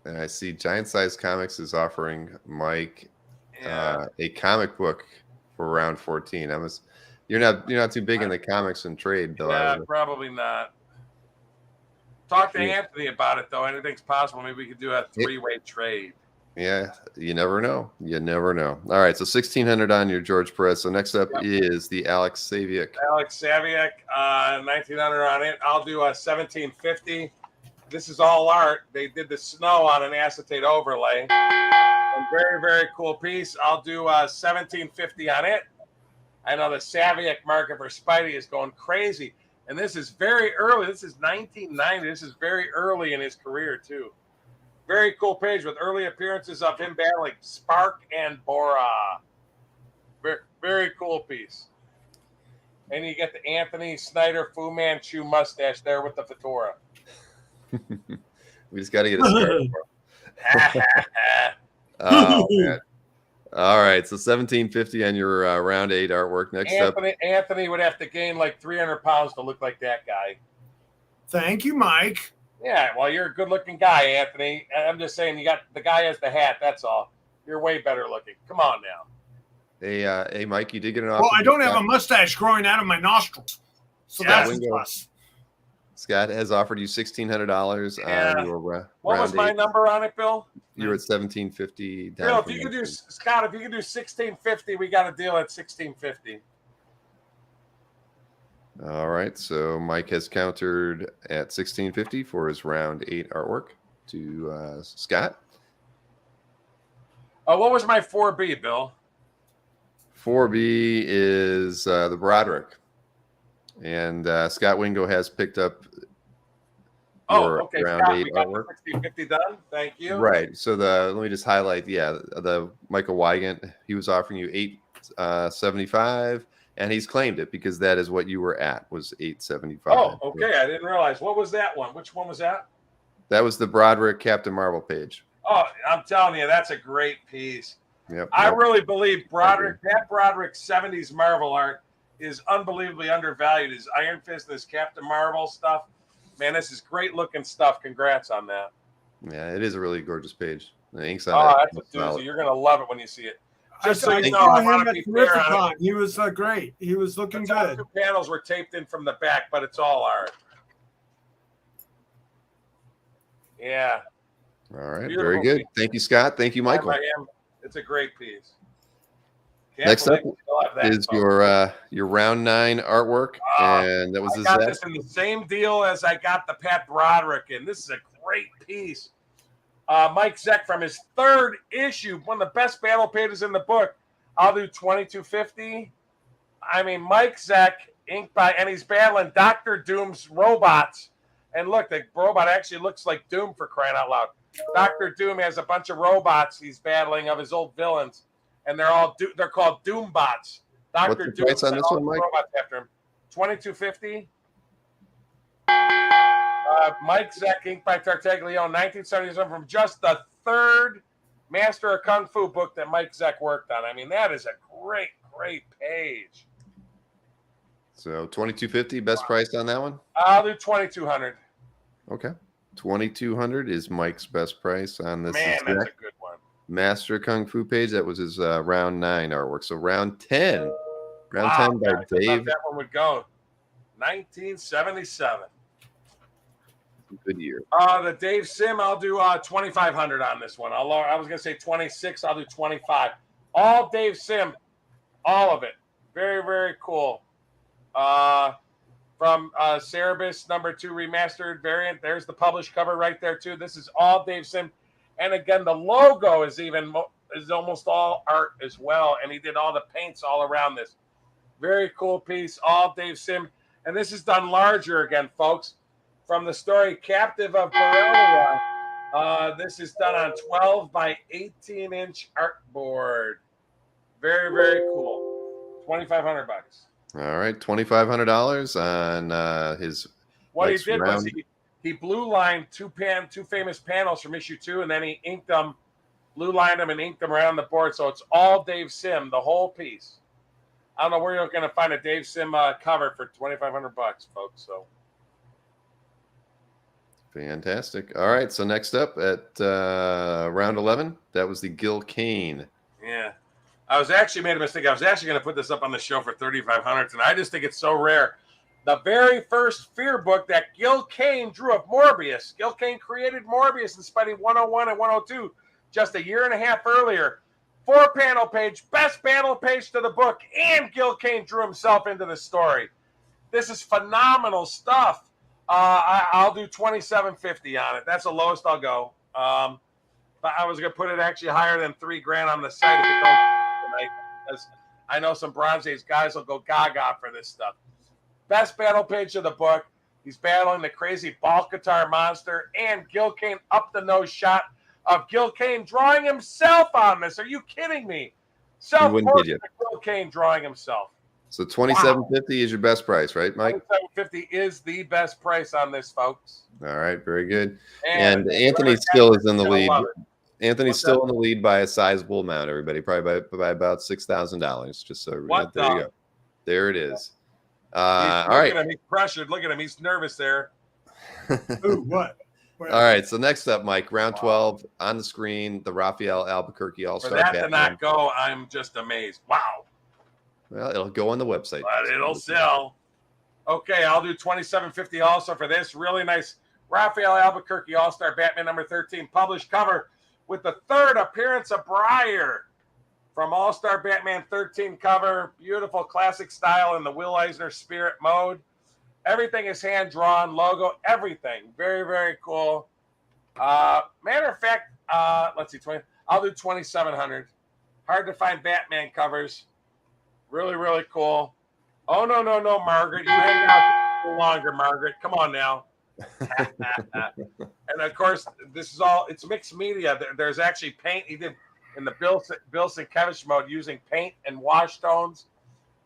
And I see Giant Size Comics is offering Mike Yeah. a comic book for round 14. You're not too big in the comics and trade, though. Yeah, probably not. Talk to Yeah. Anthony about it, though. Anything's possible. Maybe we could do a 3-way trade. Yeah, you never know. You never know. All right, so 1,600 on your George Perez. So next up is the Alex Saviuk. Alex Saviuk, 1,900 on it. I'll do a 1,750. This is all art. They did the snow on an acetate overlay. A very, very cool piece. I'll do 1,750 on it. I know the Saviuk market for Spidey is going crazy. And this is very early. This is 1990. This is very early in his career, too. Very cool page with early appearances of him battling Spark and Bora. Very, very cool piece. And you get the Anthony Snyder Fu Manchu mustache there with the fedora. We just got to get it started. Oh, man. All right, so 1,750 on your round 8 artwork. Next up, Anthony would have to gain like 300 pounds to look like that guy. Thank you, Mike. Yeah, well, you're a good-looking guy, Anthony. I'm just saying, you got the guy has the hat. That's all. You're way better looking. Come on now. Hey, Mike, you did get an offer. Well, I don't have a mustache growing out of my nostrils, so Yeah, that's a plus. Scott has offered you $1,600 Yeah. on your What round was my 8. number on it, Bill? You're at 1,750. down Bill, if from you could do 19. Scott, if you could do 1,650, we got a deal at 1,650. All right, so Mike has countered at 1,650 for his round 8 artwork to Scott. What was my 4B, Bill? 4B is the Broderick, and Scott Wingo has picked up your Okay. round Scott, 8 we got the artwork. 1,650 done. Thank you. Right. So let me just highlight. Yeah, the Michael Wygant, he was offering you $875, and he's claimed it because that is what you were at, was $875. Oh, okay. I didn't realize. What was that one? Which one was that? That was the Broderick Captain Marvel page. Oh, I'm telling you, that's a great piece. Yep. I really believe Broderick, Pat Broderick's 70s Marvel art is unbelievably undervalued. His Iron Fist and his Captain Marvel stuff. Man, this is great looking stuff. Congrats on that. Yeah, it is a really gorgeous page. The ink's on Oh, that. that's a doozy. You're going to love it when you see it. Just so I you know, saw I him want to at be fair on it. Terrificon. He was great. He was looking The top good. 2 panels were taped in from the back, but it's all art. Yeah. All right, Beautiful very good. piece. Thank you, Scott. Thank you, Michael. It's a great piece. Can't Next up believe we still have that, is folks. your round 9 artwork, and that was I a got Zach. this in the same deal as I got the Pat Broderick in. This is a great piece. Mike Zeck from his 3rd issue, one of the best battle pages in the book. I'll do 2250. I mean, Mike Zeck, inked by, and he's battling Dr. Doom's robots. And look, the robot actually looks like Doom, for crying out loud. Dr. Doom has a bunch of robots he's battling of his old villains, and they're called Doom bots. What's Dr. the Doom price on sent this all one, the Mike? robots after him. 2250. Mike Zeck, inked by Tartaglione, 1977, from just the 3rd Master of Kung Fu book that Mike Zeck worked on. I mean, that is a great, great page. So 2250, best price on that one? I'll do 2200. Okay. 2200 is Mike's best price on this. Man, that's a good one. Master Kung Fu page. That was his round 9 artwork. So round 10. Round 10 by I thought Dave. that one would go. 1977. Good year. The Dave Sim, I'll do 2500 on this one. I was gonna say 26. I'll do 25. All Dave Sim, all of it. Very, very cool. From Cerebus #2 remastered variant. There's the published cover right there too. This is all Dave Sim, and again the logo is almost all art as well, and he did all the paints all around this. Very cool piece, all Dave Sim, and this is done larger again, folks. From the story Captive of Borrelia, this is done on 12 by 18-inch artboard. Very, very cool. $2,500. All right, $2,500 on his. What he did was he blue lined two famous panels from issue 2, and then he inked them, blue lined them, and inked them around the board. So it's all Dave Sim, the whole piece. I don't know where you're going to find a Dave Sim cover for $2,500, folks. So fantastic. All right, so next up at round 11, that was the Gil Kane. Yeah. I was actually made a mistake. I was actually going to put this up on the show for $3,500, and I just think it's so rare. The very first Fear book that Gil Kane drew of Morbius. Gil Kane created Morbius in Spidey 101 and 102 just a year and a half earlier. 4-panel page, best battle page to the book, and Gil Kane drew himself into the story. This is phenomenal stuff. I'll do $2,750 on it. That's the lowest I'll go. But I was going to put it actually higher than $3,000 on the site if it goes tonight, because I know some Bronze Age guys will go gaga for this stuff. Best battle page of the book. He's battling the crazy ball guitar monster, and Gil Kane up the nose shot of Gil Kane drawing himself on this. Are you kidding me? Self-portrait of Gil Kane drawing himself. So $2,750 is your best price, right, Mike? $2,750 is the best price on this, folks. All right, very good. And Anthony still is in the lead. Anthony's What's still that? in the lead by a sizable amount, everybody. Probably by about $6,000. Just so What there you the? go. There it is. All right. At him. He's pressured. Look at him. He's nervous there. Ooh, what? All right. So next up, Mike, round 12 on the screen, the Raphael Albuquerque For All-Star that to Batman. not go, I'm just amazed. Wow. Well, it'll go on the website. But it'll sell. Okay, I'll do $2,750 also for this. Really nice Raphael Albuquerque All-Star Batman #13 published cover with the 3rd appearance of Breyer from All-Star Batman 13 cover. Beautiful classic style in the Will Eisner spirit mode. Everything is hand-drawn, logo, everything. Very, very cool. Matter of fact, let's see, I'll do $2,700. Hard to find Batman covers. Really, really cool. Oh, no, Margaret. You hang out a little longer, Margaret. Come on now. And, of course, this is all, it's mixed media. There's actually paint. He did in the Bill Sienkiewicz mode using paint and wash tones.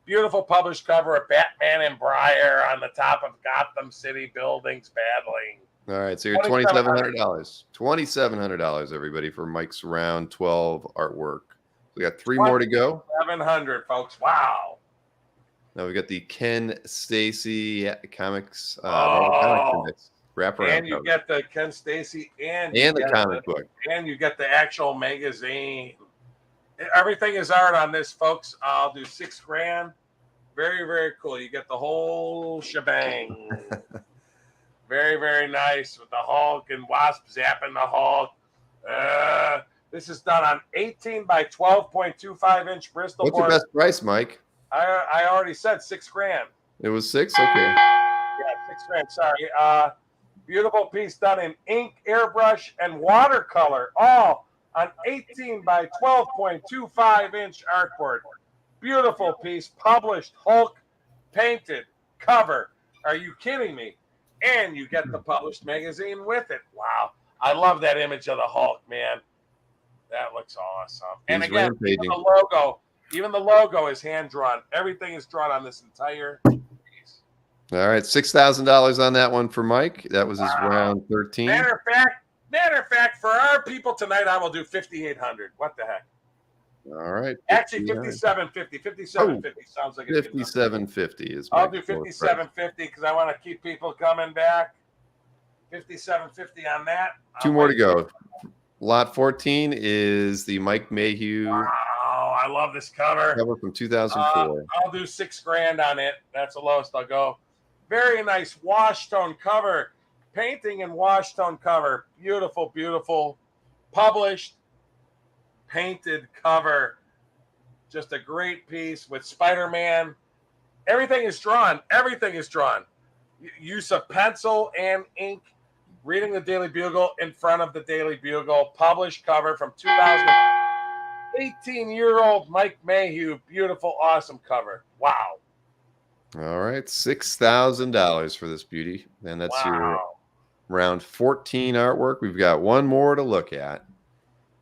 Beautiful published cover of Batman and Breyer on the top of Gotham City buildings battling. All right, so you're $2,700. $2,700, everybody, for Mike's round 12 artwork. We got 3 more to go. 700, folks. Wow. Now we got the Ken Stacy comics, comics wraparound. And you get the Ken Stacy and the comic book. And you get the actual magazine. Everything is art on this, folks. I'll do $6,000. Very, very cool. You get the whole shebang. Very, very nice with the Hulk and Wasp zapping the Hulk. This is done on 18 by 12.25-inch Bristol What's your board. best price, Mike? I already said $6,000. It was 6? Okay. Yeah, $6,000. Sorry. Beautiful piece done in ink, airbrush, and watercolor, all on 18 by 12.25-inch artboard. Beautiful piece, published Hulk painted cover. Are you kidding me? And you get the published magazine with it. Wow. I love that image of the Hulk, man. That looks awesome. And He's again, even the logo is hand drawn. Everything is drawn on this entire piece. All right, $6,000 on that one for Mike. That was his round 13. Matter of fact, for our people tonight, I will do 5,800. What the heck? All right. Actually, 5750. 5750 sounds like it's 5750 is. I'll do 5750 because I want to keep people coming back. 5750 on that. Two more to go. Lot 14 is the Mike Mayhew. Wow, I love this cover. Cover from 2004. I'll do $6,000 on it. That's the lowest I'll go. Very nice wash tone cover. Painting and wash tone cover. Beautiful, beautiful. Published. Painted cover. Just a great piece with Spider-Man. Everything is drawn. Everything is drawn. Use of pencil and ink. Reading the Daily Bugle in front of the Daily Bugle. Published cover from 2000. 18-year-old Mike Mayhew. Beautiful, awesome cover. Wow. All right. $6,000 for this beauty. And that's your round 14 artwork. We've got one more to look at.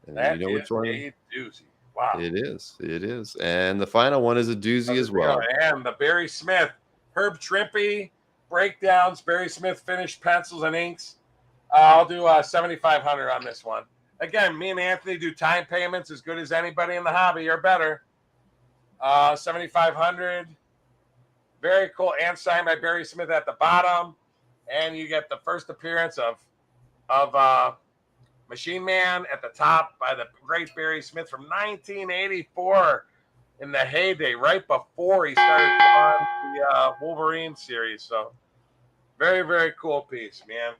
And that you know which one? A doozy. Wow. It is. It is. And the final one is a doozy as well. And the Barry Smith, Herb Trimpe breakdowns, Barry Smith finished pencils and inks. I'll do 7,500 on this one. Again, me and Anthony do time payments as good as anybody in the hobby or better. 7,500. Very cool. And signed by Barry Smith at the bottom. And you get the first appearance of Machine Man at the top by the great Barry Smith from 1984 in the heyday, right before he started on the Wolverine series. So very, very cool piece, man.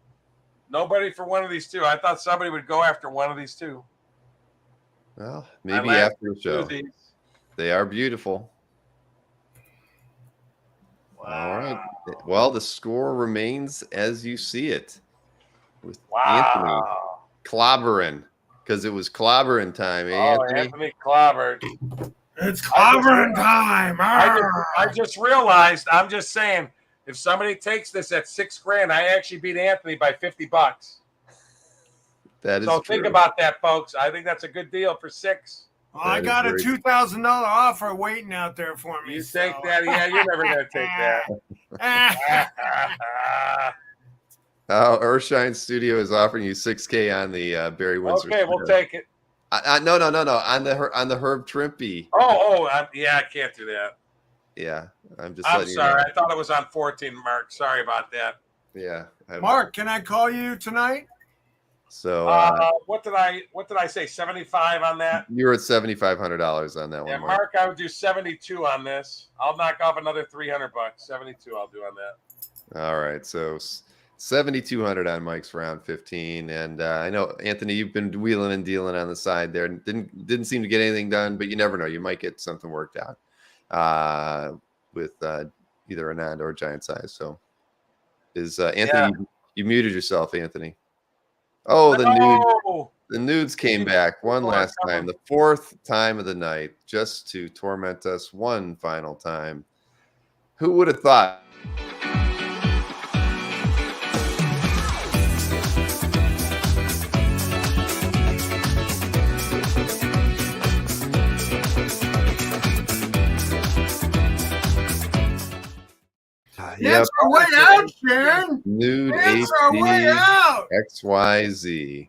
Nobody for one of these two. I thought somebody would go after one of these two. Well, maybe after the show. These. They are beautiful. Wow. All right. Well, the score remains as you see it. With Wow. Anthony clobbering, because it was clobbering time, Anthony clobbered. It's clobbering time. I just realized, I'm just saying, if somebody takes this at $6,000, I actually beat Anthony by $50. That is so true. think about that, folks. I think that's a good deal for $6,000. Well, I got a $2,000 offer waiting out there for me. You take that? Yeah, you're never going to take that. Earthshine Studio is offering you $6,000 on the Barry Windsor. Okay, we'll take it. No. On the Herb Trimpe. Yeah, I can't do that. Yeah, I'm sorry. You know. I thought it was on 14, Mark. Sorry about that. Yeah. Mark, can I call you tonight? So what did I say? 75 on that? You're at $7,500 on that one. Yeah, Mark, I would do 72 on this. I'll knock off another $300. 72 I'll do on that. All right. So 7,200 on Mike's round 15. And I know, Anthony, you've been wheeling and dealing on the side there. Didn't seem to get anything done, but you never know. You might get something worked out with either Anand or Giant Size. So is Anthony, you muted yourself, Anthony. Oh, the nudes came back one last time, the fourth time of the night, just to torment us one final time. Who would have thought? It's our way out, Sharon. Nude It's our way out. XYZ.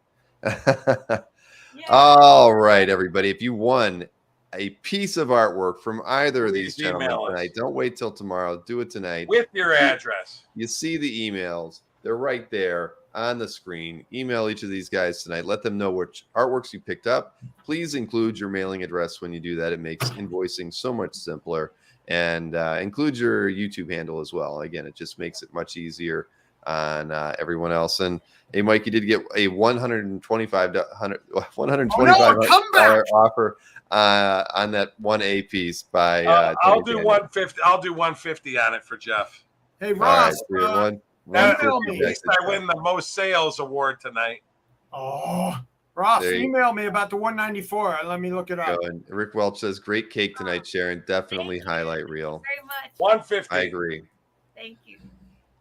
All right, everybody. If you won a piece of artwork from either of these gentlemen tonight, don't wait till tomorrow. Do it tonight. With your address. You see the emails. They're right there. on the screen. Email each of these guys tonight. Let them know which artworks you picked up. Please include your mailing address when you do that. It makes invoicing so much simpler. And include your YouTube handle as well. Again, it just makes it much easier on everyone else. And hey, Mike, you did get a $125 offer on that 1A piece by. I'll do 150. I'll do 150 on it for Jeff. Hey, Ross. At least I win the most sales award tonight. Oh, Ross, email me about the 194. Let me look it up. And Rick Welch says, "Great cake tonight, Sharon. Definitely highlight reel." Very much. 150. I agree. Thank you.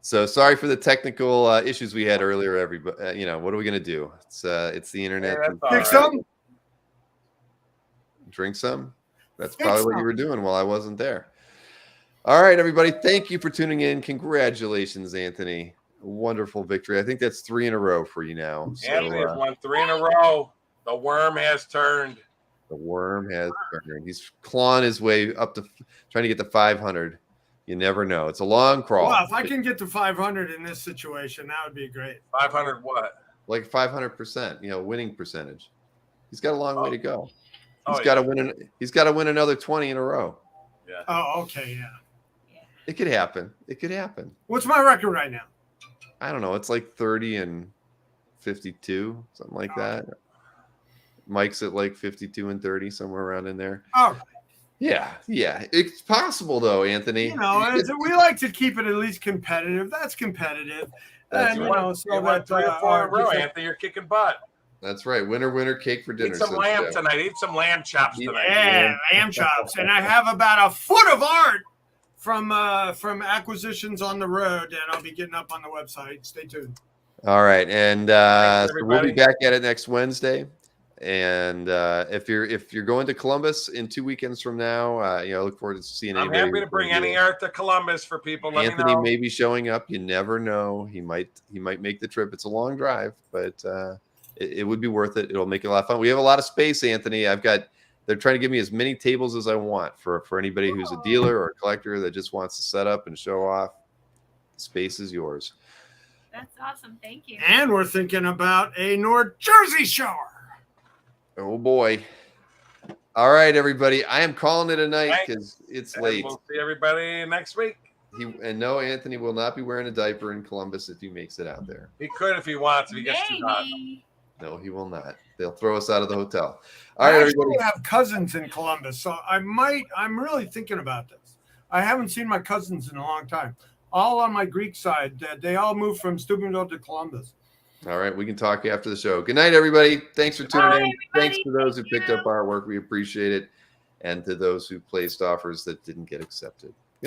So sorry for the technical issues we had earlier. Everybody, what are we gonna do? It's the internet. Drink some. Drink some. That's probably what you were doing while I wasn't there. All right, everybody. Thank you for tuning in. Congratulations, Anthony. Wonderful victory. I think that's 3 in a row for you now. Anthony has won 3 in a row. The worm has turned. The worm has turned. He's clawing his way up to trying to get to 500. You never know. It's a long crawl. Well, if I can get to 500 in this situation, that would be great. 500 what? Like 500%, winning percentage. He's got a long way to go. He's got to win. He's got to win another 20 in a row. Yeah. Oh, okay, yeah. It could happen. It could happen. What's my record right now? I don't know. It's like 30 and 52, something like that. Mike's at like 52 and 30, somewhere around in there. Oh, yeah. It's possible though, Anthony. We like to keep it at least competitive. That's competitive. That's and, right. You won 3 or 4 in a row, Anthony. You're kicking butt. That's right. Winner, cake for dinner. Eat some lamb tonight. Eat some lamb chops tonight. Yeah, lamb chops. And I have about a foot of art from acquisitions on the road, and I'll be getting up on the website. Stay tuned. All right, and so we'll be back at it next Wednesday. And if you're going to Columbus in 2 weekends from now, I look forward to seeing I'm anybody. happy to bring any art to Columbus for people. Let Anthony me know. may be showing up. You never know. He might make the trip. It's a long drive, but it would be worth it. It'll make it a lot of fun. We have a lot of space, Anthony. They're trying to give me as many tables as I want for anybody who's a dealer or a collector that just wants to set up and show off. The space is yours. That's awesome. Thank you. And we're thinking about a North Jersey show. Oh boy. All right, everybody. I am calling it a night because it's late. We'll see everybody next week. No, Anthony will not be wearing a diaper in Columbus if he makes it out there. He could if he wants. If he gets too hot. No, he will not. They'll throw us out of the hotel. All right, everybody. I have cousins in Columbus, so I'm really thinking about this. I haven't seen my cousins in a long time. All on my Greek side. They all moved from Steubenville to Columbus. All right, we can talk after the show. Good night, everybody. Thanks for tuning in. Everybody. Thanks to those who picked up our work. We appreciate it. And to those who placed offers that didn't get accepted.